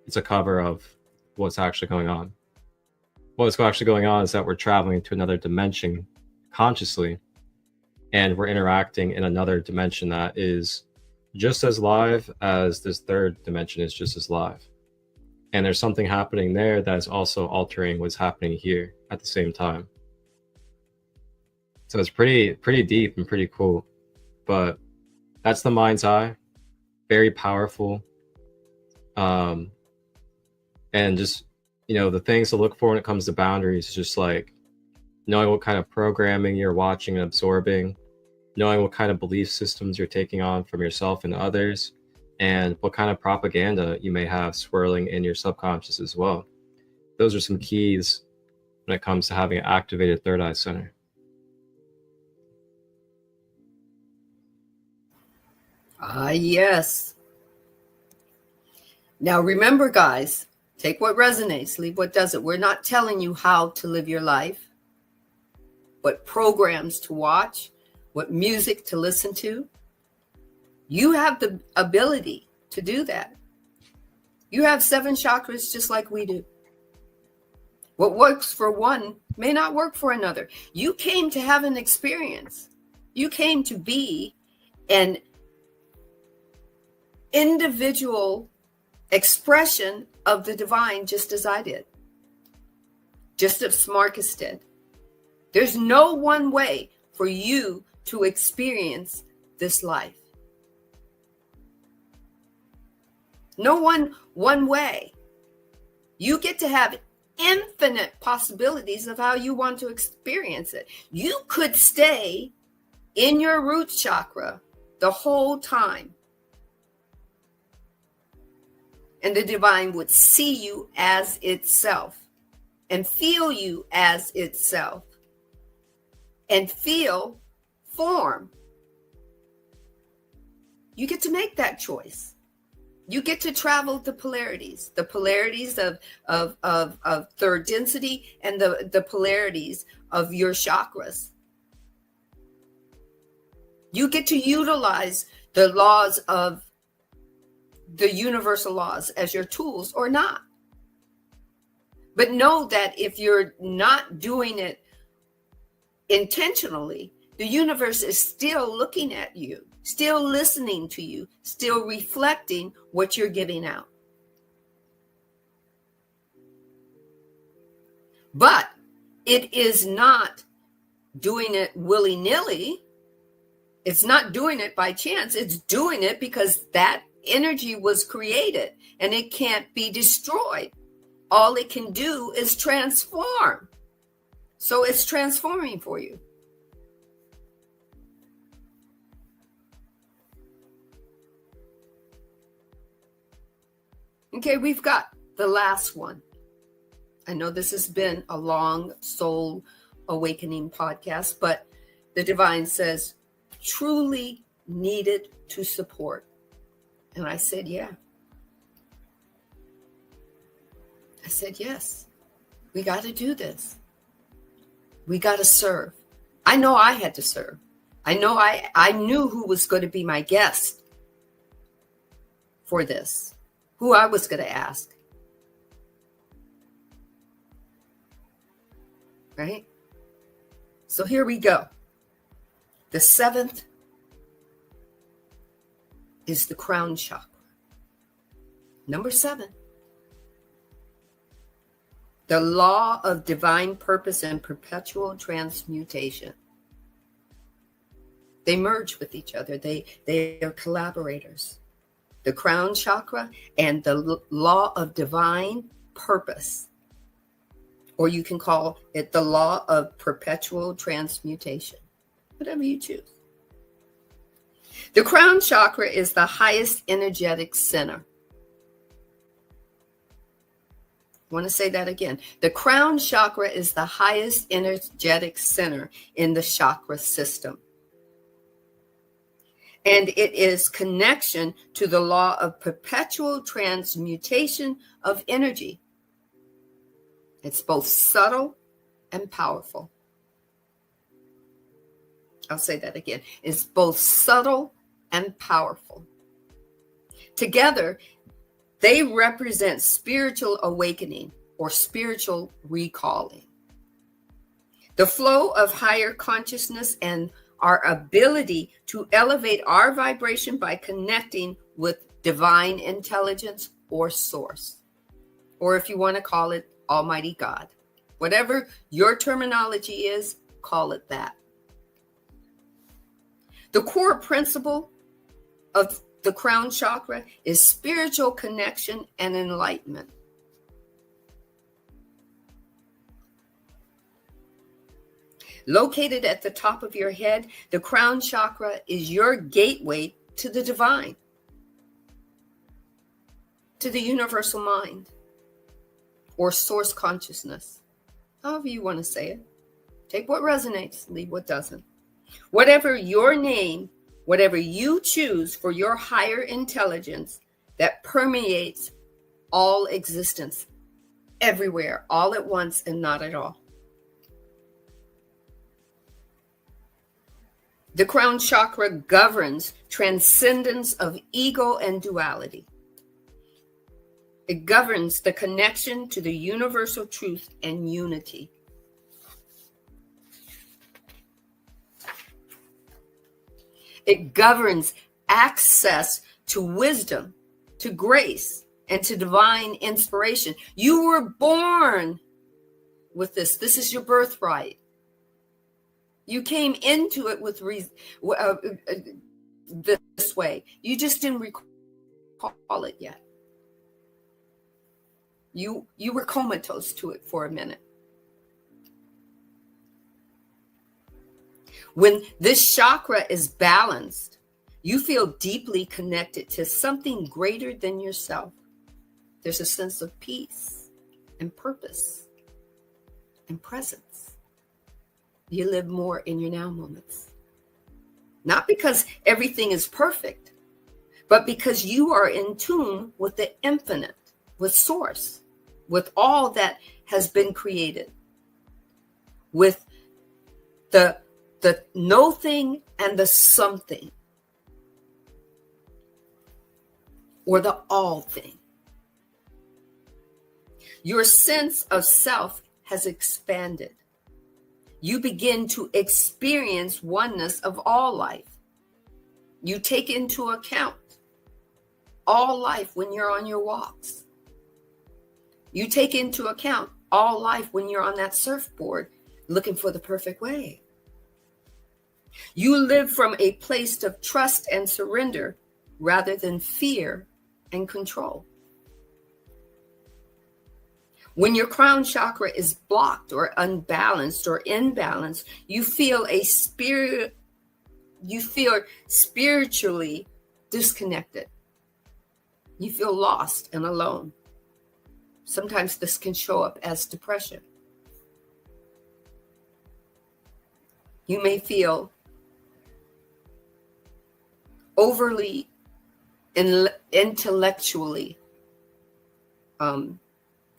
it's a cover of what's actually going on. What's actually going on is that we're traveling to another dimension consciously, and we're interacting in another dimension that is just as live as this third dimension is just as live. And there's something happening there that is also altering what's happening here at the same time. So it's pretty deep and pretty cool. But that's the mind's eye. Very powerful. And just, the things to look for when it comes to boundaries is just like knowing what kind of programming you're watching and absorbing, knowing what kind of belief systems you're taking on from yourself and others, and what kind of propaganda you may have swirling in your subconscious as well. Those are some keys when it comes to having an activated third eye center. Yes. Now remember, guys, take what resonates, leave what doesn't. We're not telling you how to live your life, what programs to watch, what music to listen to. You have the ability to do that. You have 7 chakras just like we do. What works for one may not work for another. You came to have an experience. You came to be an individual expression of the divine, just as I did, just as Marcus did. There's no one way for you to experience this life. No one way. You get to have infinite possibilities of how you want to experience it. You could stay in your root chakra the whole time, and the divine would see you as itself and feel you as itself and feel form. You get to make that choice. You get to travel the polarities of third density and the polarities of your chakras. You get to utilize the laws of the universal laws as your tools or not. But know that if you're not doing it intentionally, the universe is still looking at you, still listening to you, still reflecting what you're giving out. But it is not doing it willy-nilly. It's not doing it by chance. It's doing it because that energy was created and it can't be destroyed. All it can do is transform. So it's transforming for you. Okay, we've got the last one. I know this has been a long soul awakening podcast, but the divine says, truly needed to support. And I said, yeah. I said, yes, we got to do this. We got to serve. I know I had to serve. I know I knew who was going to be my guest for this, who I was going to ask. Right? So here we go. The 7th is the crown chakra. Number 7. The law of divine purpose and perpetual transmutation. They merge with each other. They are collaborators. The crown chakra and the law of divine purpose. Or you can call it the law of perpetual transmutation. Whatever you choose. The crown chakra is the highest energetic center. I want to say that again. The crown chakra is the highest energetic center in the chakra system. And it is connection to the law of perpetual transmutation of energy. It's both subtle and powerful. I'll say that again. It's both subtle and powerful. Together, they represent spiritual awakening or spiritual recalling. The flow of higher consciousness and our ability to elevate our vibration by connecting with divine intelligence or source. Or if you want to call it Almighty God. Whatever your terminology is, call it that. The core principle of the crown chakra is spiritual connection and enlightenment. Located at the top of your head, the crown chakra is your gateway to the divine, to the universal mind, or source consciousness. However you want to say it. Take what resonates, leave what doesn't. Whatever your name, whatever you choose for your higher intelligence that permeates all existence, everywhere, all at once and not at all. The crown chakra governs transcendence of ego and duality. It governs the connection to the universal truth and unity. It governs access to wisdom, to grace, and to divine inspiration. You were born with this. This is your birthright. You came into it with this way. You just didn't recall it yet. You were comatose to it for a minute. When this chakra is balanced, you feel deeply connected to something greater than yourself. There's a sense of peace and purpose and presence. You live more in your now moments. Not because everything is perfect, but because you are in tune with the infinite, with source, with all that has been created, with the no thing and the something, or the all thing. Your sense of self has expanded. You begin to experience oneness of all life. You take into account all life when you're on your walks. You take into account all life when you're on that surfboard looking for the perfect wave. You live from a place of trust and surrender rather than fear and control. When your crown chakra is blocked or unbalanced or imbalanced, you feel spiritually disconnected. You feel lost and alone. Sometimes this can show up as depression. You may feel overly intellectually.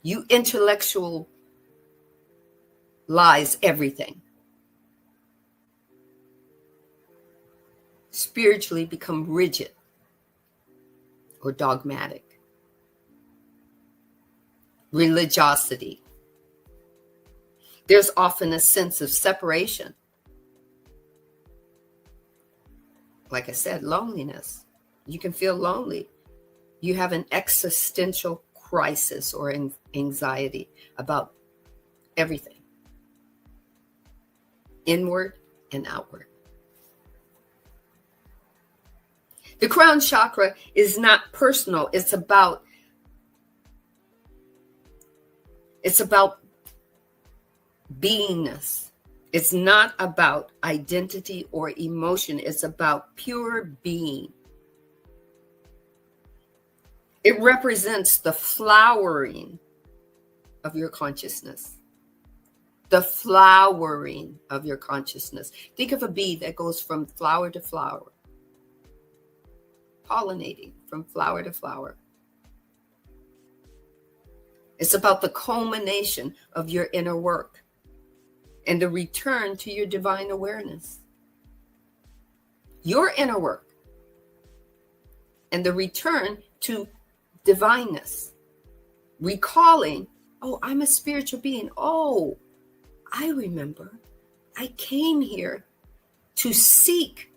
You intellectualize everything. Spiritually become rigid or dogmatic. Religiosity. There's often a sense of separation. Like I said, loneliness. You can feel lonely. You have an existential crisis or anxiety about everything, inward and outward. The crown chakra is not personal. It's about beingness. It's not about identity or emotion. It's about pure being. It represents the flowering of your consciousness. The flowering of your consciousness. Think of a bee that goes from flower to flower, pollinating from flower to flower. It's about the culmination of your inner work and the return to your divine awareness. Your inner work and the return to divineness. Recalling, oh, I'm a spiritual being. Oh, I remember. I came here to seek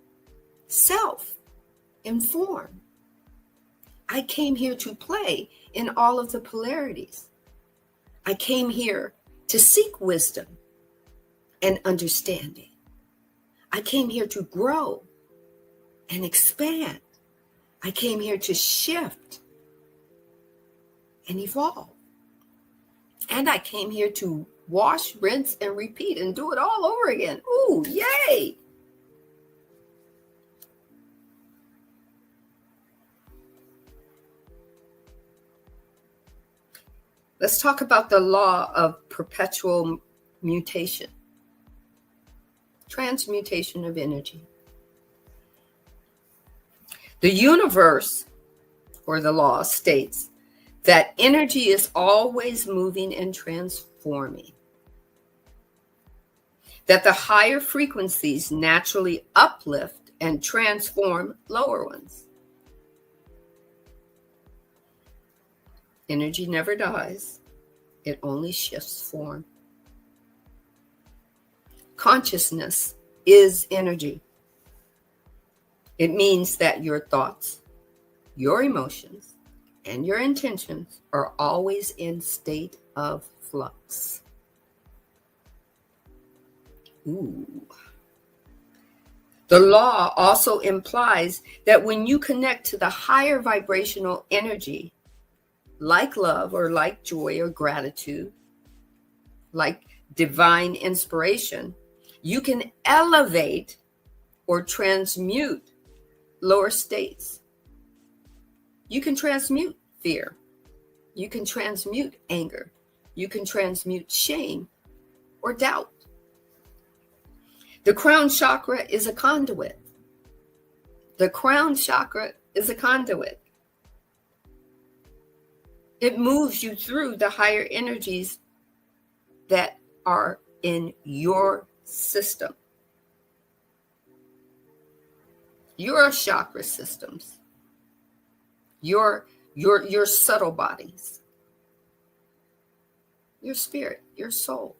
self in form. I came here to play in all of the polarities. I came here to seek wisdom and understanding. I came here to grow and expand. I came here to shift and evolve. And I came here to wash, rinse, and repeat and do it all over again. Ooh, yay! Let's talk about the law of perpetual mutation. Transmutation of energy. The universe, or the law, states that energy is always moving and transforming. That the higher frequencies naturally uplift and transform lower ones. Energy never dies. It only shifts form. Consciousness is energy. It means that your thoughts, your emotions, and your intentions are always in state of flux. Ooh. The law also implies that when you connect to the higher vibrational energy, like love or like joy or gratitude, like divine inspiration, you can elevate or transmute lower states. You can transmute fear. You can transmute anger. You can transmute shame or doubt. The crown chakra is a conduit. The crown chakra is a conduit. It moves you through the higher energies that are in your system. Your chakra systems. Your subtle bodies. Your spirit, your soul.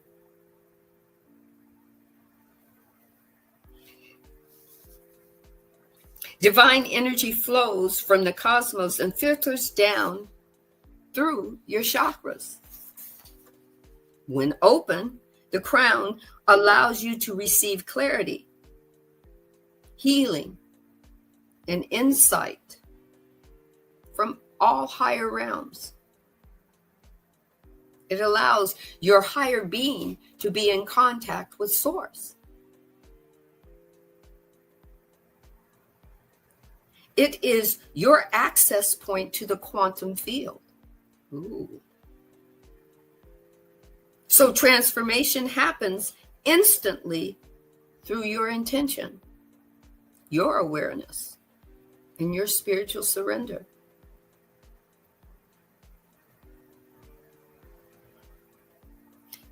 Divine energy flows from the cosmos and filters down through your chakras. When open, the crown allows you to receive clarity, healing, and insight from all higher realms. It allows your higher being to be in contact with Source. It is your access point to the quantum field. Ooh. So transformation happens instantly through your intention, your awareness, and your spiritual surrender.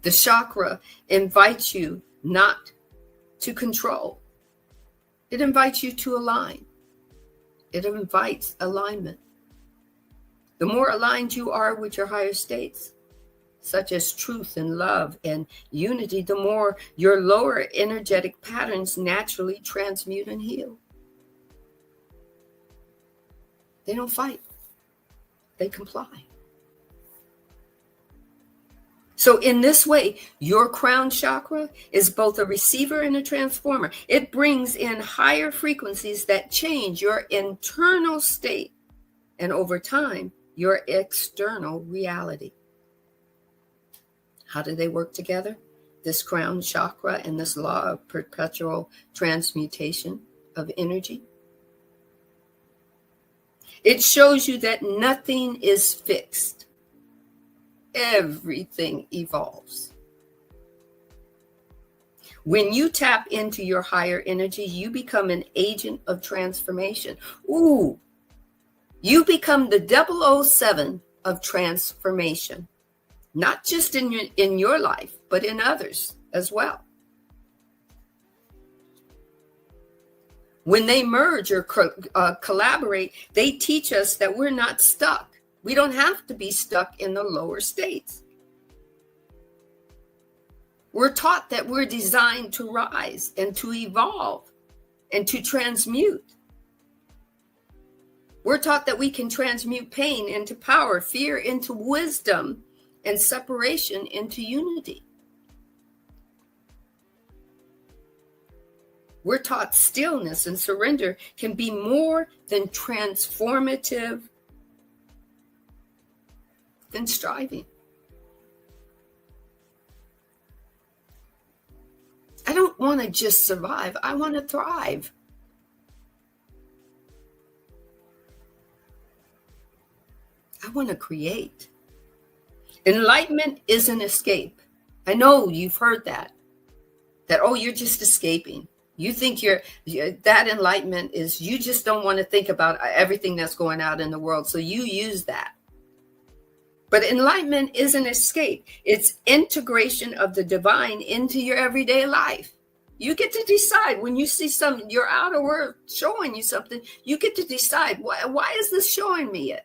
The chakra invites you not to control. It invites you to align. It invites alignment. The more aligned you are with your higher states, such as truth and love and unity, the more your lower energetic patterns naturally transmute and heal. They don't fight. They comply. So in this way, your crown chakra is both a receiver and a transformer. It brings in higher frequencies that change your internal state and over time, your external reality. How do they work together? This crown chakra and this law of perpetual transmutation of energy. It shows you that nothing is fixed. Everything evolves. When you tap into your higher energy, you become an agent of transformation. Ooh, you become the 007 of transformation, not just in your life, but in others as well. When they merge or collaborate, they teach us that we're not stuck. We don't have to be stuck in the lower states. We're taught that we're designed to rise and to evolve and to transmute. We're taught that we can transmute pain into power, fear into wisdom, and separation into unity. We're taught stillness and surrender can be more than transformative than striving. I don't want to just survive. I want to thrive. I want to create. Enlightenment is an escape. I know you've heard that, oh, you're just escaping. You think that enlightenment is, you just don't want to think about everything that's going out in the world. So you use that. But enlightenment is an escape. It's integration of the divine into your everyday life. You get to decide when you see your outer world showing you something, you get to decide, why is this showing me it?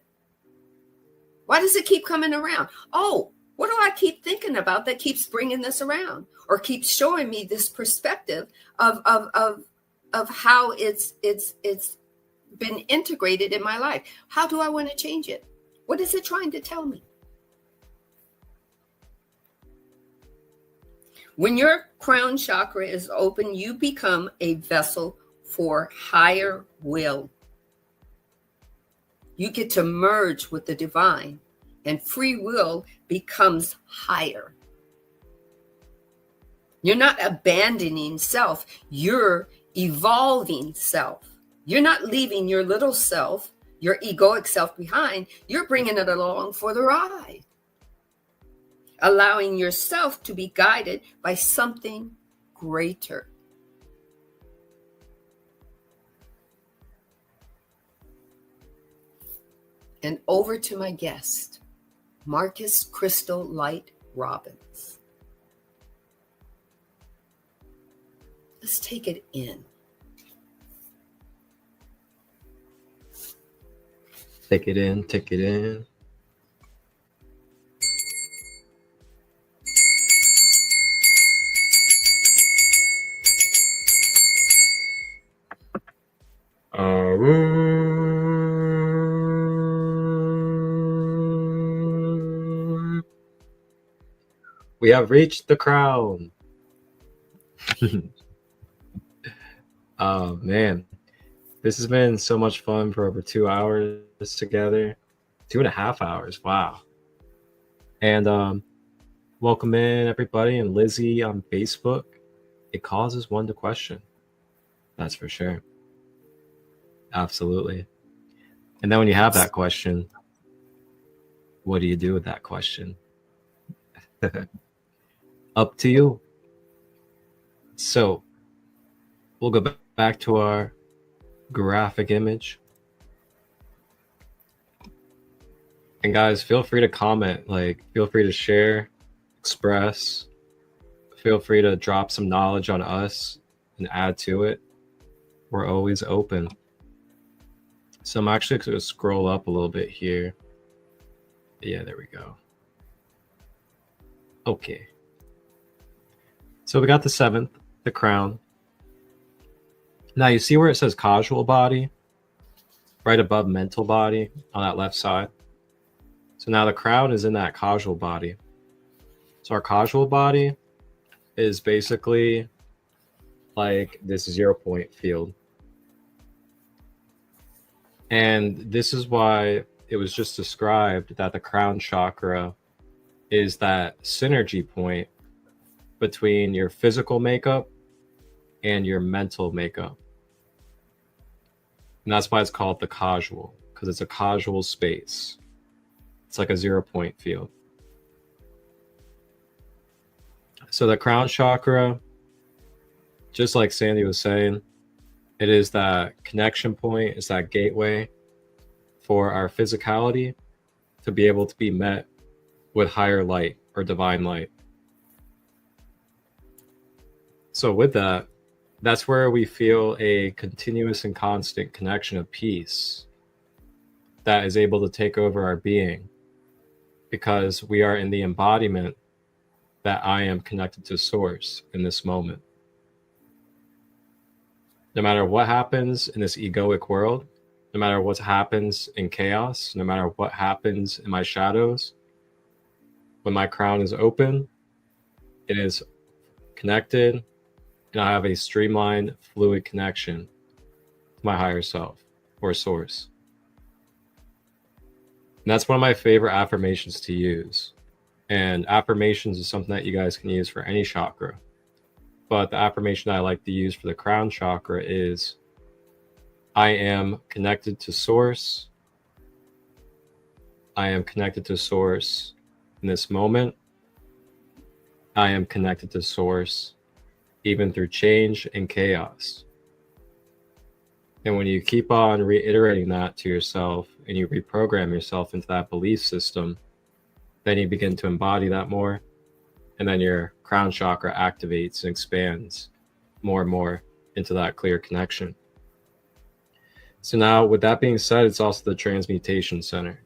Why does it keep coming around? Oh, what do I keep thinking about that keeps bringing this around or keeps showing me this perspective of how it's been integrated in my life? How do I want to change it? What is it trying to tell me? When your crown chakra is open, you become a vessel for higher will. You get to merge with the divine, and free will becomes higher. You're not abandoning self, you're evolving self. You're not leaving your little self, your egoic self behind, you're bringing it along for the ride. Allowing yourself to be guided by something greater. And over to my guest, Marcus Christolight Robbins. Let's take it in. Take it in, take it in. We have reached the crown. Oh man, this has been so much fun for over 2 hours together. 2.5 hours. Wow. And welcome in everybody, and Lizzie on Facebook. It causes one to question. That's for sure. Absolutely. And then when you have that question, what do you do with that question? Up to you. So we'll go back to our graphic image. And guys, feel free to comment, like feel free to share, express, feel free to drop some knowledge on us and add to it. We're always open. So I'm actually going to scroll up a little bit here. Yeah, there we go. Okay. So we got the 7th, the crown. Now you see where it says causal body, right above mental body on that left side. So now the crown is in that causal body. So our causal body is basically like this 0 point field. And this is why it was just described that the crown chakra is that synergy point between your physical makeup and your mental makeup. And that's why it's called the causal, because it's a causal space. It's like a 0 point field. So the crown chakra, just like Sandy was saying, it is that connection point, it's that gateway for our physicality to be able to be met with higher light or divine light. So with that, that's where we feel a continuous and constant connection of peace that is able to take over our being, because we are in the embodiment that I am connected to source in this moment. No matter what happens in this egoic world, no matter what happens in chaos, no matter what happens in my shadows, when my crown is open, it is connected, and I have a streamlined, fluid connection to my higher self or source. And that's one of my favorite affirmations to use. And affirmations is something that you guys can use for any chakra. But the affirmation I like to use for the crown chakra is, I am connected to source. I am connected to source in this moment. I am connected to source even through change and chaos. And when you keep on reiterating that to yourself and you reprogram yourself into that belief system, then you begin to embody that more. And then your crown chakra activates and expands more and more into that clear connection. So now, with that being said, it's also the transmutation center.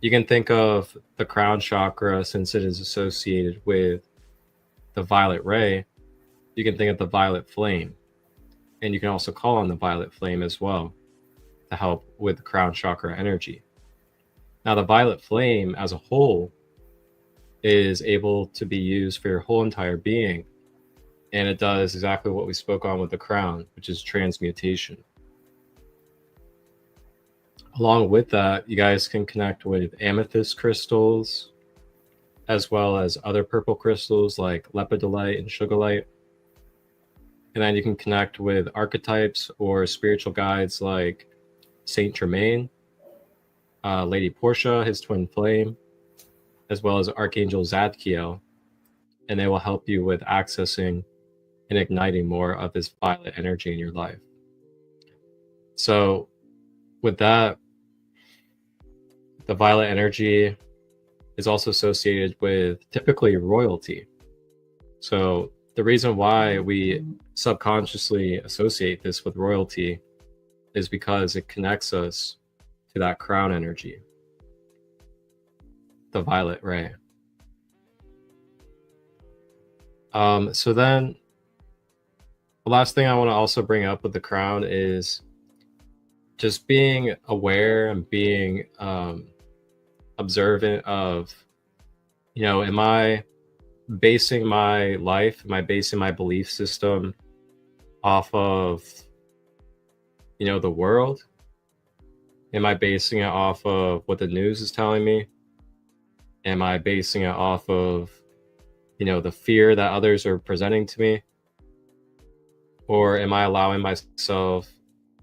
You can think of the crown chakra, since it is associated with the violet ray, you can think of the violet flame. And you can also call on the violet flame as well to help with the crown chakra energy. Now, the violet flame as a whole is able to be used for your whole entire being. And it does exactly what we spoke on with the crown, which is transmutation. Along with that, you guys can connect with amethyst crystals, as well as other purple crystals like lepidolite and sugarlight. And then you can connect with archetypes or spiritual guides like Saint Germain, Lady Portia, his twin flame, as well as Archangel Zadkiel, and they will help you with accessing and igniting more of this violet energy in your life. So with that, the violet energy is also associated with typically royalty. So the reason why we subconsciously associate this with royalty is because it connects us to that crown energy, the violet ray. So then the last thing I want to also bring up with the crown is just being aware and being observant of, am I basing my life, am I basing my belief system off of, the world? Am I basing it off of what the news is telling me? Am I basing it off of, the fear that others are presenting to me? Or am I allowing myself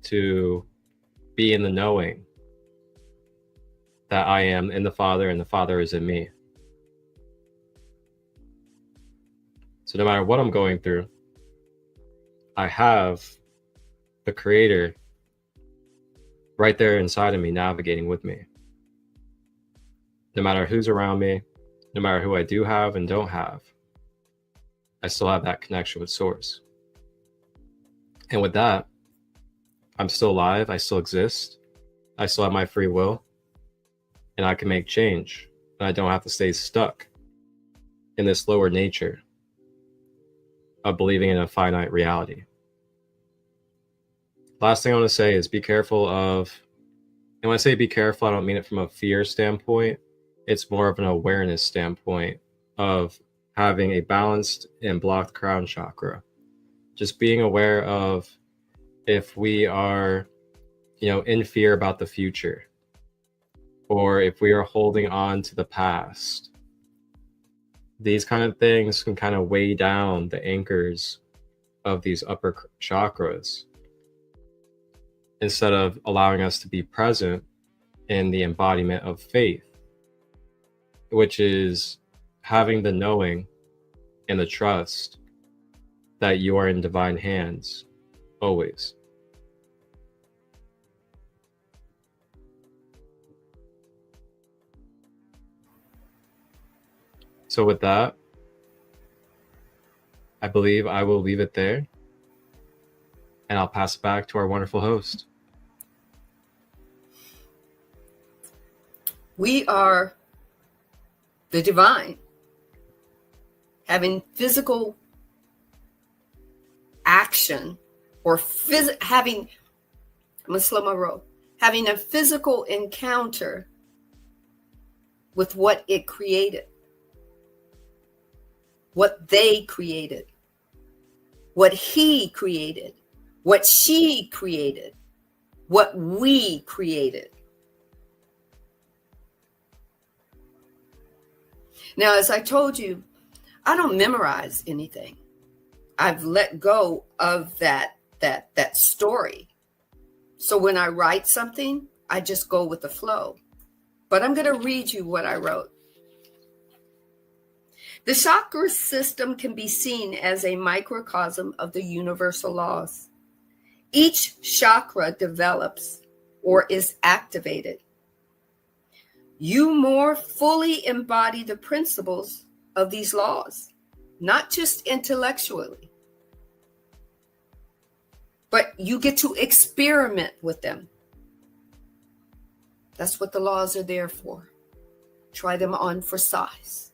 to be in the knowing that I am in the Father and the Father is in me? So no matter what I'm going through, I have the Creator right there inside of me, navigating with me. No matter who's around me, no matter who I do have and don't have, I still have that connection with Source. And with that, I'm still alive, I still exist, I still have my free will, and I can make change. And I don't have to stay stuck in this lower nature of believing in a finite reality. Last thing I want to say is be careful of, and when I say be careful, I don't mean it from a fear standpoint. It's more of an awareness standpoint of having a balanced and blocked crown chakra. Just being aware of if we are, in fear about the future, or if we are holding on to the past. These kind of things can kind of weigh down the anchors of these upper chakras, instead of allowing us to be present in the embodiment of faith, which is having the knowing and the trust that you are in divine hands always. So with that, I believe I will leave it there, and I'll pass it back to our wonderful host. We are the divine, having physical action, or I'm gonna slow my roll, having a physical encounter with what it created, what they created, what he created, what she created, what we created. Now, as I told you, I don't memorize anything. I've let go of that story. So when I write something, I just go with the flow. But I'm going to read you what I wrote. The chakra system can be seen as a microcosm of the universal laws. Each chakra develops or is activated. You more fully embody the principles of these laws, not just intellectually, but you get to experiment with them. That's what the laws are there for. Try them on for size.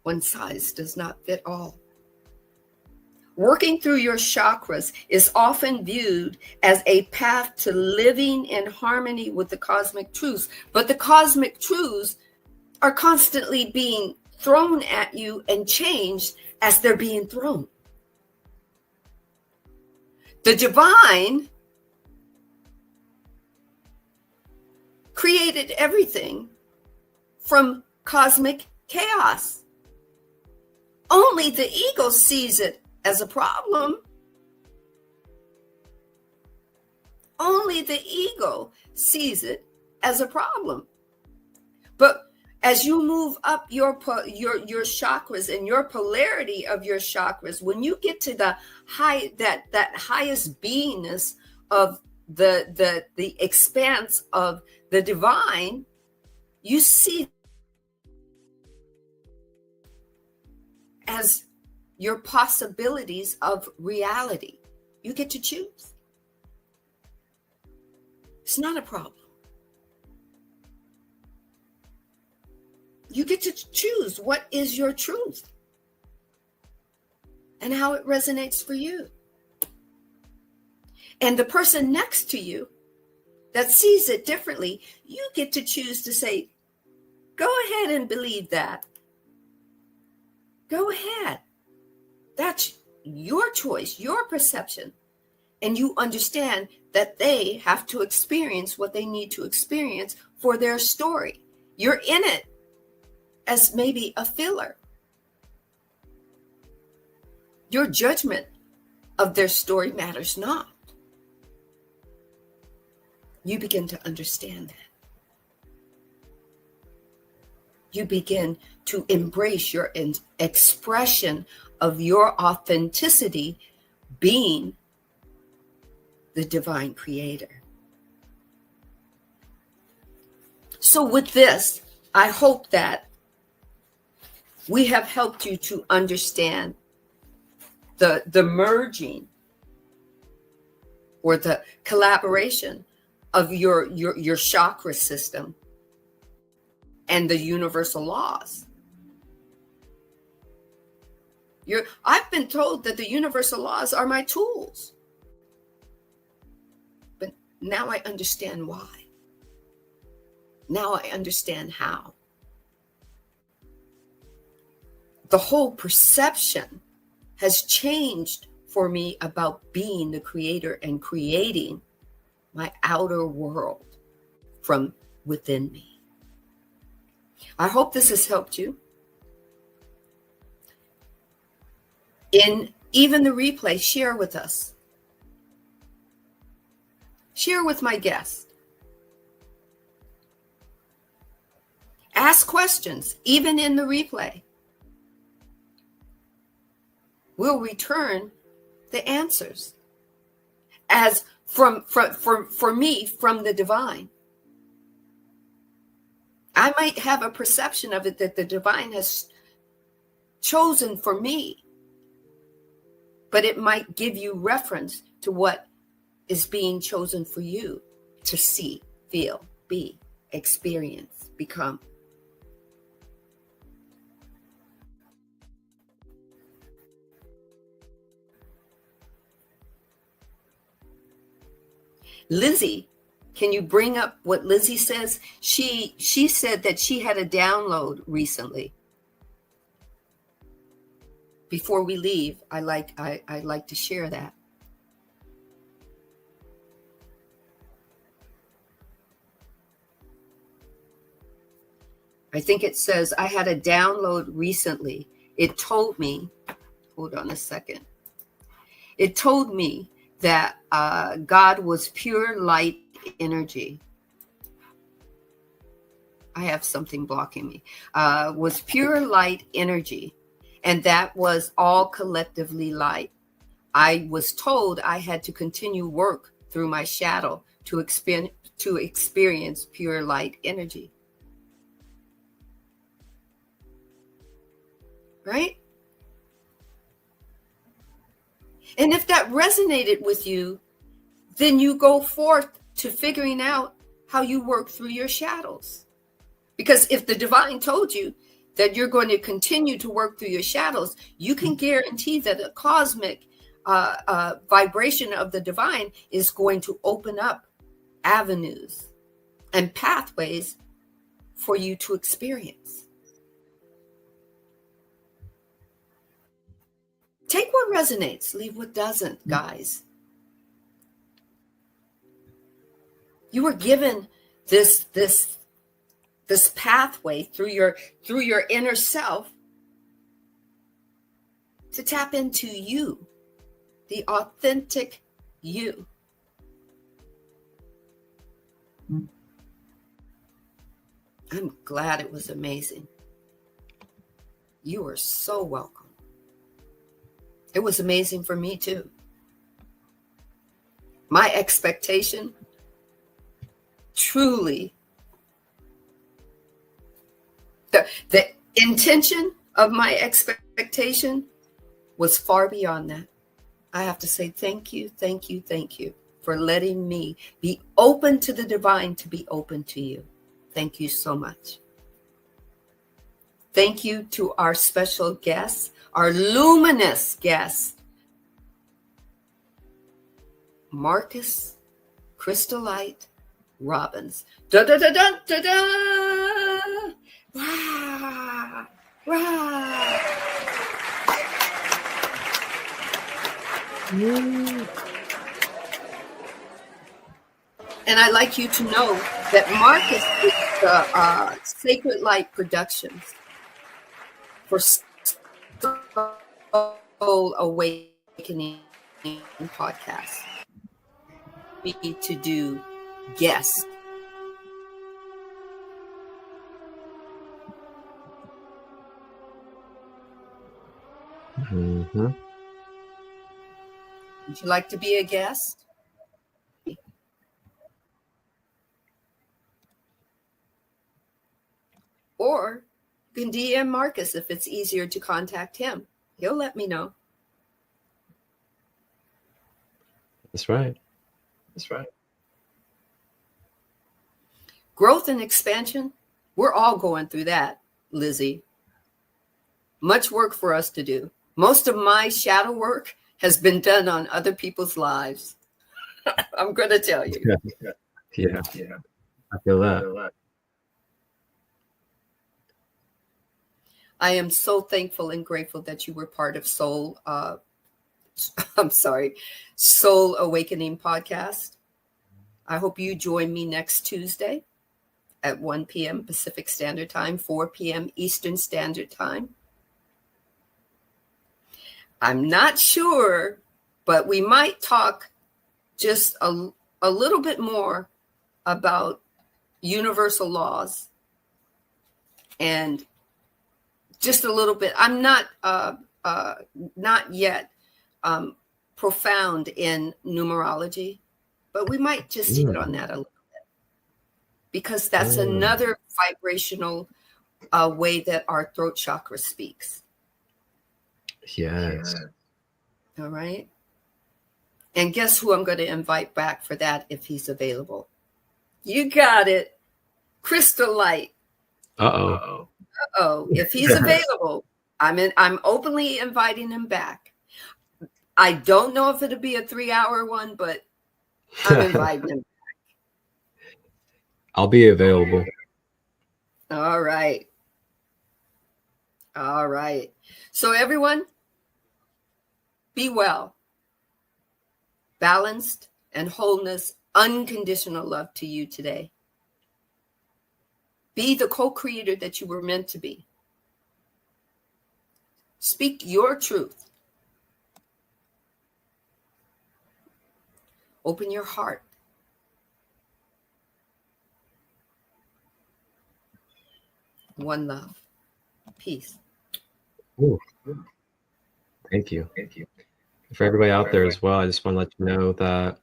One size does not fit all. Working through your chakras is often viewed as a path to living in harmony with the cosmic truths, but the cosmic truths are constantly being thrown at you and changed as they're being thrown. The divine created everything from cosmic chaos. Only the ego sees it as a problem. Only the ego sees it as a problem. But as you move up your chakras and your polarity of your chakras, when you get to the that highest beingness of the expanse of the divine, you see as your possibilities of reality. You get to choose. It's not a problem. You get to choose what is your truth and how it resonates for you. And the person next to you that sees it differently, you get to choose to say, go ahead and believe that. Go ahead. That's your choice, your perception. And you understand that they have to experience what they need to experience for their story. You're in it as maybe a filler. Your judgment of their story matters not. You begin to understand that. You begin to embrace your expression of your authenticity being the divine creator. So with this, I hope that we have helped you to understand the merging or the collaboration of your chakra system and the universal laws. I've been told that the universal laws are my tools. But now I understand why. Now I understand how. The whole perception has changed for me about being the creator and creating my outer world from within me. I hope this has helped you. In even the replay, share with us. Share with my guest. Ask questions, even in the replay. We'll return the answers as for me from the divine. I might have a perception of it that the divine has chosen for me, but it might give you reference to what is being chosen for you to see, feel, be, experience, become. Lizzie, can you bring up what Lizzie says? She said that she had a download recently. Before we leave, I'd like to share that. I think it says, I had a download recently. It told me, hold on a second. It told me that God was pure light energy. I have something blocking me. Was pure light energy. And that was all collectively light. I was told I had to continue work through my shadow to experience pure light energy. Right? And if that resonated with you, then you go forth to figuring out how you work through your shadows. Because if the divine told you that you're going to continue to work through your shadows, you can guarantee that a cosmic vibration of the divine is going to open up avenues and pathways for you to experience. Take what resonates, leave what doesn't, guys. You were given this pathway through your inner self to tap into you, the authentic you. I'm glad it was amazing. You are so welcome. It was amazing for me too. My expectation, truly, the intention of my expectation was far beyond that. I have to say thank you for letting me be open to the divine, to be open to you. Thank you so much. Thank you to our special guests, our luminous guest, Marcus Christolight Robbins. Da da da da da da! Rah, rah. And I'd like you to know that Marcus is the Sacred Light Productions for Soul Awakening podcast. We need to do guests. Mm-hmm. Would you like to be a guest? Or you can DM Marcus if it's easier to contact him. He'll let me know. That's right. Growth and expansion, we're all going through that, Lizzie. Much work for us to do. Most of my shadow work has been done on other people's lives. I'm going to tell you. Yeah. I feel that. I am so thankful and grateful that you were part of Soul Awakening podcast. I hope you join me next Tuesday at 1 p.m. Pacific Standard Time, 4 p.m. Eastern Standard Time. I'm not sure, but we might talk just a little bit more about universal laws and just a little bit. I'm not yet profound in numerology, but we might just hit on that a little bit, because that's another vibrational way that our throat chakra speaks. Yes. All right. And guess who I'm going to invite back for that if he's available? You got it. Christolight. Uh-oh. If he's available, I'm openly inviting him back. I don't know if it'll be a 3-hour one, but I'm inviting him back. I'll be available. All right. So everyone, be well, balanced, and wholeness, unconditional love to you today. Be the co-creator that you were meant to be. Speak your truth. Open your heart. One love. Peace. Ooh. Thank you. For everybody out there as well, I just want to let you know that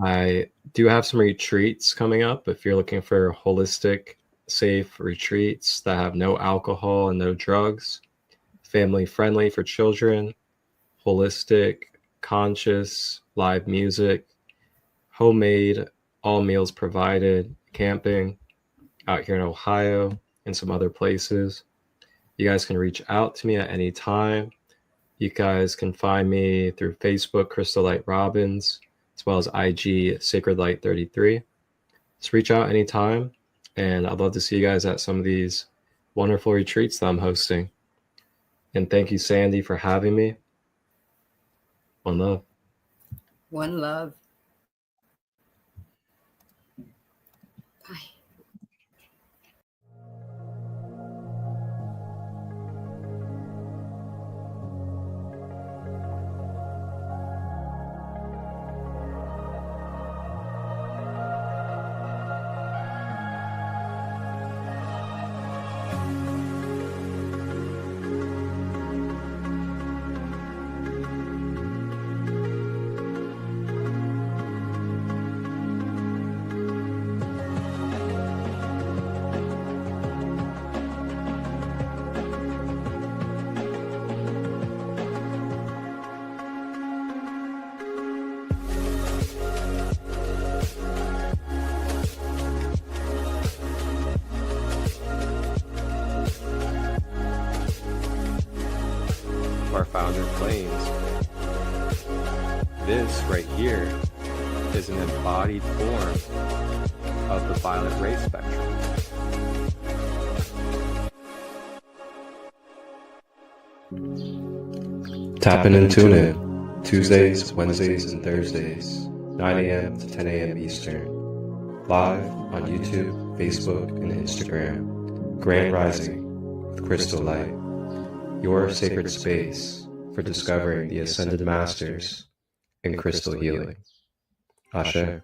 I do have some retreats coming up. If you're looking for holistic, safe retreats that have no alcohol and no drugs, family friendly for children, holistic, conscious, live music, homemade, all meals provided, camping out here in Ohio and some other places. You guys can reach out to me at any time. You guys can find me through Facebook, Christolight Robbins, as well as IG, SacredLight33. Just reach out anytime, and I'd love to see you guys at some of these wonderful retreats that I'm hosting. And thank you, Sandy, for having me. One love. One love. Bye. Our founder claims. This right here is an embodied form of the violet ray spectrum. Tap in and tune in Tuesdays, Wednesdays, and Thursdays, 9 a.m. to 10 a.m. Eastern, live on YouTube, Facebook, and Instagram. Grand Rising with Christolight, your sacred space for discovering the Ascended Masters in crystal healing. Ashe.